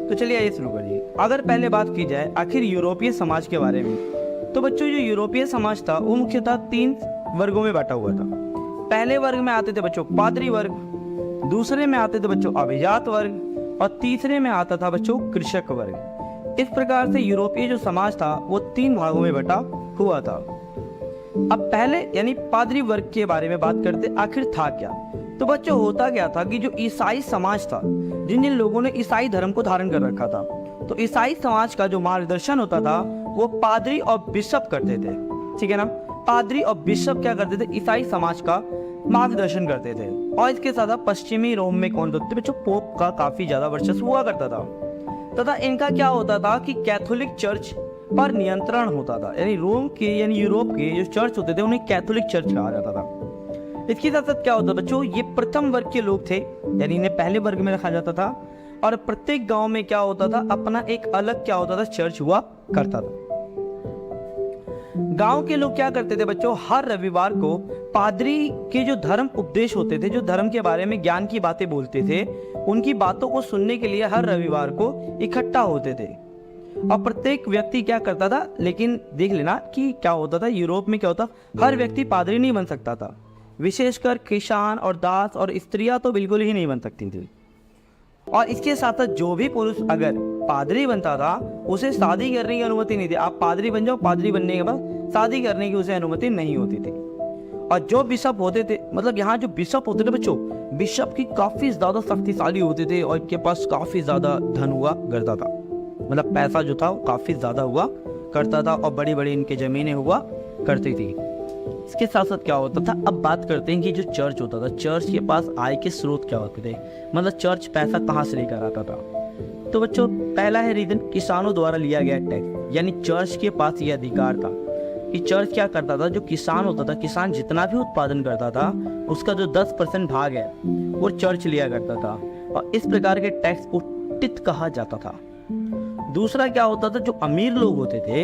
तो चलिए आइए शुरू करिए। अगर पहले बात की जाए आखिर यूरोपीय समाज के बारे में, तो बच्चों जो यूरोपीय समाज था वो मुख्यतः 3 वर्गों में बांटा हुआ था। पहले वर्ग में आते थे बच्चों पादरी वर्ग, दूसरे में आते थे बच्चों अभिजात वर्ग और तीसरे में आता था बच्चों कृषक वर्ग। इस प्रकार से यूरोपीय जो समाज था वो 3 भागों में बटा हुआ था। अब पहले यानी पादरी वर्ग के बारे में बात करते, आखिर था क्या। तो बच्चों होता क्या था कि जो ईसाई समाज था, जिन जिन लोगों ने ईसाई धर्म को धारण कर रखा था, तो ईसाई समाज का जो मार्गदर्शन होता था वो पादरी और बिशप करते थे, ठीक है ना। पादरी और बिशप क्या करते थे, ईसाई समाज का मार्गदर्शन करते थे। और इसके साथ पश्चिमी रोम में कौन होते थे बच्चों, पोप का काफी ज्यादा वर्चस्व हुआ करता था। तथा इनका क्या होता था कि कैथोलिक चर्च पर नियंत्रण होता था, यानी रोम के यानी यूरोप के जो चर्च होते थे उन्हें कैथोलिक चर्च कहा जाता था। इसके साथ साथ क्या होता बच्चों, ये प्रथम वर्ग के लोग थे, यानी इन्हें पहले वर्ग में रखा जाता था। और प्रत्येक गांव में क्या होता था, अपना एक अलग क्या होता था, चर्च हुआ करता था। गांव के लोग क्या करते थे बच्चों, हर रविवार को पादरी के जो धर्म उपदेश होते थे, जो धर्म के बारे में ज्ञान की बातें बोलते थे, उनकी बातों को सुनने के लिए हर रविवार को इकट्ठा होते थे। और प्रत्येक व्यक्ति क्या करता था, लेकिन देख लेना कि क्या होता था, यूरोप में क्या होता, हर व्यक्ति पादरी नहीं बन सकता था। विशेषकर किसान और दास और स्त्रियां तो बिल्कुल ही नहीं बन सकती थी। और इसके साथ साथ जो भी पुरुष अगर पादरी बनता था उसे शादी करने की अनुमति नहीं थी। आप पादरी बन जाओ, पादरी बनने के बाद शादी करने की उसे अनुमति नहीं होती थी। और जो बिशप होते थे, मतलब यहाँ जो बिशप होते थे बच्चों, बिशप की काफी ज्यादा शक्तिशाली होते थे और इनके पास काफी ज्यादा धन हुआ करता था, मतलब पैसा जो था वो काफी ज्यादा हुआ करता था और बड़ी बड़ी इनकी जमीनें हुआ करती थी। इसके साथ साथ क्या होता था, अब बात करते हैं कि जो चर्च होता था, चर्च के पास आय के स्रोत क्या होते थे, मतलब चर्च पैसा कहाँ से लेकर आता था। तो बच्चों पहला है रीजन, किसानों द्वारा लिया गया टैक्स, यानी चर्च के पास ये अधिकार था कि चर्च क्या करता था, जो किसान होता था, किसान जितना भी उत्पादन करता था उसका जो 10% भाग है वो चर्च लिया करता था। और इस प्रकार के टैक्स को टित कहा जाता था। दूसरा क्या होता था, जो अमीर लोग होते थे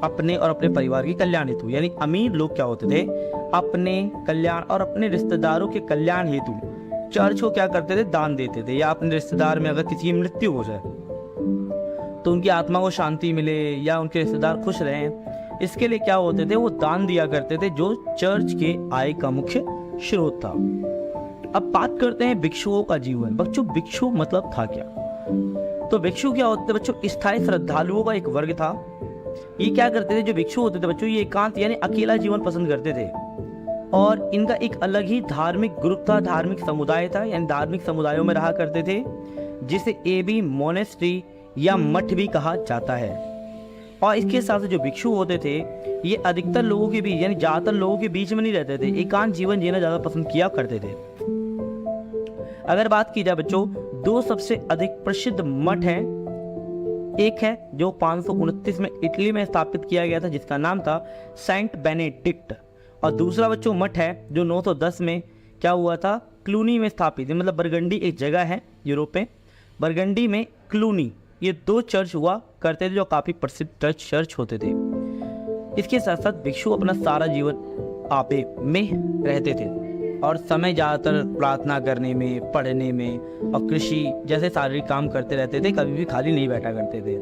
अपने और अपने परिवार की कल्याण हेतु, यानी अमीर लोग क्या होते थे, अपने कल्याण और अपने रिश्तेदारों के कल्याण हेतु चर्च को क्या करते थे, दान देते थे। या अपने रिश्तेदार में अगर किसी की मृत्यु हो जाए तो उनकी आत्मा को शांति मिले या उनके रिश्तेदार खुश रहें, इसके लिए क्या होते थे, वो दान दिया करते थे, जो चर्च के आय का मुख्य स्रोत था। अब बात करते हैं भिक्षुओं का जीवन। बच्चों भिक्षु मतलब था क्या, तो भिक्षु क्या होते थे बच्चों, स्थायी श्रद्धालुओं का एक वर्ग था। ये क्या करते थे, जो भिक्षु होते थे बच्चों, ये एकांत यानी अकेला जीवन पसंद करते थे। और इनका एक अलग ही धार्मिक ग्रुप था, धार्मिक समुदाय था, यानी धार्मिक समुदायों में रहा करते थे, जिसे एबी मोनेस्ट्री या मठ भी कहा जाता है। और इसके साथ जो भिक्षु होते थे ये अधिकतर लोगों के बीच यानी ज्यादातर लोगों के बीच में नहीं रहते थे, एकांत जीवन जीना ज्यादा पसंद किया करते थे। अगर बात की जाए बच्चों, 2 सबसे अधिक प्रसिद्ध मठ हैं। एक है जो 529 में इटली में स्थापित किया गया था, जिसका नाम था सेंट बेनेडिक्ट। और दूसरा बच्चों मठ है जो 910 में क्या हुआ था, क्लूनी में स्थापित है, मतलब बरगंडी एक जगह है यूरोप में, बरगंडी में क्लूनी। ये 2 चर्च हुआ करते थे जो काफी प्रसिद्ध चर्च होते थे। इसके साथ साथ भिक्षु अपना सारा जीवन आपे में रहते थे और समय ज़्यादातर प्रार्थना करने में, पढ़ने में और कृषि जैसे शारीरिक काम करते रहते थे, कभी भी खाली नहीं बैठा करते थे।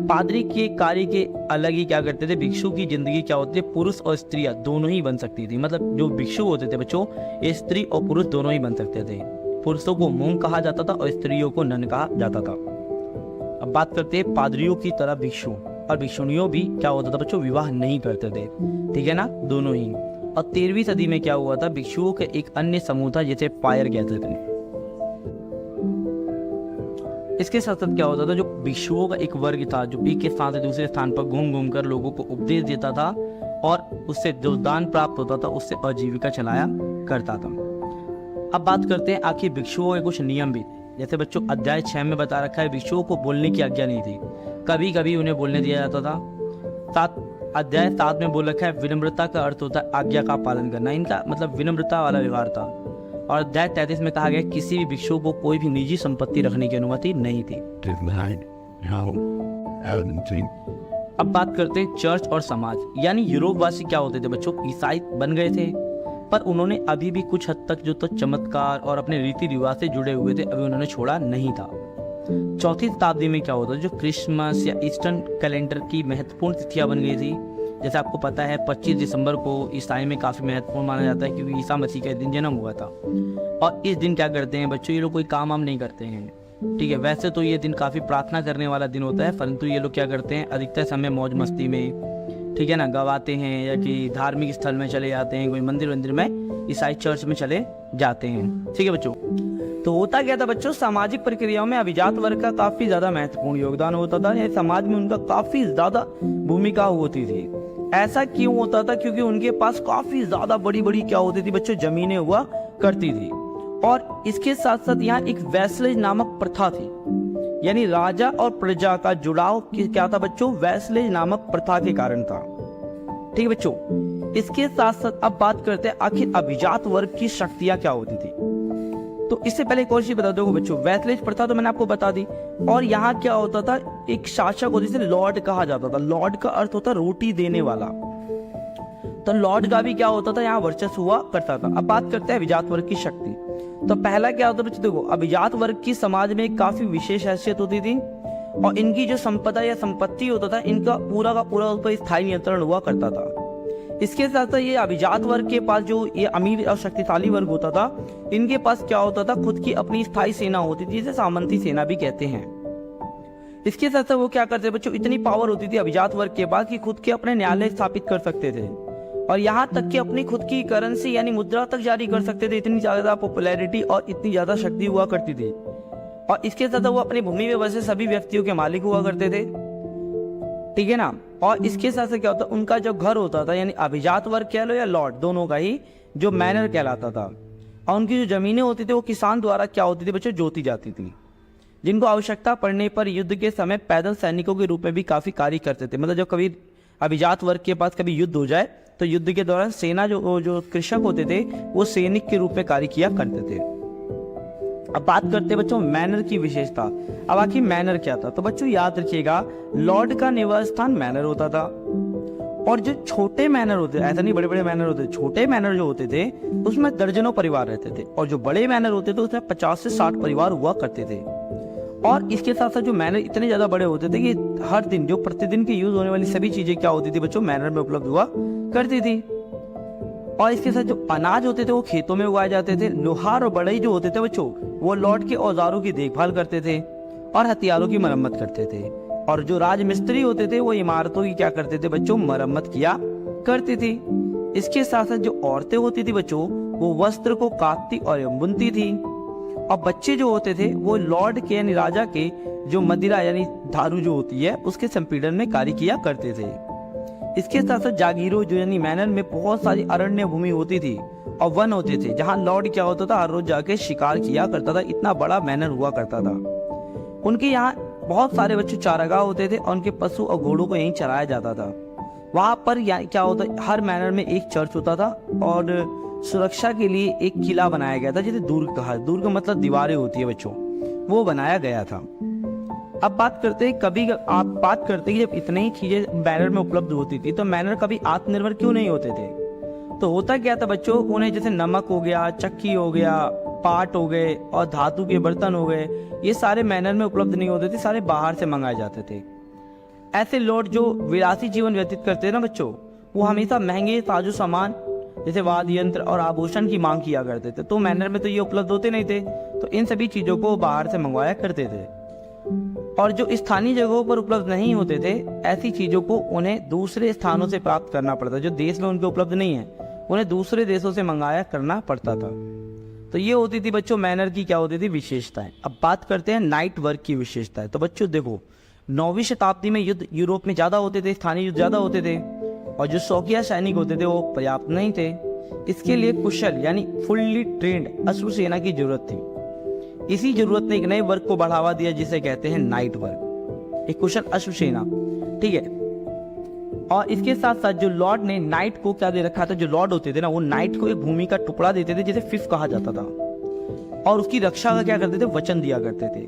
पादरी के कार्य के अलग ही क्या करते थे, भिक्षु की जिंदगी क्या होती है, पुरुष और स्त्रियां दोनों ही बन सकती थी। मतलब जो भिक्षु होते थे बच्चों, ये स्त्री और पुरुष दोनों ही बन सकते थे। पुरुषों को मोंग कहा जाता था और स्त्रियों को नन कहा जाता था। अब बात करते हैं पादरियों की तरह भिक्षु और भिक्षुणियों भी क्या होता था बच्चों, विवाह नहीं करते थे, ठीक है ना, दोनों ही। और 13वीं सदी में क्या हुआ था, भिक्षुओं के एक अन्य समूह था जिसे फायर कहते थे। इसके साथ साथ क्या होता था, जो भिक्षुओं का एक वर्ग था जो एक के स्थान से दूसरे स्थान पर घूम घूम कर लोगों को उपदेश देता था और उससे जो दान प्राप्त होता था उससे आजीविका चलाया करता था। अब बात करते हैं आखिर भिक्षुओं के कुछ नियम भी थे। जैसे बच्चों अध्याय 6 में बता रखा है भिक्षुओं को बोलने की आज्ञा नहीं थी। कभी कभी उन्हें बोलने दिया जाता था। 7 में बोल रखा है विनम्रता का अर्थ होता है आज्ञा का पालन करना। इनका मतलब विनम्रता वाला व्यवहार था। और अध्याय 33 में कहा गया किसी भी भिक्षु को कोई भी निजी संपत्ति रखने की अनुमति नहीं थी। अब बात करते हैं चर्च और समाज, यानी यूरोपवासी क्या होते थे बच्चों, ईसाई बन गए थे, पर उन्होंने अभी भी कुछ हद तक जो तो चमत्कार और अपने रीति रिवाज से जुड़े हुए थे, अभी उन्होंने छोड़ा नहीं था। 4वीं शताब्दी में क्या होता है, जो क्रिसमस या ईस्टर्न कैलेंडर की महत्वपूर्ण तिथियां बन गई थी। जैसे आपको पता है 25 दिसंबर को ईसाई में काफ़ी महत्वपूर्ण माना जाता है, क्योंकि ईसा मसीह का दिन जन्म हुआ था। और इस दिन क्या करते हैं बच्चों, ये लोग कोई काम वाम नहीं करते हैं, ठीक है। वैसे तो ये दिन काफ़ी प्रार्थना करने वाला दिन होता है, परंतु ये लोग क्या करते हैं, अधिकतर समय मौज मस्ती में, ठीक है ना, गवाते हैं या कि धार्मिक स्थल में चले जाते हैं, कोई मंदिर में, ईसाई चर्च में चले जाते हैं, ठीक है बच्चों। तो होता क्या था बच्चों, सामाजिक प्रक्रियाओं में अभिजात वर्ग का काफी ज्यादा महत्वपूर्ण योगदान होता था, या समाज में उनका काफी ज्यादा भूमिका होती थी। ऐसा क्यों होता था, क्योंकि उनके पास काफी ज्यादा बड़ी बड़ी क्या होती थी बच्चों, जमीनें हुआ करती थी। और इसके साथ साथ यहाँ एक वैसलेज नामक प्रथा थी, यानी राजा और प्रजा का जुड़ाव क्या था बच्चों, वैसलेज नामक प्रथा के कारण था, ठीक है बच्चों। इसके साथ साथ अब बात करते हैं आखिर अभिजात वर्ग की शक्तियां क्या होती थी। तो इससे पहले एक और चीज बता दो बच्चों, वैसलेज प्रथा तो मैंने आपको बता दी। और यहाँ क्या होता था, एक शासक होता जिसे लॉर्ड कहा जाता था। लॉर्ड का अर्थ होता रोटी देने वाला। तो लॉर्ड का भी क्या होता था, यहाँ वर्चस्व हुआ करता था। अब बात करते हैं अभिजात वर्ग की शक्ति। तो पहला क्या होता है, देखो अभिजात वर्ग की समाज में काफी विशेष हैसियत होती थी, और इनकी जो संपदा या संपत्ति होता था, इनका पूरा का पूरा उस पर स्थायी नियंत्रण हुआ करता था। इसके साथ साथ ये अभिजात वर्ग के पास जो ये अमीर और शक्तिशाली वर्ग होता था, इनके पास क्या होता था, खुद की अपनी स्थायी सेना होती थी, जिसे सामंती सेना भी कहते हैं। इसके साथ साथ वो क्या करते बच्चों, इतनी पावर होती थी अभिजात वर्ग के पास कि खुद के अपने न्यायालय स्थापित कर सकते थे, और यहाँ तक कि अपनी खुद की करेंसी यानी मुद्रा तक जारी कर सकते थे। इतनी ज्यादा पॉपुलैरिटी और इतनी ज्यादा शक्ति हुआ करती थी। और इसके साथ वो अपनी भूमि में बसे सभी व्यक्तियों के मालिक हुआ करते थे, ठीक है ना। और इसके साथ से क्या होता, उनका जो घर होता था, यानी अभिजात वर्ग कह लो या लॉर्ड, दोनों का ही जो मैनर कहलाता था। और उनकी जो जमीनें होती थी वो किसान द्वारा क्या होती थी बच्चों, जोती जाती थी, जिनको आवश्यकता पड़ने पर युद्ध के समय पैदल सैनिकों के रूप में भी काफी कार्य करते थे। मतलब जब कभी अभिजात वर्ग के पास कभी युद्ध हो जाए, तो युद्ध के दौरान सेना जो कृषक होते थे, वो सैनिक के रूप में कार्य किया करते थे। अब बात करते हैं बच्चों मैनर की विशेषता। अब आखिर मैनर क्या था, तो बच्चों याद रखिएगा, लॉर्ड का निवास स्थान मैनर होता था। और जो छोटे मैनर होते, ऐसा नहीं बड़े बड़े मैनर होते, छोटे मैनर जो होते थे उसमें दर्जनों परिवार रहते थे, और जो बड़े मैनर होते थे उसमें 50 से 60 परिवार हुआ करते थे। और इसके साथ साथ जो मैनर इतने ज्यादा बड़े होते थे कि हर दिन जो प्रतिदिन की यूज होने वाली सभी चीजें क्या होती थी बच्चों, मैनर में उपलब्ध हुआ करती थी। और इसके साथ जो अनाज होते थे वो खेतों में उगाए जाते थे। लोहार और बढ़ई जो होते थे बच्चों, वो लॉर्ड के औजारों की देखभाल करते थे और हथियारों की मरम्मत करते थे। और जो राजमिस्त्री होते थे वो इमारतों की क्या करते थे बच्चों, मरम्मत किया करती थी। इसके साथ साथ जो औरतें होती थी बच्चों, वो वस्त्र को काटती और बुनती थी। और बच्चे जो होते थे वो लॉर्ड के यानी राजा के जो मदिरा यानी दारू जो होती है उसके संपीड़न में कार्य किया करते थे। इसके साथ साथ जागीरों जो यानी मैनर में बहुत सारी अरण्य भूमि होती थी और वन होते थे, जहां लॉर्ड क्या होता था, हर रोज जाके शिकार किया करता था। इतना बड़ा मैनर हुआ करता था। उनके यहाँ बहुत सारे बच्चे चारागाह होते थे और उनके पशु और घोड़ों को यहीं चराया जाता था। वहां पर क्या होता, हर मैनर में एक चर्च होता था और सुरक्षा के लिए एक किला बनाया गया था, जिसे दुर्ग कहा। दुर्ग मतलब दीवारें होती है बच्चों, वो बनाया गया था। अब बात करते हैं, कभी आप बात करते हैं जब इतनी ही चीजें मैनर में उपलब्ध होती थी, तो मैनर कभी आत्मनिर्भर क्यों नहीं होते थे। तो होता क्या था बच्चों, उन्हें जैसे नमक हो गया, चक्की हो गया, पाट हो गए और धातु के बर्तन हो गए, ये सारे मैनर में उपलब्ध नहीं होते थे, सारे बाहर से मंगाए जाते थे। ऐसे लोग जो विलासी जीवन व्यतीत करते हैं ना बच्चों, वो हमेशा महंगे साजो सामान जैसे वाद्य यंत्र और आभूषण की मांग किया करते थे। तो मैनर में तो ये उपलब्ध होते नहीं थे, तो इन सभी चीजों को बाहर से मंगवाया करते थे। और जो स्थानीय जगहों पर उपलब्ध नहीं होते थे, ऐसी चीजों को उन्हें दूसरे स्थानों से प्राप्त करना पड़ता। जो देश में उनके उपलब्ध नहीं है, उन्हें दूसरे देशों से मंगाया करना पड़ता था। तो ये होती थी बच्चों मैनर की क्या होती थी, विशेषताएं। अब बात करते हैं नाइट वर्क की विशेषताएं। तो बच्चों देखो, 9वीं शताब्दी में युद्ध यूरोप में ज्यादा होते थे, स्थानीय युद्ध ज्यादा होते थे, और जो शौकिया सैनिक होते थे वो पर्याप्त नहीं थे। इसके लिए कुशल यानी फुल्ली ट्रेंड अश्व सेना की जरूरत थी। इसी जरूरत ने एक नए वर्ग को बढ़ावा दिया, जिसे कहते हैं नाइट वर्क। एक कुशल अश्वसेना, ठीक है। और इसके साथ साथ जो लॉर्ड ने नाइट को क्या दे रखा था, जो लॉर्ड होते थे ना वो नाइट को एक भूमि का टुकड़ा देते थे जिसे फिफ कहा जाता था, और उसकी रक्षा का क्या करते थे, वचन दिया करते थे।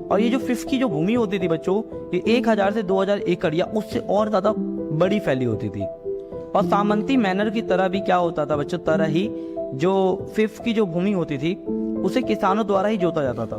और ये जो फिफ की जो भूमि होती थी बच्चों, ये 1000 से 2000 एकड़ या उससे और ज्यादा बड़ी फैली होती थी। और सामंती मैनर की तरह भी क्या होता था बच्चों, तरह ही जो फिफ की जो भूमि होती थी उसे किसानों द्वारा ही जोता जाता था।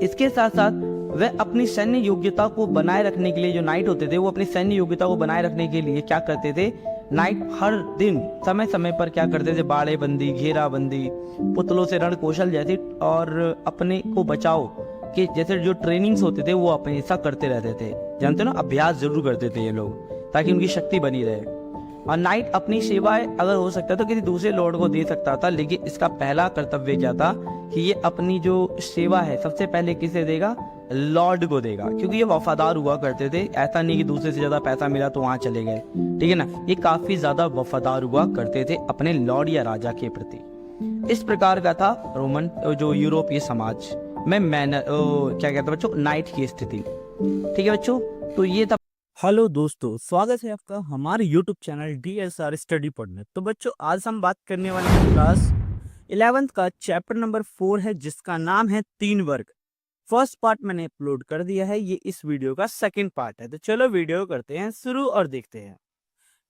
इसके साथ साथ वह अपनी सैन्य योग्यता को बनाए रखने के लिए, जो नाइट होते थे वो अपनी सैन्य योग्यता को बनाए रखने के लिए क्या करते थे, नाइट हर दिन समय समय पर क्या करते थे, बाड़ेबंदी, घेराबंदी, पुतलों से रण कौशल जैसे और अपने को बचाओ के जैसे जो ट्रेनिंग्स होते थे वो हमेशा करते रहते थे। जानते हो ना, अभ्यास जरूर करते थे ये लोग ताकि उनकी शक्ति बनी रहे। और नाइट अपनी सेवाएं अगर हो सकता तो किसी दूसरे लॉर्ड को दे सकता था, लेकिन इसका पहला कर्तव्य क्या था कि ये अपनी जो सेवा है सबसे पहले किसे देगा, लॉर्ड को देगा, क्योंकि ये वफादार हुआ करते थे। ऐसा नहीं कि दूसरे से ज्यादा पैसा मिला तो वहां चले गए, ठीक है ना, ये काफी ज्यादा वफादार हुआ करते थे अपने लॉर्ड या राजा के प्रति। इस प्रकार का था रोमन जो यूरोपीय समाज में मैनर क्या कहते हैं बच्चों, नाइट की स्थिति। ठीक है बच्चों, तो ये था। हेलो दोस्तों, स्वागत है आपका हमारे YouTube channel DSR study point में। तो बच्चों आज हम बात करने वाले हैं क्लास 11th का चैप्टर नंबर 4 है जिसका नाम है 3 वर्ग। फर्स्ट पार्ट मैंने अपलोड कर दिया है, ये इस वीडियो का सेकंड पार्ट है। तो चलो वीडियो करते हैं शुरू और देखते हैं।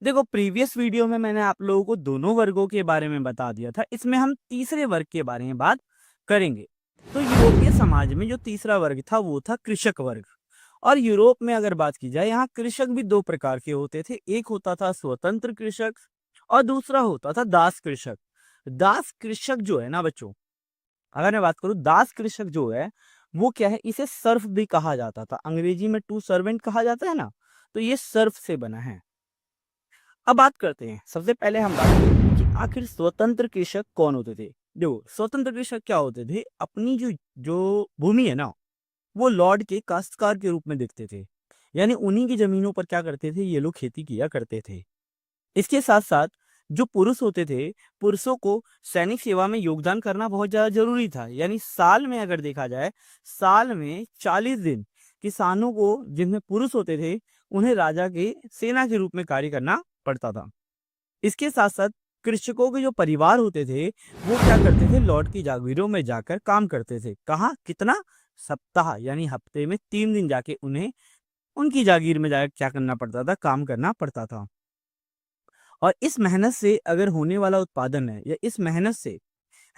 देखो प्रीवियस वीडियो में मैंने आप लोगों को दोनों वर्गों के बारे में बता दिया था, इसमें हम तीसरे वर्ग के बारे में बात करेंगे। तो यूरोपीय समाज में जो तीसरा वर्ग था वो था कृषक वर्ग। और यूरोप में अगर बात की जाए, यहाँ कृषक भी दो प्रकार के होते थे, एक होता था स्वतंत्र कृषक और दूसरा होता था दास कृषक। दास कृषक जो है ना बच्चों, अगर मैं बात करूं, दास कृषक जो है वो क्या है, इसे सर्फ भी कहा जाता था, अंग्रेजी में टू सर्वेंट कहा जाता है ना, तो ये सर्फ से बना है। अब बात करते हैं, सबसे पहले हम बात करेंगे कि आखिर स्वतंत्र कृषक कौन होते थे। देखो स्वतंत्र कृषक क्या होते थे, अपनी जो भूमि है ना वो लॉर्ड के काश्तकार के रूप में देखते थे, यानी उन्हीं की जमीनों पर क्या करते थे, ये लोग खेती किया करते थे। इसके साथ साथ जो पुरुष होते थे, पुरुषों को सैनिक सेवा में योगदान करना बहुत ज्यादा जरूरी था। यानी साल में अगर देखा जाए, साल में 40 दिन किसानों को, जिनमें पुरुष होते थे, उन्हें राजा के सेना के रूप में कार्य करना पड़ता था। इसके साथ साथ कृषकों के जो परिवार होते थे वो क्या करते थे, लॉर्ड की जागीरों में जाकर काम करते थे। कहाँ, कितना, सप्ताह यानी हफ्ते में 3 दिन जाके उन्हें उनकी जागीर में जाकर क्या करना पड़ता था, काम करना पड़ता था। और इस मेहनत से अगर होने वाला उत्पादन है, या इस मेहनत से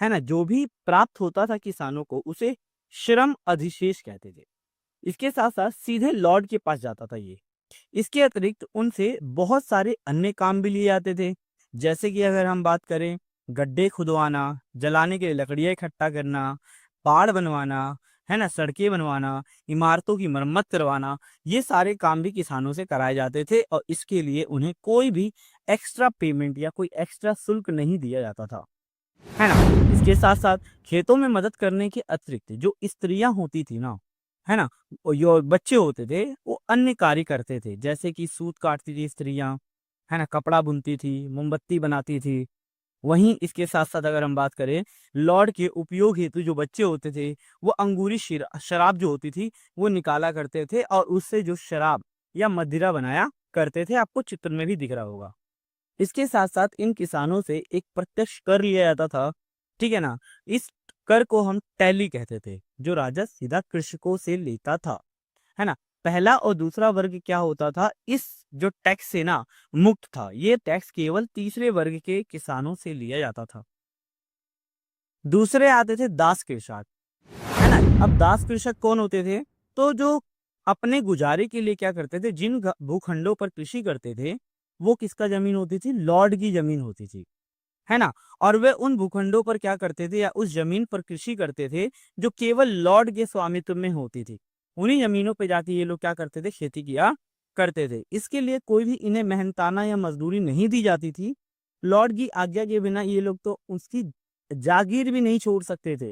है ना जो भी प्राप्त होता था किसानों को, उसे श्रम अधिशेष कहते थे। इसके साथ साथ सीधे लॉर्ड के पास जाता था ये। इसके अतिरिक्त उनसे बहुत सारे अन्य काम भी लिए जाते थे, जैसे कि अगर हम बात करें, गड्ढे खुदवाना, जलाने के लिए लकड़ियां इकट्ठा करना, पहाड़ बनवाना, है ना, सड़कें बनवाना, इमारतों की मरम्मत करवाना, ये सारे काम भी किसानों से कराए जाते थे। और इसके लिए उन्हें कोई भी एक्स्ट्रा पेमेंट या कोई एक्स्ट्रा शुल्क नहीं दिया जाता था, है ना। इसके साथ साथ खेतों में मदद करने के अतिरिक्त जो स्त्रियां होती थी ना, है ना, जो बच्चे होते थे वो अन्य कार्य करते थे, जैसे कि सूत काटती थी स्त्रियां, है ना, कपड़ा बुनती थी, मोमबत्ती बनाती थी। वहीं इसके साथ साथ अगर हम बात करें, लॉर्ड के उपयोग हेतु जो बच्चे होते थे वो अंगूरी शराब जो होती थी वो निकाला करते थे, और उससे जो शराब या मदिरा बनाया करते थे, आपको चित्र में भी दिख रहा होगा। इसके साथ साथ इन किसानों से एक प्रत्यक्ष कर लिया जाता था, ठीक है ना। इस कर को हम टैली कहते थे, जो राजा सीधा कृषकों से लेता था, है ना। पहला और दूसरा वर्ग क्या होता था, इस जो टैक्स से ना मुक्त था। ये टैक्स केवल तीसरे वर्ग के किसानों से लिया जाता था। दूसरे आते थे दास कृषक, है ना। अब दास कृषक कौन होते थे, तो जो अपने गुजारे के लिए क्या करते थे, जिन भूखंडों पर कृषि करते थे वो किसका जमीन होती थी, लॉर्ड की जमीन होती थी, है ना। और वे उन भूखंडों पर क्या करते थे, या उस जमीन पर कृषि करते थे जो केवल लॉर्ड के स्वामित्व में होती थी। उन्हीं जमीनों पे जाके ये लोग क्या करते थे, खेती किया करते थे। इसके लिए कोई भी इन्हें मेहनताना या मजदूरी नहीं दी जाती थी। लॉर्ड की आज्ञा के बिना ये लोग तो उसकी जागीर भी नहीं छोड़ सकते थे,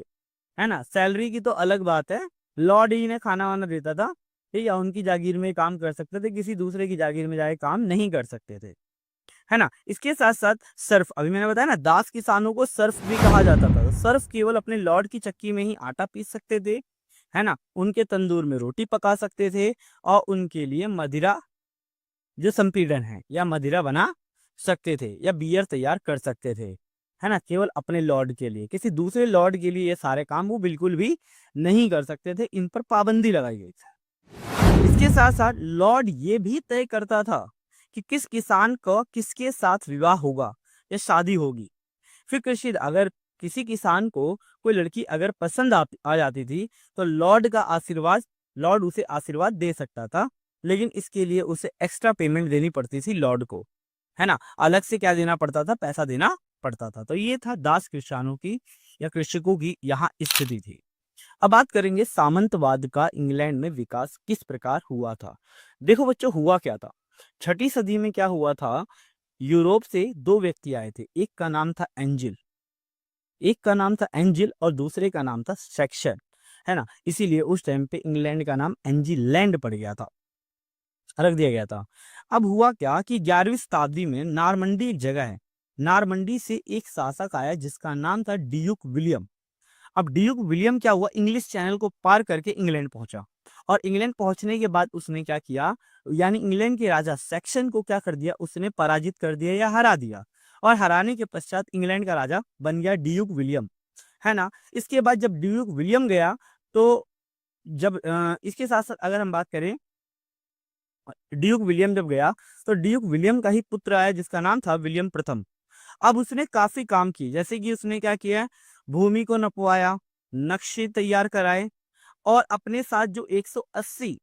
है ना। सैलरी की तो अलग बात है, लॉर्ड ही इन्हें खाना वाना देता था, ठीक है, उनकी जागीर में काम कर सकते थे, किसी दूसरे की जागीर में जाके काम नहीं कर सकते थे, है ना। इसके साथ साथ सर्फ, अभी मैंने बताया ना, दास किसानों को सर्फ भी कहा जाता था। सर्फ केवल अपने लॉर्ड की चक्की में ही आटा पीस सकते थे, है ना, उनके तंदूर में रोटी पका सकते थे और उनके लिए मदिरा जो संपीड़न है या मदिरा बना सकते थे या बियर तैयार कर सकते थे, है ना, केवल अपने लॉर्ड के लिए। किसी दूसरे लॉर्ड के लिए ये सारे काम वो बिल्कुल भी नहीं कर सकते थे, इन पर पाबंदी लगाई गई थी। इसके साथ साथ लॉर्ड ये भी तय करता था कि किस किसान को किसके साथ विवाह होगा या शादी होगी। फिर कृषि अगर किसी किसान को कोई लड़की अगर पसंद आ जाती थी तो लॉर्ड उसे आशीर्वाद दे सकता था, लेकिन इसके लिए उसे एक्स्ट्रा पेमेंट देनी पड़ती थी लॉर्ड को, है ना, अलग से क्या देना पड़ता था, पैसा देना पड़ता था। तो ये था दास किसानों की या कृषकों की यहाँ स्थिति थी। अब बात करेंगे सामंतवाद का इंग्लैंड में विकास किस प्रकार हुआ था। देखो बच्चों, हुआ क्या था, छठी सदी में क्या हुआ था, यूरोप से दो व्यक्ति आए थे, एक का नाम था एंजिल और दूसरे का नाम था सेक्शन, है ना, इसीलिए उस टाइम पे इंग्लैंड का नाम एंजिलैंड पड़ गया था, रख दिया गया था। अब हुआ क्या कि 11वीं शताब्दी में नारमंडी एक जगह है, नारमंडी से एक शासक आया जिसका नाम था ड्यूक विलियम। अब ड्यूक विलियम क्या हुआ, इंग्लिश चैनल को पार करके इंग्लैंड पहुंचा और इंग्लैंड पहुंचने के बाद उसने क्या किया, यानी इंग्लैंड के राजा सेक्शन को क्या कर दिया, उसने पराजित कर दिया या हरा दिया और हराने के पश्चात इंग्लैंड का राजा बन गया ड्यूक विलियम, है ना। इसके बाद जब ड्यूक विलियम गया तो इसके साथ साथ अगर हम बात करें, ड्यूक विलियम जब गया तो ड्यूक विलियम का ही पुत्र आया जिसका नाम था विलियम प्रथम। अब उसने काफी काम किए, जैसे कि उसने क्या किया, भूमि को नपवाया, नक्शे तैयार कराए और अपने साथ जो 180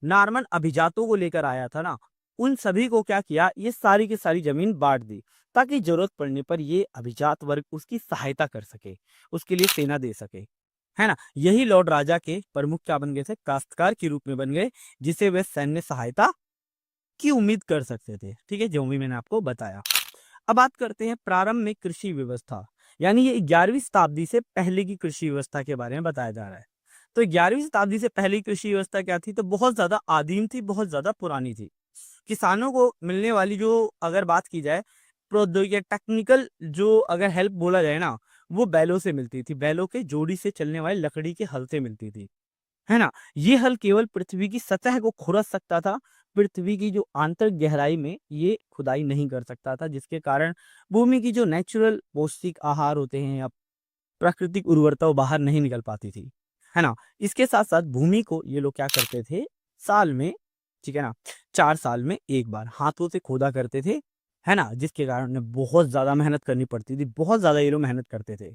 नार्मन अभिजातों को लेकर आया था ना, उन सभी को क्या किया, ये सारी की सारी जमीन बांट दी ताकि जरूरत पड़ने पर ये अभिजात वर्ग उसकी सहायता कर सके, उसके लिए सेना दे सके, है ना। यही लॉर्ड राजा के प्रमुख क्या बन गए थे, काश्तकार के रूप में बन गए, जिसे वे सैन्य सहायता की उम्मीद कर सकते थे। ठीक है, जो भी मैंने आपको बताया। अब बात करते हैं प्रारंभ में कृषि व्यवस्था, यानी ये 11वीं शताब्दी से पहले की कृषि व्यवस्था के बारे में बताया जा रहा है। तो 11वीं शताब्दी से पहले की कृषि व्यवस्था क्या थी, तो बहुत ज्यादा आदिम थी, बहुत ज्यादा पुरानी थी। किसानों को मिलने वाली जो अगर बात की जाए प्रौद्योगिकी टेक्निकल जो अगर हेल्प बोला जाए ना, वो बैलों से मिलती थी, बैलों के जोड़ी से चलने वाली लकड़ी के हल से मिलती थी, है ना। ये हल केवल पृथ्वी की सतह को खुरद सकता था, पृथ्वी की जो आंतरिक गहराई में ये खुदाई नहीं कर सकता था, जिसके कारण भूमि की जो नेचुरल पौष्टिक आहार होते हैं या प्राकृतिक उर्वरता वो बाहर नहीं निकल पाती थी, है ना। इसके साथ साथ भूमि को ये लोग क्या करते थे, साल में, ठीक है ना, 4 साल में एक बार हाथों से खोदा करते थे, है ना, जिसके कारण उन्हें बहुत ज्यादा मेहनत करनी पड़ती थी, बहुत ज्यादा ये लोग मेहनत करते थे,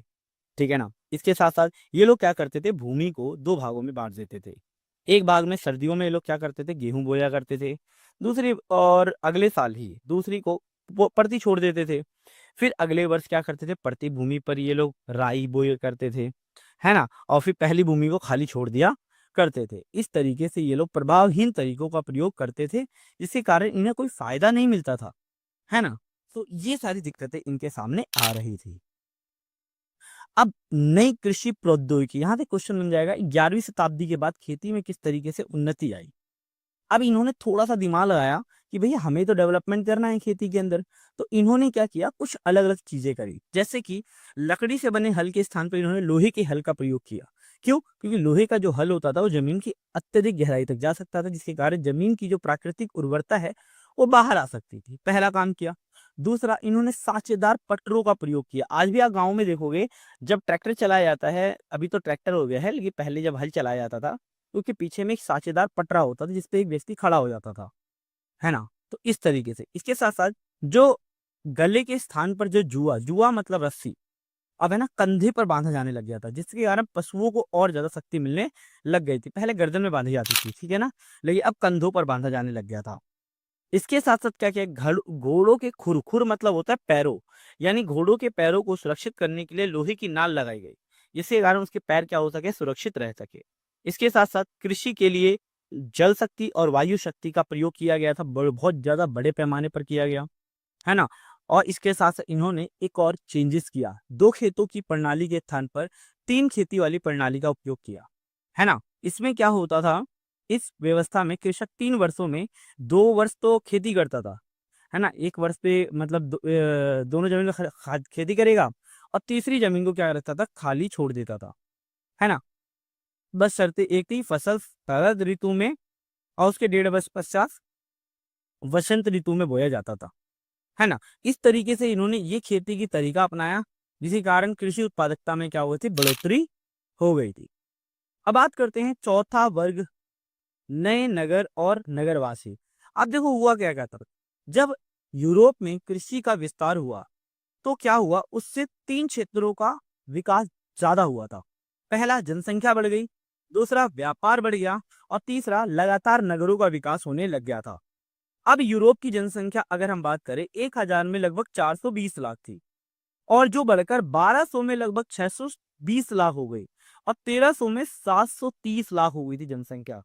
ठीक है ना। इसके साथ साथ ये लोग क्या करते थे, भूमि को दो भागों में बांट देते थे। एक भाग में सर्दियों में ये लोग क्या करते थे, गेहूं बोया करते थे, दूसरी और अगले साल ही दूसरी को परती छोड़ देते थे। फिर अगले वर्ष क्या करते थे, परती भूमि पर ये लोग राई बोया करते थे, है ना, और फिर पहली भूमि को खाली छोड़ दिया करते थे। इस तरीके से ये लोग प्रभावहीन तरीकों का प्रयोग करते थे, जिसके कारण इन्हें कोई फायदा नहीं मिलता था, है ना। तो ये सारी दिक्कतें इनके सामने आ रही थी। अब नई कृषि प्रौद्योगिकी, यहाँ से क्वेश्चन बन जाएगा, 11वीं शताब्दी के बाद खेती में किस तरीके से उन्नति आई। अब इन्होंने थोड़ा सा दिमाग लगाया कि भैया हमें तो डेवलपमेंट करना है खेती के अंदर, तो इन्होंने क्या किया, कुछ अलग अलग चीजें करी, जैसे कि लकड़ी से बने हल के स्थान पर इन्होंने लोहे के हल का प्रयोग किया। क्यों, क्योंकि लोहे का जो हल होता था वो जमीन की अत्यधिक गहराई तक जा सकता था, जिसके कारण जमीन की जो प्राकृतिक उर्वरता है वो बाहर आ सकती थी, पहला काम किया। दूसरा, इन्होंने साँचेदार पटरों का प्रयोग किया। आज भी आप गाँव में देखोगे, जब ट्रैक्टर चलाया जाता है, अभी तो ट्रैक्टर हो गया है, लेकिन पहले जब हल चलाया जाता था क्योंकि पीछे में एक साँचेदार पटरा होता था जिसपे एक व्यक्ति खड़ा हो जाता था, है ना। तो इस तरीके से इसके साथ साथ जो गले के स्थान पर जो जुआ जुआ मतलब रस्सी, अब है ना कंधे पर बांधा जाने लग गया था, जिसके कारण पशुओं को और ज्यादा शक्ति मिलने लग गई थी। पहले गर्दन में बांधी जाती थी, ठीक है ना, लेकिन अब कंधों पर बांधा जाने लग गया था। इसके साथ साथ क्या किया, घोड़ों के खुर मतलब होता है पैरों, यानी घोड़ों के पैरों को सुरक्षित करने के लिए लोहे की नाल लगाई गई, जिसके कारण उसके पैर क्या हो सके, सुरक्षित रह सके। इसके साथ साथ कृषि के लिए जल शक्ति और वायु शक्ति का प्रयोग किया गया था, बहुत ज्यादा बड़े पैमाने पर किया गया, है ना। और इसके साथ साथ इन्होंने एक और चेंजेस किया, 2 खेतों की प्रणाली के स्थान पर 3 खेती वाली प्रणाली का उपयोग किया, है ना। इसमें क्या होता था, इस व्यवस्था में कृषक 3 वर्षों में 2 वर्ष तो खेती करता था, है ना, 1 वर्ष पे मतलब दोनों जमीन में खेती करेगा और तीसरी जमीन को क्या करता था, खाली छोड़ देता था, है ना। बस शर्तें एक थी, फसल शरद ऋतु में और उसके 1.5 वर्ष पश्चात वसंत ऋतु में बोया जाता था, है ना। इस तरीके से इन्होंने ये खेती की तरीका अपनाया, जिसके कारण कृषि उत्पादकता में क्या हुई थी, बढ़ोतरी हो गई थी। अब बात करते हैं चौथा वर्ग, नए नगर और नगरवासी। अब देखो हुआ क्या क्या था, जब यूरोप में कृषि का विस्तार हुआ तो क्या हुआ, उससे 3 क्षेत्रों का विकास ज्यादा हुआ था। पहला, जनसंख्या बढ़ गई, दूसरा व्यापार बढ़ गया, और तीसरा लगातार नगरों का विकास होने लग गया था। अब यूरोप की जनसंख्या अगर हम बात करें 1000 में लगभग 420 लाख थी, और जो बढ़कर 1200 में लगभग 620 लाख हो गई, और 1300 में 730 लाख हो गई थी जनसंख्या।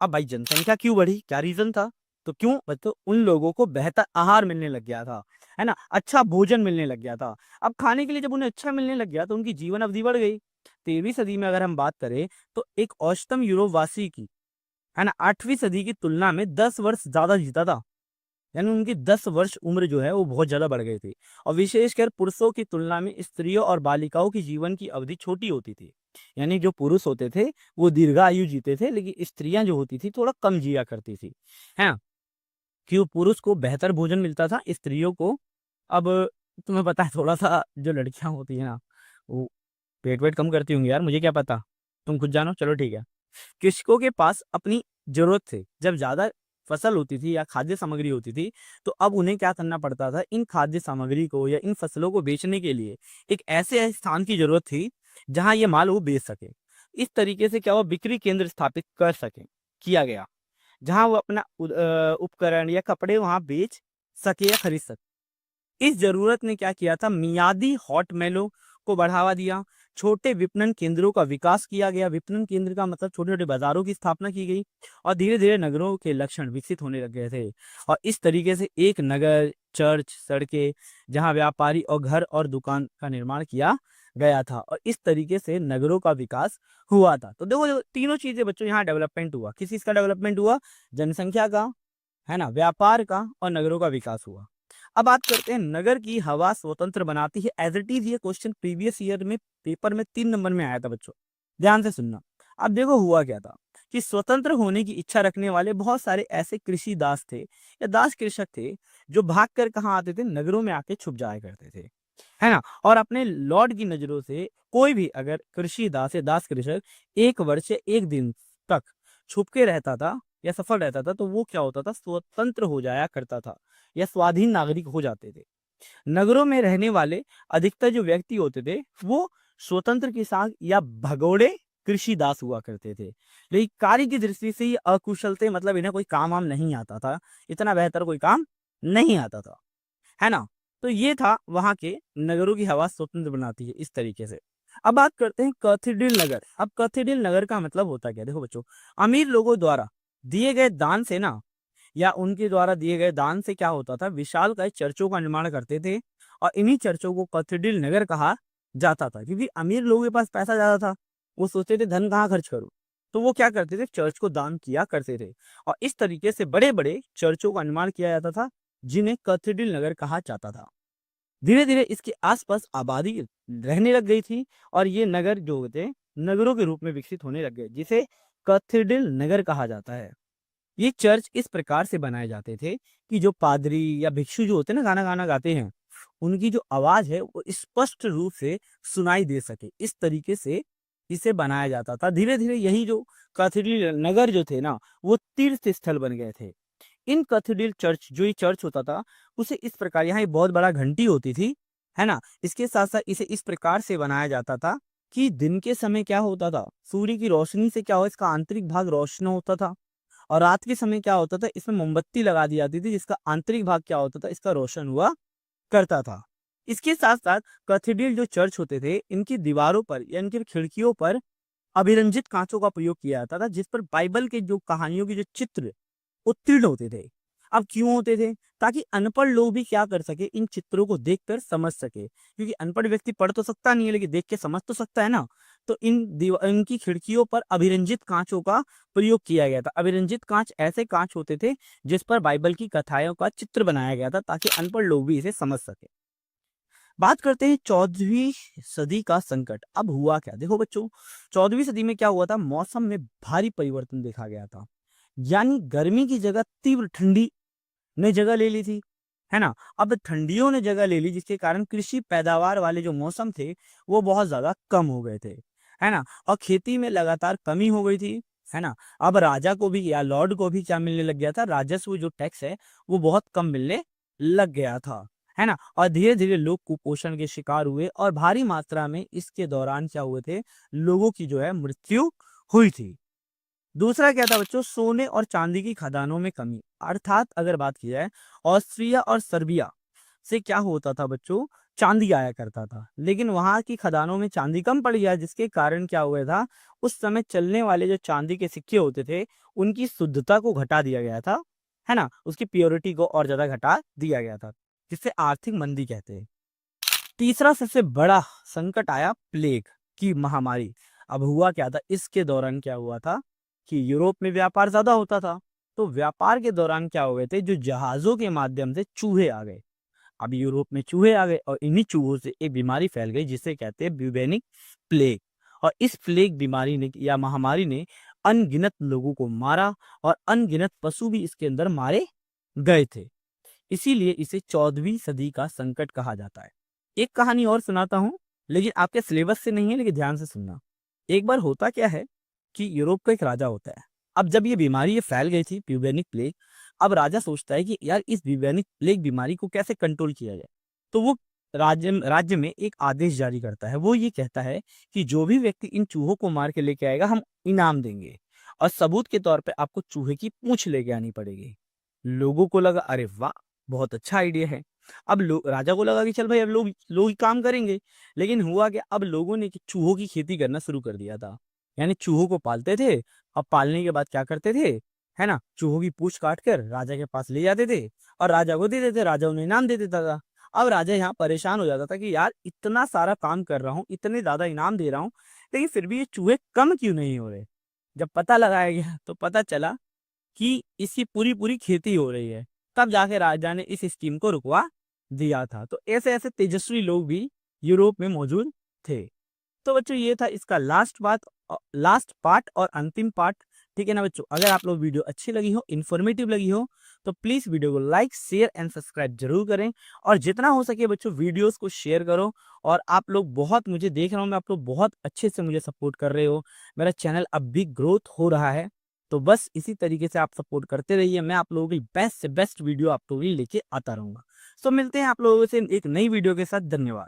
अब भाई जनसंख्या क्यों बढ़ी, क्या रीजन था, तो क्यों, तो उन लोगों को बेहतर आहार मिलने लग गया था, है ना, अच्छा भोजन मिलने लग गया था। अब खाने के लिए जब उन्हें अच्छा मिलने लग गया तो उनकी जीवन अवधि बढ़ गई। 13वीं सदी में अगर हम बात करें तो एक औसतन यूरोप वासी की, है ना, 8वीं सदी की तुलना में 10 वर्ष ज्यादा जीता था। यानी उनकी 10 वर्ष उम्र जो है वो बहुत ज्यादा बढ़ गई थी। और विशेषकर पुरुषों की तुलना में स्त्रियों और बालिकाओं की जीवन की अवधि छोटी होती थी। यानी जो पुरुष होते थे वो दीर्घायु जीते थे, लेकिन स्त्रियां जो होती थी थोड़ा कम जिया करती थी, है। क्यों, पुरुष को बेहतर भोजन मिलता था, स्त्रियों को, अब तुम्हें पता है थोड़ा सा जो लड़कियां होती है ना, वो पेट वेट कम करती होंगी यार, मुझे क्या पता, तुम खुद जानो, चलो ठीक है। कृषकों के पास अपनी जरूरत थी, जब ज्यादा फसल होती थी या खाद्य सामग्री होती थी, तो अब उन्हें क्या करना पड़ता था, इन खाद्य सामग्री को या इन फसलों को बेचने के लिए एक ऐसे स्थान की जरूरत थी जहां ये माल वो बेच सके। इस तरीके से क्या हुआ, बिक्री केंद्र स्थापित कर सके, किया गया, जहां वो अपना उपकरण या कपड़े वहां बेच सके या खरीद सके। इस जरूरत ने क्या किया था, मियादी हॉट मेलों को बढ़ावा दिया, छोटे विपणन केंद्रों का विकास किया गया। विपणन केंद्र का मतलब छोटे छोटे बाजारों की स्थापना की गई, और धीरे धीरे नगरों के लक्षण विकसित होने लग गए थे। और इस तरीके से एक नगर, चर्च, सड़कें, जहां व्यापारी और घर और दुकान का निर्माण किया गया था, और इस तरीके से नगरों का विकास हुआ था। तो देखो तीनों चीजें बच्चों यहाँ डेवलपमेंट हुआ, किस चीज का डेवलपमेंट हुआ, जनसंख्या का, है ना, व्यापार का और नगरों का विकास हुआ। अब बात करते हैं, नगर की हवा स्वतंत्र बनाती है, एज इट इज। ये क्वेश्चन प्रीवियस ईयर में पेपर में 3 नंबर में आया था बच्चों, ध्यान से सुनना। अब देखो हुआ क्या था कि स्वतंत्र होने की इच्छा रखने वाले बहुत सारे ऐसे कृषि दास थे या दास कृषक थे, जो भाग कर कहाँ आते थे, नगरों में आके छुप जाया करते थे, है ना। और अपने लॉर्ड की नजरों से कोई भी अगर कृषि दास या दास कृषक 1 वर्ष या 1 दिन तक छुप के रहता था या सफल रहता था, तो वो क्या होता था, स्वतंत्र हो जाया करता था या स्वाधीन नागरिक हो जाते थे। नगरों में रहने वाले अधिकतर जो व्यक्ति होते थे वो स्वतंत्र किसान या भगोड़े कृषि दास हुआ करते थे, लेकिन कार्य की दृष्टि से ये अकुशल थे, मतलब इन्हें कोई काम वाम नहीं आता था, इतना बेहतर कोई काम नहीं आता था, है ना। तो ये था वहां के नगरों की हवा स्वतंत्र बनाती है, इस तरीके से। अब बात करते हैं कैथेड्रल नगर। अब कैथेड्रल नगर का मतलब होता क्या, देखो बच्चों, अमीर लोगों द्वारा दिए गए दान से ना, या उनके द्वारा दिए गए दान से क्या होता था, विशालकाय चर्चों का निर्माण करते थे, और इन्हीं चर्चों को कैथेड्रल नगर कहा जाता था, क्योंकि अमीर लोगों के पास पैसा ज्यादा था, वो सोचते थे धन कहाँ खर्च करूं, तो वो क्या करते थे, चर्च को दान किया करते थे, और इस तरीके से बड़े बड़े चर्चों का निर्माण किया जाता था, जिन्हें कैथेड्रल नगर कहा जाता था। धीरे धीरे इसके आसपास आबादी रहने लग गई थी, और ये नगर जो होते नगरों के रूप में विकसित होने लग गए, जिसे कैथेड्रल नगर कहा जाता है। ये चर्च इस प्रकार से बनाए जाते थे कि जो पादरी या भिक्षु जो होते हैं ना, गाना गाना गाते हैं, उनकी जो आवाज है वो स्पष्ट रूप से सुनाई दे सके, इस तरीके से इसे बनाया जाता था। धीरे धीरे यही जो कैथेड्रल नगर जो थे ना, वो तीर्थ स्थल बन गए थे। इन कैथेड्रल चर्च, जो ये चर्च होता था, उसे इस प्रकार, यहाँ एक बहुत बड़ा घंटी होती थी, है ना, इसके साथ साथ इसे इस प्रकार से बनाया जाता था कि दिन के समय क्या होता था, सूर्य की रोशनी से क्या हो, इसका आंतरिक भाग रोशन होता था, और रात के समय क्या होता था, इसमें मोमबत्ती लगा दी जाती थी, जिसका आंतरिक भाग क्या होता था, इसका रोशन हुआ करता था। इसके साथ साथ कैथेड्रल जो चर्च होते थे, इनकी दीवारों पर या इनकी खिड़कियों पर अभिरंजित कांचों का प्रयोग किया जाता था, जिस पर बाइबल के जो कहानियों के जो चित्र उत्तीर्ण होते थे। अब क्यों होते थे, ताकि अनपढ़ लोग भी क्या कर सके, इन चित्रों को देखकर समझ सके, क्योंकि अनपढ़ व्यक्ति पढ़ तो सकता नहीं है, लेकिन देख के समझ तो सकता है ना। तो इनकी खिड़कियों पर अभिरंजित कांचों का प्रयोग किया गया था। अभिरंजित कांच ऐसे कांच होते थे जिस पर बाइबल की कथाओं का चित्र बनाया गया था, ताकि अनपढ़ लोग भी इसे समझ सके। बात करते हैं 14वीं सदी का संकट। अब हुआ क्या, देखो बच्चों 14वीं सदी में क्या हुआ था, मौसम में भारी परिवर्तन देखा गया था। यानी गर्मी की जगह तीव्र ठंडी ने जगह ले ली थी, है ना। अब ठंडियों ने जगह ले ली, जिसके कारण कृषि पैदावार वाले जो मौसम थे वो बहुत ज्यादा कम हो गए थे, है ना। और खेती में लगातार कमी हो गई थी, है ना। अब राजा को भी या लॉर्ड को भी क्या मिलने लग गया था, राजस्व जो टैक्स है वो बहुत कम मिलने लग गया था, है ना। और धीरे धीरे लोग कुपोषण के शिकार हुए और भारी मात्रा में इसके दौरान क्या हुए थे, लोगों की जो है मृत्यु हुई थी। दूसरा क्या था बच्चों, सोने और चांदी की खदानों में कमी। अर्थात अगर बात की जाए ऑस्ट्रिया और सर्बिया से क्या होता था बच्चों, चांदी आया करता था, लेकिन वहां की खदानों में चांदी कम पड़ गया, जिसके कारण क्या हुआ था, उस समय चलने वाले जो चांदी के सिक्के होते थे उनकी शुद्धता को घटा दिया गया था, है ना। उसकी प्योरिटी को और ज्यादा घटा दिया गया था, जिसे आर्थिक मंदी कहते हैं। तीसरा सबसे बड़ा संकट आया, प्लेग की महामारी। अब हुआ क्या था, इसके दौरान क्या हुआ था कि यूरोप में व्यापार ज्यादा होता था, तो व्यापार के दौरान क्या हो गए थे, जो जहाजों के माध्यम से चूहे आ गए। अब यूरोप में चूहे आ गए और इन्हीं चूहों से एक बीमारी फैल गई जिसे कहते हैं ब्यूबेनिक प्लेग। और इस प्लेग बीमारी ने या महामारी ने अनगिनत लोगों को मारा और अनगिनत पशु भी इसके अंदर मारे गए थे। इसीलिए इसे 14वीं सदी का संकट कहा जाता है। एक कहानी और सुनाता हूं, लेकिन आपके सिलेबस से नहीं है, लेकिन ध्यान से सुनना। एक बार होता क्या है कि यूरोप का एक राजा होता है। अब जब ये बीमारी ये फैल गई थी ब्यूबेनिक प्लेग, अब राजा सोचता है कि यार इस ब्यूबेनिक प्लेग बीमारी को कैसे कंट्रोल किया जाए। तो वो राज्य में एक आदेश जारी करता है। वो ये कहता है कि जो भी व्यक्ति इन चूहों को मार के लेके आएगा हम इनाम देंगे, और सबूत के तौर पे आपको चूहे की पूंछ लेके आनी पड़ेगी। लोगों को लगा अरे वाह बहुत अच्छा आइडिया है। अब राजा को लगा कि चल भाई अब लोग ही काम करेंगे। लेकिन हुआ क्या, अब लोगों ने चूहों की खेती करना शुरू कर दिया था। यानी चूहों को पालते थे। अब पालने के बाद क्या करते थे, है ना, चूहों की पूंछ काट कर राजा के पास ले जाते थे और राजा को दे देते, राजा उन्हें इनाम दे देता था। अब राजा यहाँ परेशान हो जाता था कि यार इतना सारा काम कर रहा हूँ, इतने ज्यादा इनाम दे रहा हूँ, लेकिन फिर भी ये चूहे कम क्यों नहीं हो रहे। जब पता लगाया गया तो पता चला कि इसकी पूरी पूरी खेती हो रही है। तब जाके राजा ने इस स्कीम को रुकवा दिया था। तो ऐसे ऐसे तेजस्वी लोग भी यूरोप में मौजूद थे। तो बच्चों ये था इसका लास्ट पार्ट और अंतिम पार्ट। ठीक है ना बच्चों, अगर आप लोग वीडियो अच्छी लगी हो, इन्फॉर्मेटिव लगी हो, तो प्लीज वीडियो को लाइक शेयर एंड सब्सक्राइब जरूर करें। और जितना हो सके बच्चों वीडियोस को शेयर करो। और आप लोग बहुत, मुझे देख रहा हूँ मैं, आप लोग बहुत अच्छे से मुझे सपोर्ट कर रहे हो। मेरा चैनल अब भी ग्रोथ हो रहा है, तो बस इसी तरीके से आप सपोर्ट करते रहिए। मैं आप लोगों की बेस्ट से बेस्ट वीडियो आप लोगों के लिए लेके आता रहूंगा। सो मिलते हैं आप लोगों से एक नई वीडियो के साथ। धन्यवाद।